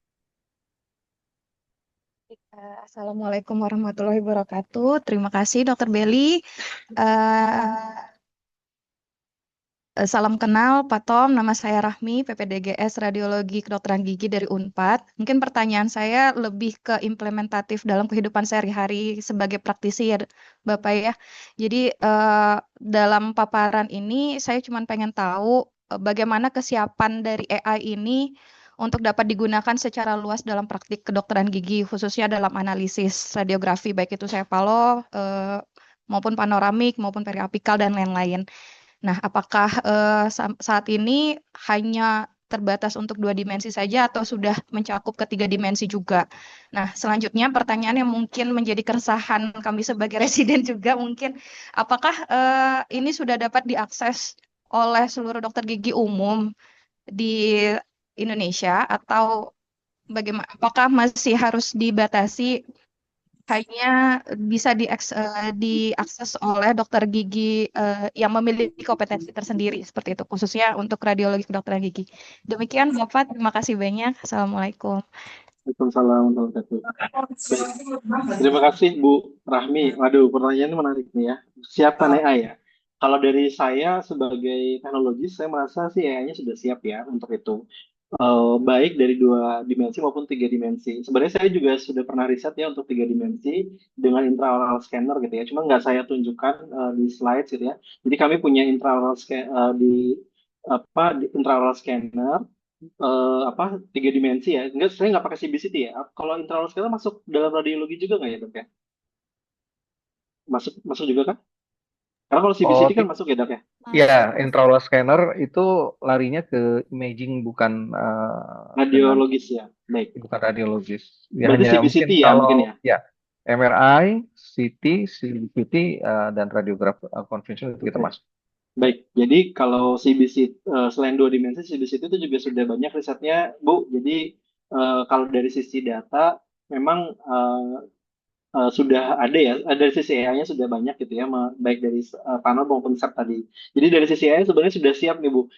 Assalamualaikum warahmatullahi wabarakatuh. Terima kasih Dokter Belly. Eh, Salam kenal Pak Tom, nama saya Rahmi, PPDGS Radiologi Kedokteran Gigi dari Unpad. Mungkin pertanyaan saya lebih ke implementatif dalam kehidupan sehari-hari sebagai praktisi ya Bapak ya. Jadi dalam paparan ini saya cuma pengen tahu bagaimana kesiapan dari AI ini untuk dapat digunakan secara luas dalam praktik kedokteran gigi, khususnya dalam analisis radiografi, baik itu cepalo, maupun panoramik, maupun periapikal, dan lain-lain. Nah, apakah saat ini hanya terbatas untuk 2 dimensi saja atau sudah mencakup ke 3 dimensi juga? Nah, selanjutnya pertanyaan yang mungkin menjadi keresahan kami sebagai residen juga mungkin, apakah ini sudah dapat diakses oleh seluruh dokter gigi umum di Indonesia atau bagaimana? Apakah masih harus dibatasi hanya bisa diakses oleh dokter gigi yang memiliki kompetensi tersendiri seperti itu, khususnya untuk radiologi kedokteran gigi. Demikian Bapak, terima kasih banyak. Assalamualaikum. Waalaikumsalam warahmatullahi wabarakatuh. Baik. Terima kasih Bu Rahmi. Waduh, pertanyaannya menarik nih ya. Siapkan AI ya. Kalau dari saya sebagai teknologis, saya merasa sih AI-nya sudah siap ya untuk itu. Baik dari 2 dimensi maupun 3 dimensi. Sebenarnya saya juga sudah pernah riset ya untuk 3 dimensi dengan intraoral scanner gitu ya. Cuma nggak saya tunjukkan di slide gitu ya. Jadi kami punya intraoral di intraoral scanner apa 3 dimensi ya. Enggak, saya nggak pakai CBCT ya. Kalau intraoral scanner masuk dalam radiologi juga nggak ya dok ya? Masuk masuk juga kan? Karena kalau oh CBCT kan masuk ya dok ya. ya, Masuk. intraoral scanner itu larinya ke imaging bukan dengan Radiologis ya. Baik. bukan radiologis. Ya Berarti hanya mungkin CBCT ya kalau mungkin ya. ya MRI, CT, CBCT dan radiograf konvensional itu kita Oke. masuk. Baik, jadi kalau CBCT selain 2 dimensi, CBCT itu juga sudah banyak risetnya, Bu. Jadi kalau dari sisi data, memang sudah ada ya, dari sisi AI-nya sudah banyak gitu ya, baik dari panel maupun SAP tadi. Jadi dari sisi AI sebenarnya sudah siap nih Bu.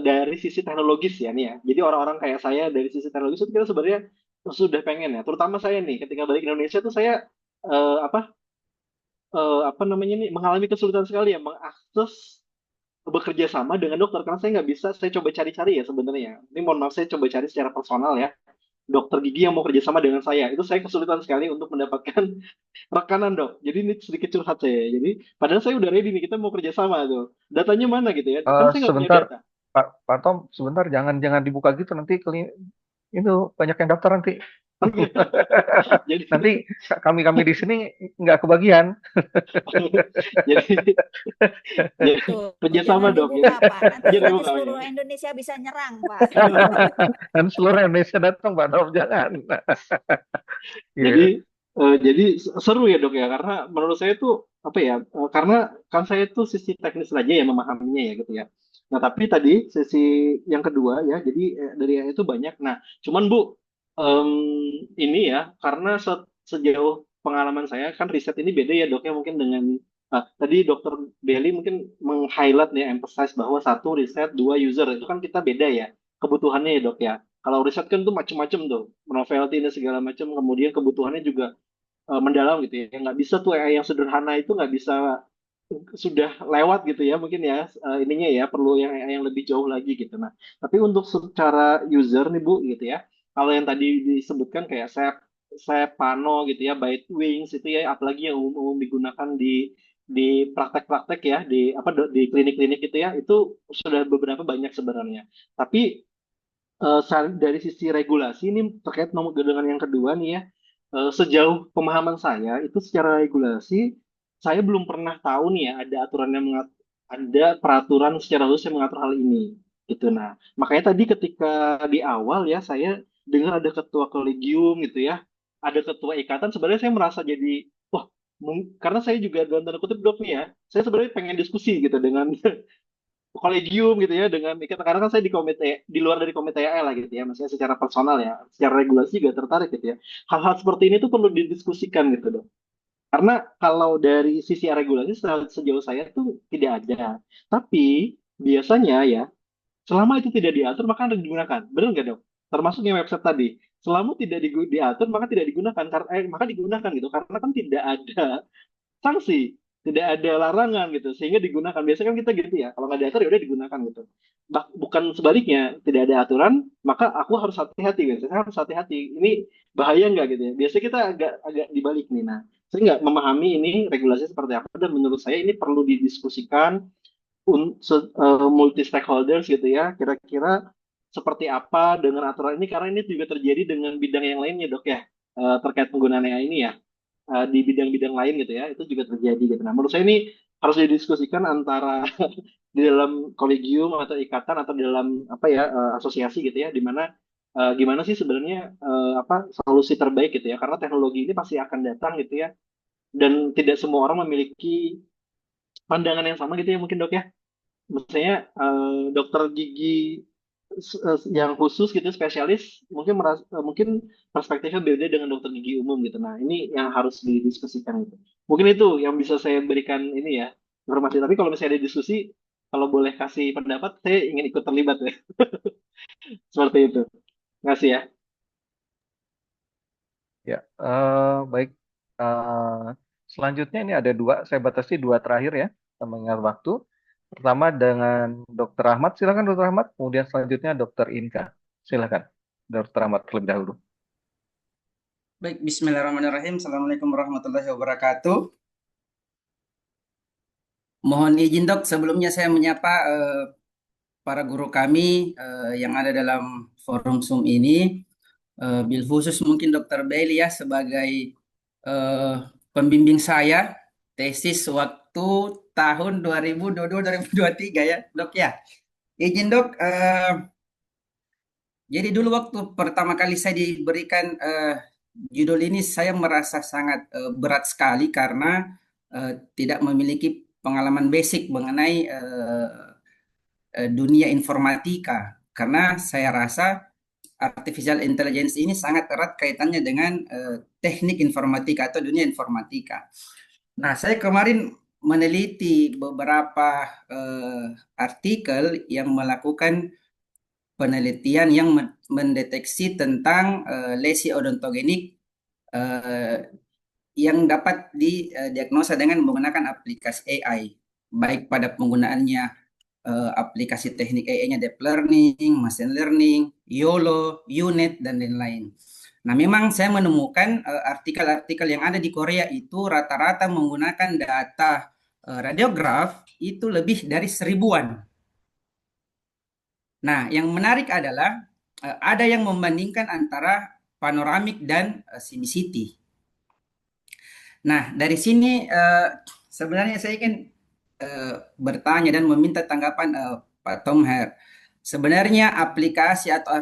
Dari sisi teknologis ya nih ya. Jadi orang-orang kayak saya dari sisi teknologis itu kita sebenarnya sudah pengen ya. Terutama saya nih, ketika balik ke Indonesia tuh saya apa namanya nih mengalami kesulitan sekali ya mengakses bekerja sama dengan dokter karena saya nggak bisa saya coba cari-cari ya sebenarnya ini mohon maaf saya coba cari secara personal ya dokter gigi yang mau kerja sama dengan saya itu saya kesulitan sekali untuk mendapatkan rekanan dok jadi ini sedikit curhat saya jadi padahal saya udah ready nih kita mau kerja sama tuh datanya mana gitu ya kan saya nggak punya Sebentar, data. Pak Tom, sebentar jangan jangan dibuka gitu nanti itu banyak yang daftar nanti. Jadi Nanti kami di sini nggak kebagian. jadi jadi Tuh, kerja sama jangan dok dibuka, ya Pak. Nanti jangan nanti dibuka seluruh ya. Indonesia bisa nyerang, Pak. Dan seluruh Indonesia datang, Pak Tom, jangan. Iya. Jadi seru ya dok ya karena menurut saya tuh apa ya karena kan saya tuh sisi teknis saja ya memahaminya ya gitu ya. Nah tapi tadi sisi yang kedua ya jadi dari AI itu banyak. Nah cuman Bu em, ini ya karena sejauh pengalaman saya kan riset ini beda ya dok ya mungkin dengan tadi dokter Belly mungkin meng-highlight ya emphasize bahwa satu riset dua user itu kan kita beda ya kebutuhannya ya dok ya. Kalau riset kan tuh macem-macem tuh, novelty dan segala macam, kemudian kebutuhannya juga mendalam gitu ya. Nggak bisa tuh AI yang sederhana itu nggak bisa sudah lewat gitu ya mungkin ya ininya ya perlu yang AI yang lebih jauh lagi gitu. Nah, tapi untuk secara user nih Bu gitu ya. Kalau yang tadi disebutkan kayak Pano gitu ya, Byte Wings itu ya apalagi yang umum digunakan di praktek-praktek ya di apa di klinik-klinik gitu ya itu sudah beberapa banyak sebenarnya. Tapi dari sisi regulasi ini terkait nomor dengan yang kedua nih ya, sejauh pemahaman saya itu secara regulasi saya belum pernah tahu nih ya ada aturan yang ada peraturan secara khusus yang mengatur hal ini gitu. Nah, makanya tadi ketika di awal ya saya dengar ada ketua kolegium gitu ya, ada ketua ikatan, sebenarnya saya merasa jadi wah, karena saya juga dalam tanda kutip dok nih ya, saya sebenarnya pengen diskusi gitu dengan kolegium gitu ya dengan ikatan, karena kan saya di komite di luar dari komite AL lah gitu ya, maksudnya secara personal ya, secara regulasi juga tertarik gitu ya. Hal-hal seperti ini tuh perlu didiskusikan gitu dok. Karena kalau dari sisi regulasi sejauh saya tuh tidak ada. Tapi biasanya ya, selama itu tidak diatur maka harus digunakan. Benar nggak dok? Termasuk yang website tadi. Selama tidak diatur maka tidak digunakan. Maka digunakan gitu. Karena kan tidak ada sanksi, tidak ada larangan gitu, sehingga digunakan. Biasanya kan kita gitu ya, kalau nggak diatur ya udah digunakan gitu. Bukan sebaliknya, tidak ada aturan, maka aku harus hati-hati gitu. Saya harus hati-hati. Ini bahaya nggak gitu ya? Biasanya kita agak agak dibalik nih. Nah, saya nggak memahami ini regulasi seperti apa, dan menurut saya ini perlu didiskusikan multi stakeholders gitu ya. Kira-kira seperti apa dengan aturan ini, karena ini juga terjadi dengan bidang yang lainnya dok ya, terkait penggunaan AI ini ya, di bidang-bidang lain gitu ya, itu juga terjadi gitu. Nah, menurut saya ini harus didiskusikan antara di dalam kolegium atau ikatan atau di dalam apa ya, asosiasi gitu ya, di mana gimana sih sebenarnya apa solusi terbaik gitu ya, karena teknologi ini pasti akan datang gitu ya, dan tidak semua orang memiliki pandangan yang sama gitu ya mungkin dok ya. Maksudnya dokter gigi yang khusus gitu spesialis mungkin mungkin perspektifnya beda dengan dokter gigi umum gitu. Nah, ini yang harus didiskusikan gitu. Mungkin itu yang bisa saya berikan ini ya informasi. Tapi kalau misalnya ada diskusi, kalau boleh kasih pendapat, saya ingin ikut terlibat ya. Seperti itu. Terima kasih ya. Ya, baik. Eh, Selanjutnya ini ada dua, saya batasi dua terakhir ya, mengingat waktu. Pertama dengan Dr. Ahmad, silakan Dr. Ahmad. Kemudian selanjutnya Dr. Inka, silakan Dr. Ahmad terlebih dahulu. Baik, bismillahirrahmanirrahim. Assalamualaikum warahmatullahi wabarakatuh. Mohon izin dok, sebelumnya saya menyapa para guru kami yang ada dalam forum Zoom ini. Bil khusus mungkin Dr. Bailey ya sebagai pembimbing saya tesis waktu tahun 2022-2023 ya dok ya. Izin dok, jadi dulu waktu pertama kali saya diberikan judul ini saya merasa sangat berat sekali karena tidak memiliki pengalaman basic mengenai dunia informatika. Karena saya rasa artificial intelligence ini sangat erat kaitannya dengan teknik informatika atau dunia informatika. Nah, saya kemarin meneliti beberapa artikel yang melakukan penelitian yang mendeteksi tentang lesi odontogenik yang dapat didiagnosa dengan menggunakan aplikasi AI, baik pada penggunaannya aplikasi teknik AI-nya deep learning, machine learning, YOLO, UNet, dan lain-lain. Nah, memang saya menemukan artikel-artikel yang ada di Korea itu rata-rata menggunakan data radiograf itu lebih dari 1000-an. Nah, yang menarik adalah ada yang membandingkan antara panoramik dan CBCT. Nah, dari sini sebenarnya saya ingin bertanya dan meminta tanggapan Pak Tomher. Sebenarnya aplikasi atau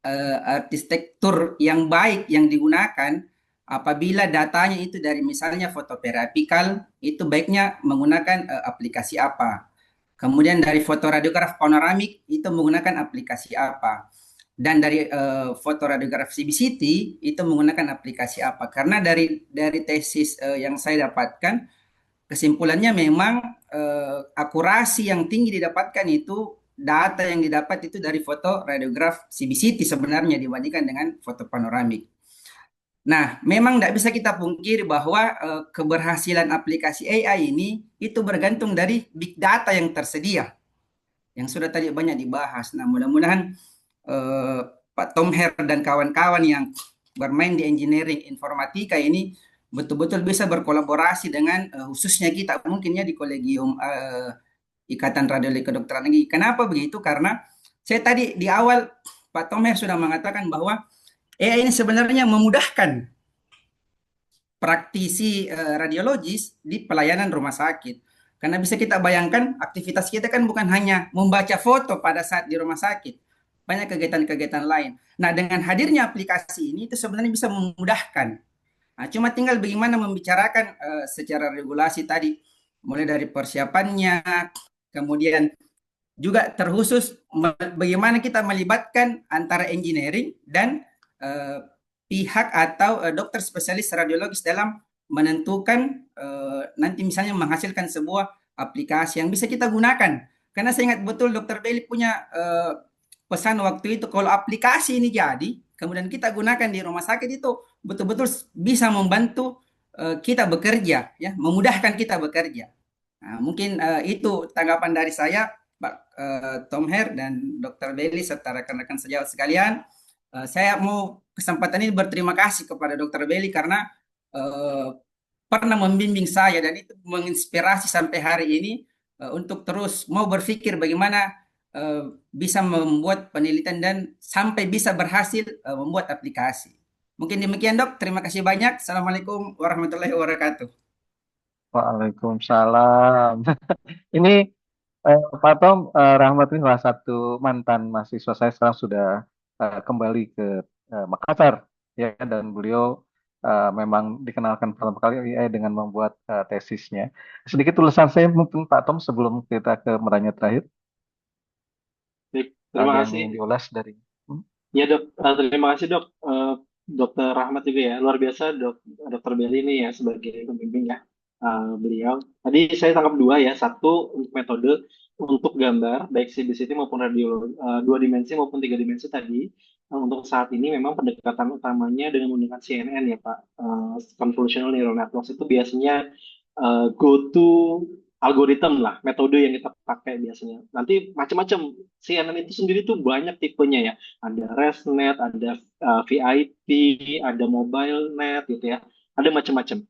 arsitektur yang baik yang digunakan apabila datanya itu dari misalnya fotoperapikal, itu baiknya menggunakan aplikasi apa. Kemudian dari fotoradiograf panoramik itu menggunakan aplikasi apa. Dan dari fotoradiograf CBCT itu menggunakan aplikasi apa. Karena dari tesis yang saya dapatkan, kesimpulannya memang akurasi yang tinggi didapatkan itu, data yang didapat itu dari fotoradiograf CBCT sebenarnya dibandingkan dengan foto panoramik. Nah, memang tidak bisa kita pungkiri bahwa keberhasilan aplikasi AI ini itu bergantung dari big data yang tersedia, yang sudah tadi banyak dibahas. Nah, mudah-mudahan Pak Tomher dan kawan-kawan yang bermain di engineering informatika ini betul-betul bisa berkolaborasi dengan khususnya kita mungkinnya di kolegium Ikatan Radiologi Kedokteran Gigi. Kenapa begitu? Karena saya tadi di awal Pak Tomer sudah mengatakan bahwa AI ini sebenarnya memudahkan praktisi radiologis di pelayanan rumah sakit. Karena bisa kita bayangkan aktivitas kita kan bukan hanya membaca foto pada saat di rumah sakit. Banyak kegiatan-kegiatan lain. Nah, dengan hadirnya aplikasi ini itu sebenarnya bisa memudahkan. Nah, cuma tinggal bagaimana membicarakan secara regulasi tadi, mulai dari persiapannya, kemudian juga terkhusus bagaimana kita melibatkan antara engineering dan eh, pihak atau dokter spesialis radiologis dalam menentukan nanti misalnya menghasilkan sebuah aplikasi yang bisa kita gunakan. Karena saya ingat betul Dokter Beli punya pesan waktu itu, kalau aplikasi ini jadi, kemudian kita gunakan di rumah sakit itu betul-betul bisa membantu kita bekerja, ya, memudahkan kita bekerja. Nah, mungkin itu tanggapan dari saya, Pak Tom Her dan Dr. Belly serta rekan-rekan sejawat sekalian. Saya mau kesempatan ini berterima kasih kepada Dr. Belly karena pernah membimbing saya dan itu menginspirasi sampai hari ini untuk terus mau berpikir bagaimana bisa membuat penelitian dan sampai bisa berhasil membuat aplikasi. Mungkin demikian Dok, terima kasih banyak. Assalamualaikum warahmatullahi wabarakatuh. Waalaikumsalam. Ini Pak Tom, Rahmat ini salah satu mantan mahasiswa saya, sekarang sudah kembali ke Makassar, ya, dan beliau memang dikenalkan pertama kali AI dengan membuat tesisnya. Sedikit tulisan saya mungkin Pak Tom sebelum kita ke pertanyaan terakhir. Baik, terima Ada kasih. yang diulas dari. Ya dok, terima kasih dok. Dokter Rahmat juga ya, luar biasa dokter Belly ini ya sebagai pembimbing ya beliau. Tadi saya tangkap dua ya, satu untuk metode untuk gambar baik CBCT maupun radiologi, dua dimensi maupun tiga dimensi tadi. Untuk saat ini memang pendekatan utamanya dengan menggunakan CNN ya Pak, convolutional neural networks itu biasanya go to algoritma lah, metode yang kita pakai biasanya. Nanti macam-macam. CNN itu sendiri tuh banyak tipenya ya. Ada ResNet, ada VIP, ada mobile net gitu ya. Ada macam-macam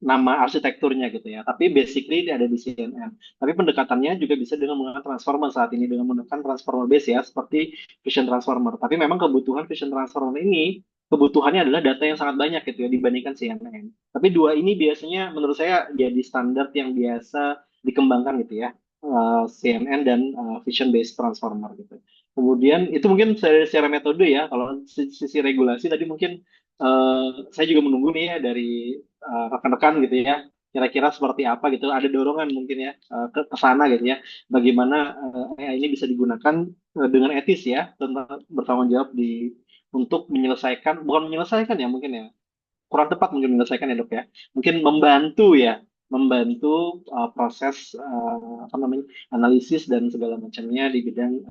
nama arsitekturnya gitu ya. Tapi basically dia ada di CNN. Tapi pendekatannya juga bisa dengan menggunakan transformer saat ini dengan menggunakan transformer base ya, seperti vision transformer. Tapi memang kebutuhan vision transformer ini kebutuhannya adalah data yang sangat banyak gitu ya dibandingkan CNN. Tapi dua ini biasanya menurut saya jadi standar yang biasa dikembangkan gitu ya, CNN dan vision based transformer gitu. Kemudian itu mungkin secara metode ya. Kalau sisi regulasi tadi mungkin saya juga menunggu nih ya dari rekan-rekan gitu ya. Kira-kira seperti apa gitu. Ada dorongan mungkin ya ke sana gitu ya. Bagaimana AI ini bisa digunakan dengan etis ya, tentang bertanggung jawab untuk menyelesaikan, bukan menyelesaikan ya mungkin ya, kurang tepat mungkin menyelesaikan ya dok ya, mungkin membantu proses apa namanya analisis dan segala macamnya di bidang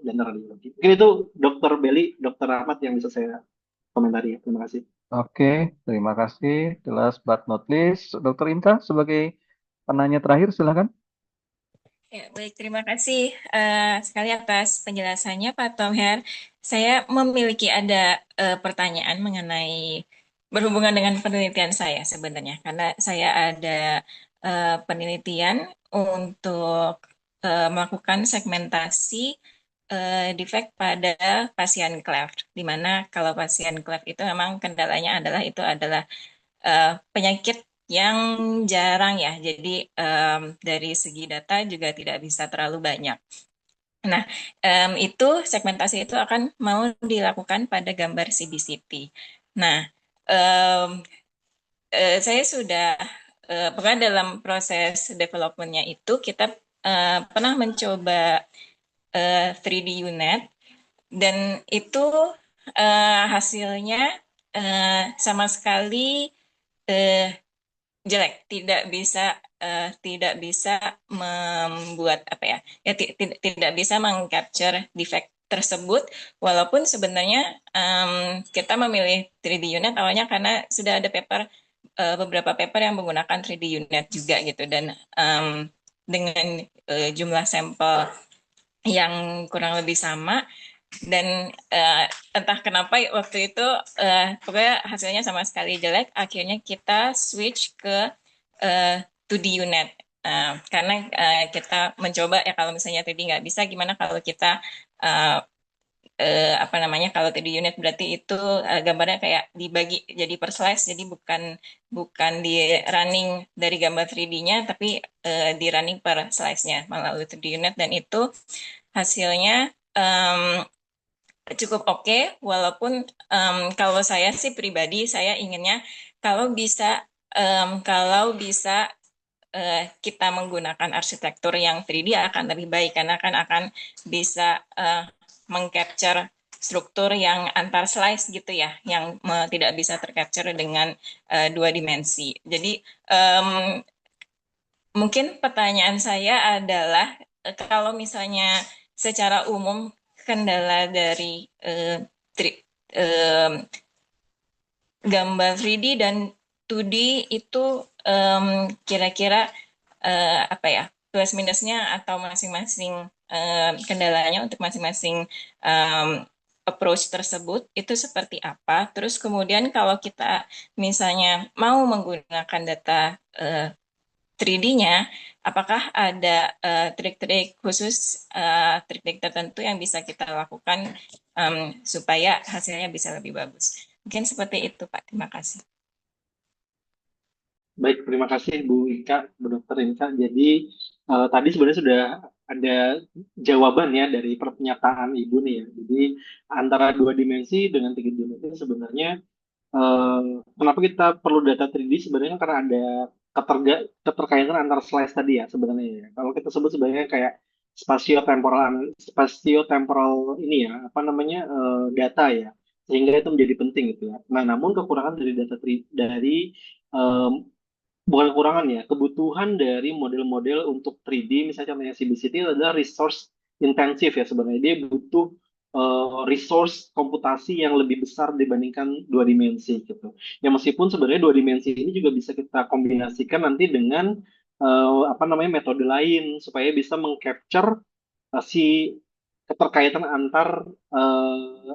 dan radiologi. Mungkin itu Dokter Belly, Dokter Ahmad yang bisa saya komentari ya. Terima kasih. Oke, terima kasih. Jelas but not least, Dr. Inka sebagai penanya terakhir, silakan. Ya, baik, terima kasih sekali atas penjelasannya Pak Tom Her. Saya memiliki ada pertanyaan mengenai berhubungan dengan penelitian saya sebenarnya, karena saya ada penelitian untuk melakukan segmentasi defect pada pasien cleft, di mana kalau pasien cleft itu memang kendalanya adalah penyakit yang jarang ya, jadi dari segi data juga tidak bisa terlalu banyak. Nah, itu segmentasi itu akan mau dilakukan pada gambar CBCT. Nah, saya sudah pernah dalam proses development-nya itu kita pernah mencoba 3D UNet dan itu hasilnya sama sekali jelek, tidak bisa membuat apa ya tidak bisa mengcapture defect tersebut, walaupun sebenarnya kita memilih 3D UNet awalnya karena sudah ada beberapa paper yang menggunakan 3D UNet juga gitu, dan dengan jumlah sampel yang kurang lebih sama, dan entah kenapa waktu itu pokoknya hasilnya sama sekali jelek. Akhirnya kita switch ke 2D UNet. Karena kita mencoba ya kalau misalnya 3D nggak bisa, gimana kalau kita apa namanya, kalau 3D unit berarti itu gambarnya kayak dibagi jadi per slice, jadi bukan bukan di running dari gambar 3D-nya, tapi di running per slice-nya melalui 3D unit, dan itu hasilnya cukup oke, walaupun kalau saya sih pribadi saya inginnya kalau bisa kalau bisa kita menggunakan arsitektur yang 3D akan lebih baik, karena akan bisa mengcapture struktur yang antar slice gitu ya, yang tidak bisa tercapture dengan 2 dimensi. Jadi mungkin pertanyaan saya adalah kalau misalnya secara umum kendala dari gambar 3D dan 2D itu kira-kira apa ya, plus minusnya atau masing-masing kendalanya untuk masing-masing approach tersebut itu seperti apa. Terus kemudian kalau kita misalnya mau menggunakan data 3D-nya, apakah ada trik-trik khusus, trik-trik tertentu yang bisa kita lakukan supaya hasilnya bisa lebih bagus. Mungkin seperti itu, Pak. Terima kasih. Baik, terima kasih Bu Inka, Bu Dokter Inka. Jadi tadi sebenarnya sudah ada jawaban ya dari pernyataan Ibu nih ya. Jadi antara 2 dimensi dengan 3 dimensi sebenarnya kenapa kita perlu data 3D sebenarnya karena ada keterkaitan antar slice tadi ya sebenarnya ya. Kalau kita sebut sebenarnya kayak spatio-temporal ini ya, apa namanya, data ya. Sehingga itu menjadi penting gitu ya. Nah, namun kekurangan dari data dari bukan kekurangan ya, kebutuhan dari model-model untuk 3D, misalnya contohnya CBCT adalah resource intensif ya sebenarnya. Dia butuh resource komputasi yang lebih besar dibandingkan 2 dimensi gitu. Ya meskipun sebenarnya 2 dimensi ini juga bisa kita kombinasikan nanti dengan apa namanya, metode lain supaya bisa mengcapture si keterkaitan antar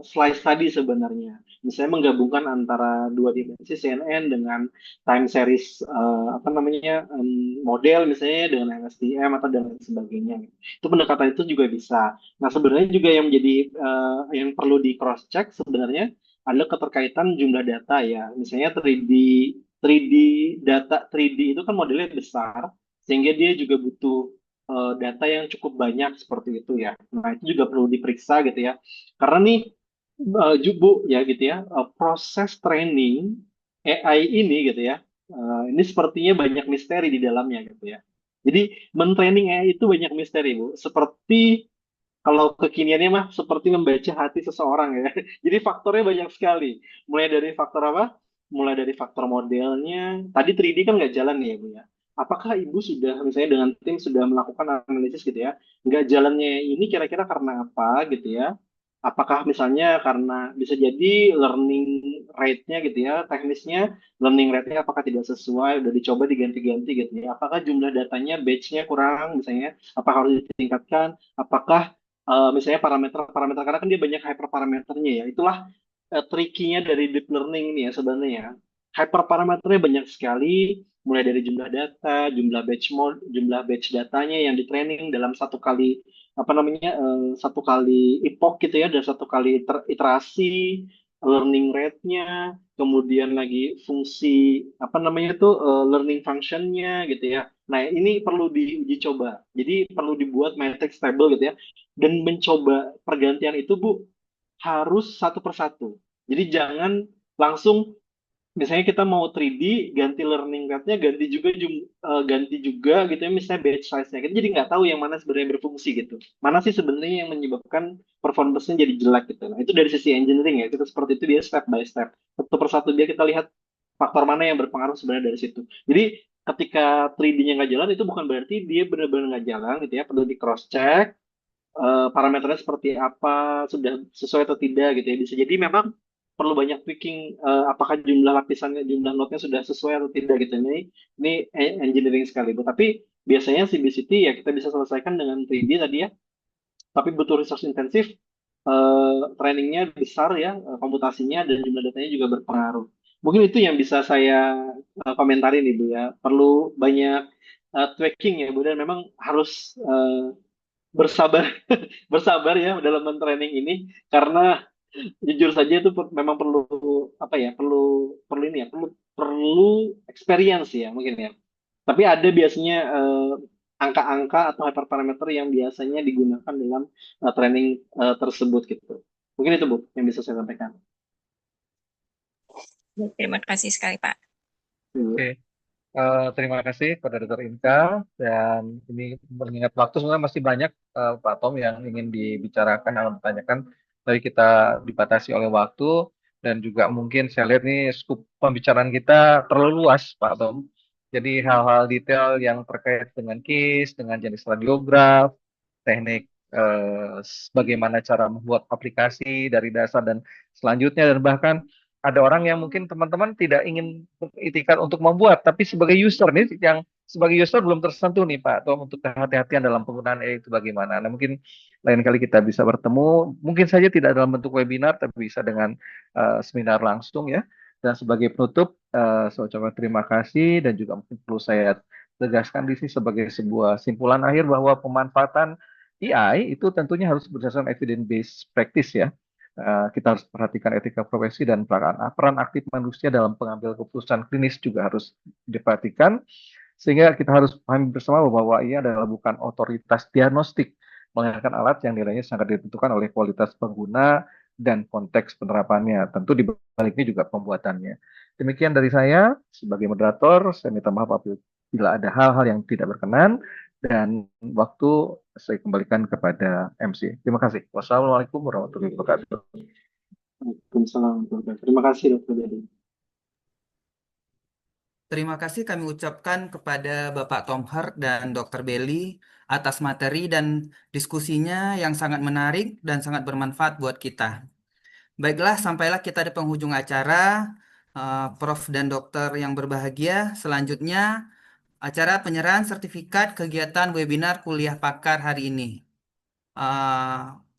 slice tadi sebenarnya. Misalnya menggabungkan antara 2 dimensi CNN dengan time series apa namanya, model misalnya dengan LSTM atau dan lain sebagainya. Itu pendekatan itu juga bisa. Nah sebenarnya juga yang menjadi yang perlu di cross check sebenarnya adalah keterkaitan jumlah data ya. Misalnya 3D data 3D itu kan modelnya besar sehingga dia juga butuh data yang cukup banyak seperti itu ya. Nah, itu juga perlu diperiksa gitu ya. Karena nih Bu ya gitu ya, proses training AI ini gitu ya. Ini sepertinya banyak misteri di dalamnya gitu ya. Jadi mentraining AI itu banyak misteri Bu. Seperti kalau kekiniannya mah seperti membaca hati seseorang ya. Jadi faktornya banyak sekali. Mulai dari faktor apa? Mulai dari faktor modelnya. Tadi 3D kan nggak jalan nih ya Bu ya. Apakah Ibu sudah misalnya dengan tim sudah melakukan analisis gitu ya? Nggak jalannya ini kira-kira karena apa gitu ya? Apakah misalnya karena bisa jadi learning rate-nya gitu ya, teknisnya learning rate-nya apakah tidak sesuai, udah dicoba diganti-ganti gitu ya. Apakah jumlah datanya, batch-nya kurang misalnya, apa harus ditingkatkan? Apakah misalnya parameter-parameter karena kan dia banyak hyperparameternya ya. Itulah tricky-nya dari deep learning ini ya sebenarnya. Hyperparameternya banyak sekali, mulai dari jumlah data, jumlah batch datanya yang di training dalam satu kali apa namanya, satu kali epoch gitu ya, dan satu kali iterasi, learning rate-nya, kemudian lagi fungsi apa namanya tuh, learning function-nya gitu ya. Nah, ini perlu diuji coba. Jadi perlu dibuat matrix table gitu ya. Dan mencoba pergantian itu Bu harus satu persatu. Jadi jangan langsung misalnya kita mau 3D ganti learning rate-nya ganti juga gitu ya, misalnya batch size-nya. Kita jadi nggak tahu yang mana sebenarnya berfungsi gitu. Mana sih sebenarnya yang menyebabkan performance-nya jadi jelek gitu. Nah, itu dari sisi engineering ya. Kita seperti itu dia step by step. Satu persatu dia kita lihat faktor mana yang berpengaruh sebenarnya dari situ. Jadi ketika 3D-nya nggak jalan itu bukan berarti dia benar-benar nggak jalan gitu ya. Perlu di cross check parameternya seperti apa, sudah sesuai atau tidak gitu ya. Bisa jadi memang perlu banyak tweaking, apakah jumlah lapisannya, jumlah node-nya sudah sesuai atau tidak gitu. Ini engineering sekali, Bu. Tapi biasanya CBCT ya kita bisa selesaikan dengan 3D tadi ya, tapi butuh resource intensif, trainingnya besar ya, komputasinya dan jumlah datanya juga berpengaruh. Mungkin itu yang bisa saya komentari nih Bu ya. Perlu banyak tweaking ya Bu, dan memang harus bersabar bersabar ya dalam mentraining ini, karena jujur saja itu memang perlu apa ya, perlu perlu ini ya, perlu perlu experience ya mungkin ya. Tapi ada biasanya angka-angka atau hyperparameter yang biasanya digunakan dalam training tersebut gitu. Mungkin itu Bu yang bisa saya sampaikan. Terima kasih sekali, Pak. Bu. Oke. Terima kasih kepada Dr. Inka, dan ini mengingat waktu sebenarnya masih banyak Pak Tom yang ingin dibicarakan atau ditanyakan, tapi kita dibatasi oleh waktu, dan juga mungkin saya lihat nih skup pembicaraan kita terlalu luas Pak Tom. Jadi hal-hal detail yang terkait dengan case, dengan jenis radiograf, teknik bagaimana cara membuat aplikasi dari dasar dan selanjutnya, dan bahkan ada orang yang mungkin teman-teman tidak ingin beritikad untuk membuat, tapi sebagai user nih, yang sebagai user belum tersentuh nih Pak Tom, untuk kehati-hatian dalam penggunaan AI itu bagaimana. Nah, mungkin lain kali kita bisa bertemu, mungkin saja tidak dalam bentuk webinar, tapi bisa dengan seminar langsung ya. Dan sebagai penutup, saya ucapkan terima kasih, dan juga mungkin perlu saya tegaskan di sini sebagai sebuah simpulan akhir bahwa pemanfaatan AI itu tentunya harus berdasarkan evidence based practice ya. Kita harus perhatikan etika profesi, dan peran aktif manusia dalam pengambil keputusan klinis juga harus diperhatikan, sehingga kita harus pahami bersama bahwa ia adalah bukan otoritas diagnostik, melainkan alat yang nilainya sangat ditentukan oleh kualitas pengguna dan konteks penerapannya. Tentu di balik ini juga pembuatannya. Demikian dari saya sebagai moderator. Saya minta maaf apabila ada hal-hal yang tidak berkenan, dan waktu saya kembalikan kepada MC. Terima kasih. Wassalamualaikum warahmatullahi wabarakatuh. Waalaikumsalam. Terima kasih Dr. Dedi. Terima kasih kami ucapkan kepada Bapak Tom Hart dan Dr. Belly atas materi dan diskusinya yang sangat menarik dan sangat bermanfaat buat kita. Baiklah, sampailah kita di penghujung acara. Prof dan Dokter yang berbahagia, selanjutnya acara penyerahan sertifikat kegiatan webinar kuliah pakar hari ini.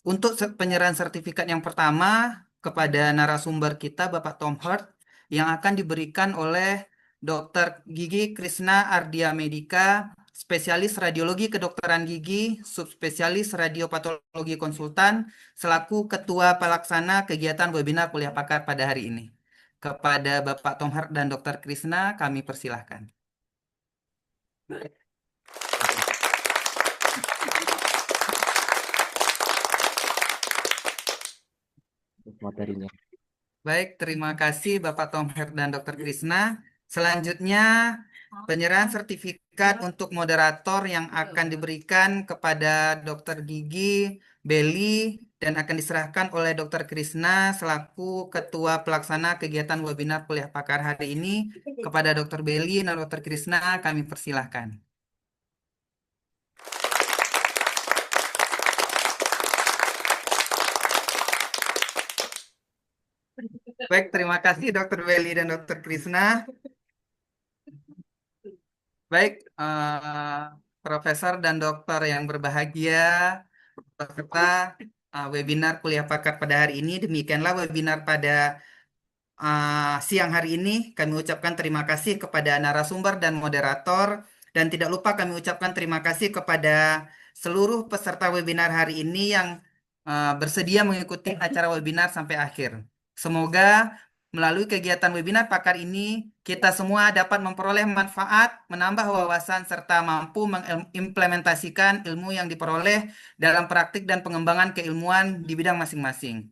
Untuk penyerahan sertifikat yang pertama kepada narasumber kita, Bapak Tom Hart, yang akan diberikan oleh Dr. Gigi Krishna Ardia Medika, spesialis radiologi kedokteran gigi, subspesialis radiopatologi konsultan, selaku Ketua Pelaksana kegiatan webinar kuliah pakar pada hari ini. Kepada Bapak Tom Hart dan Dr. Krishna, kami persilahkan. Materinya. Baik, terima kasih Bapak Tom Hart dan Dr. Krishna. Selanjutnya, penyerahan sertifikat untuk moderator yang akan diberikan kepada Dr. Gigi Belly dan akan diserahkan oleh Dr. Krishna selaku Ketua Pelaksana kegiatan webinar kuliah pakar hari ini. Kepada Dr. Belly dan Dr. Krishna, kami persilahkan. Baik, terima kasih Dr. Belly dan Dr. Krishna. Baik, Profesor dan Dokter yang berbahagia, peserta webinar kuliah pakar pada hari ini, demikianlah webinar pada siang hari ini. Kami ucapkan terima kasih kepada narasumber dan moderator, dan tidak lupa kami ucapkan terima kasih kepada seluruh peserta webinar hari ini yang bersedia mengikuti acara webinar sampai akhir. Semoga melalui kegiatan webinar pakar ini, kita semua dapat memperoleh manfaat, menambah wawasan, serta mampu mengimplementasikan ilmu yang diperoleh dalam praktik dan pengembangan keilmuan di bidang masing-masing.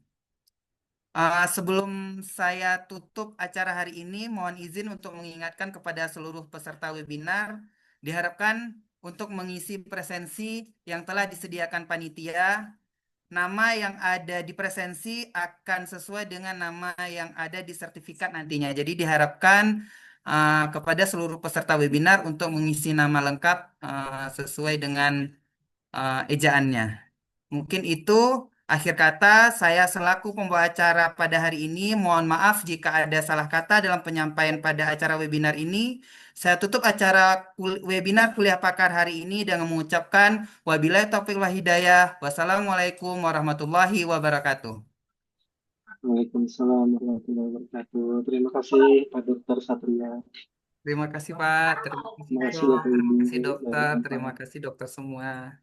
Sebelum saya tutup acara hari ini, mohon izin untuk mengingatkan kepada seluruh peserta webinar, diharapkan untuk mengisi presensi yang telah disediakan panitia. Nama yang ada di presensi akan sesuai dengan nama yang ada di sertifikat nantinya. Jadi diharapkan kepada seluruh peserta webinar untuk mengisi nama lengkap sesuai dengan ejaannya. Mungkin itu akhir kata. Saya selaku pembawa acara pada hari ini, mohon maaf jika ada salah kata dalam penyampaian pada acara webinar ini. Saya tutup acara webinar kuliah pakar hari ini dengan mengucapkan wabillahi taufiq wal hidayah. Wassalamualaikum warahmatullahi wabarakatuh. Waalaikumsalam warahmatullahi wabarakatuh. Terima kasih Pak Dr. Satria. Terima kasih Pak, terima kasih Terima kasih Prof, Bapak terima Ibu kasih dari dokter, Unpad. terima kasih dokter semua.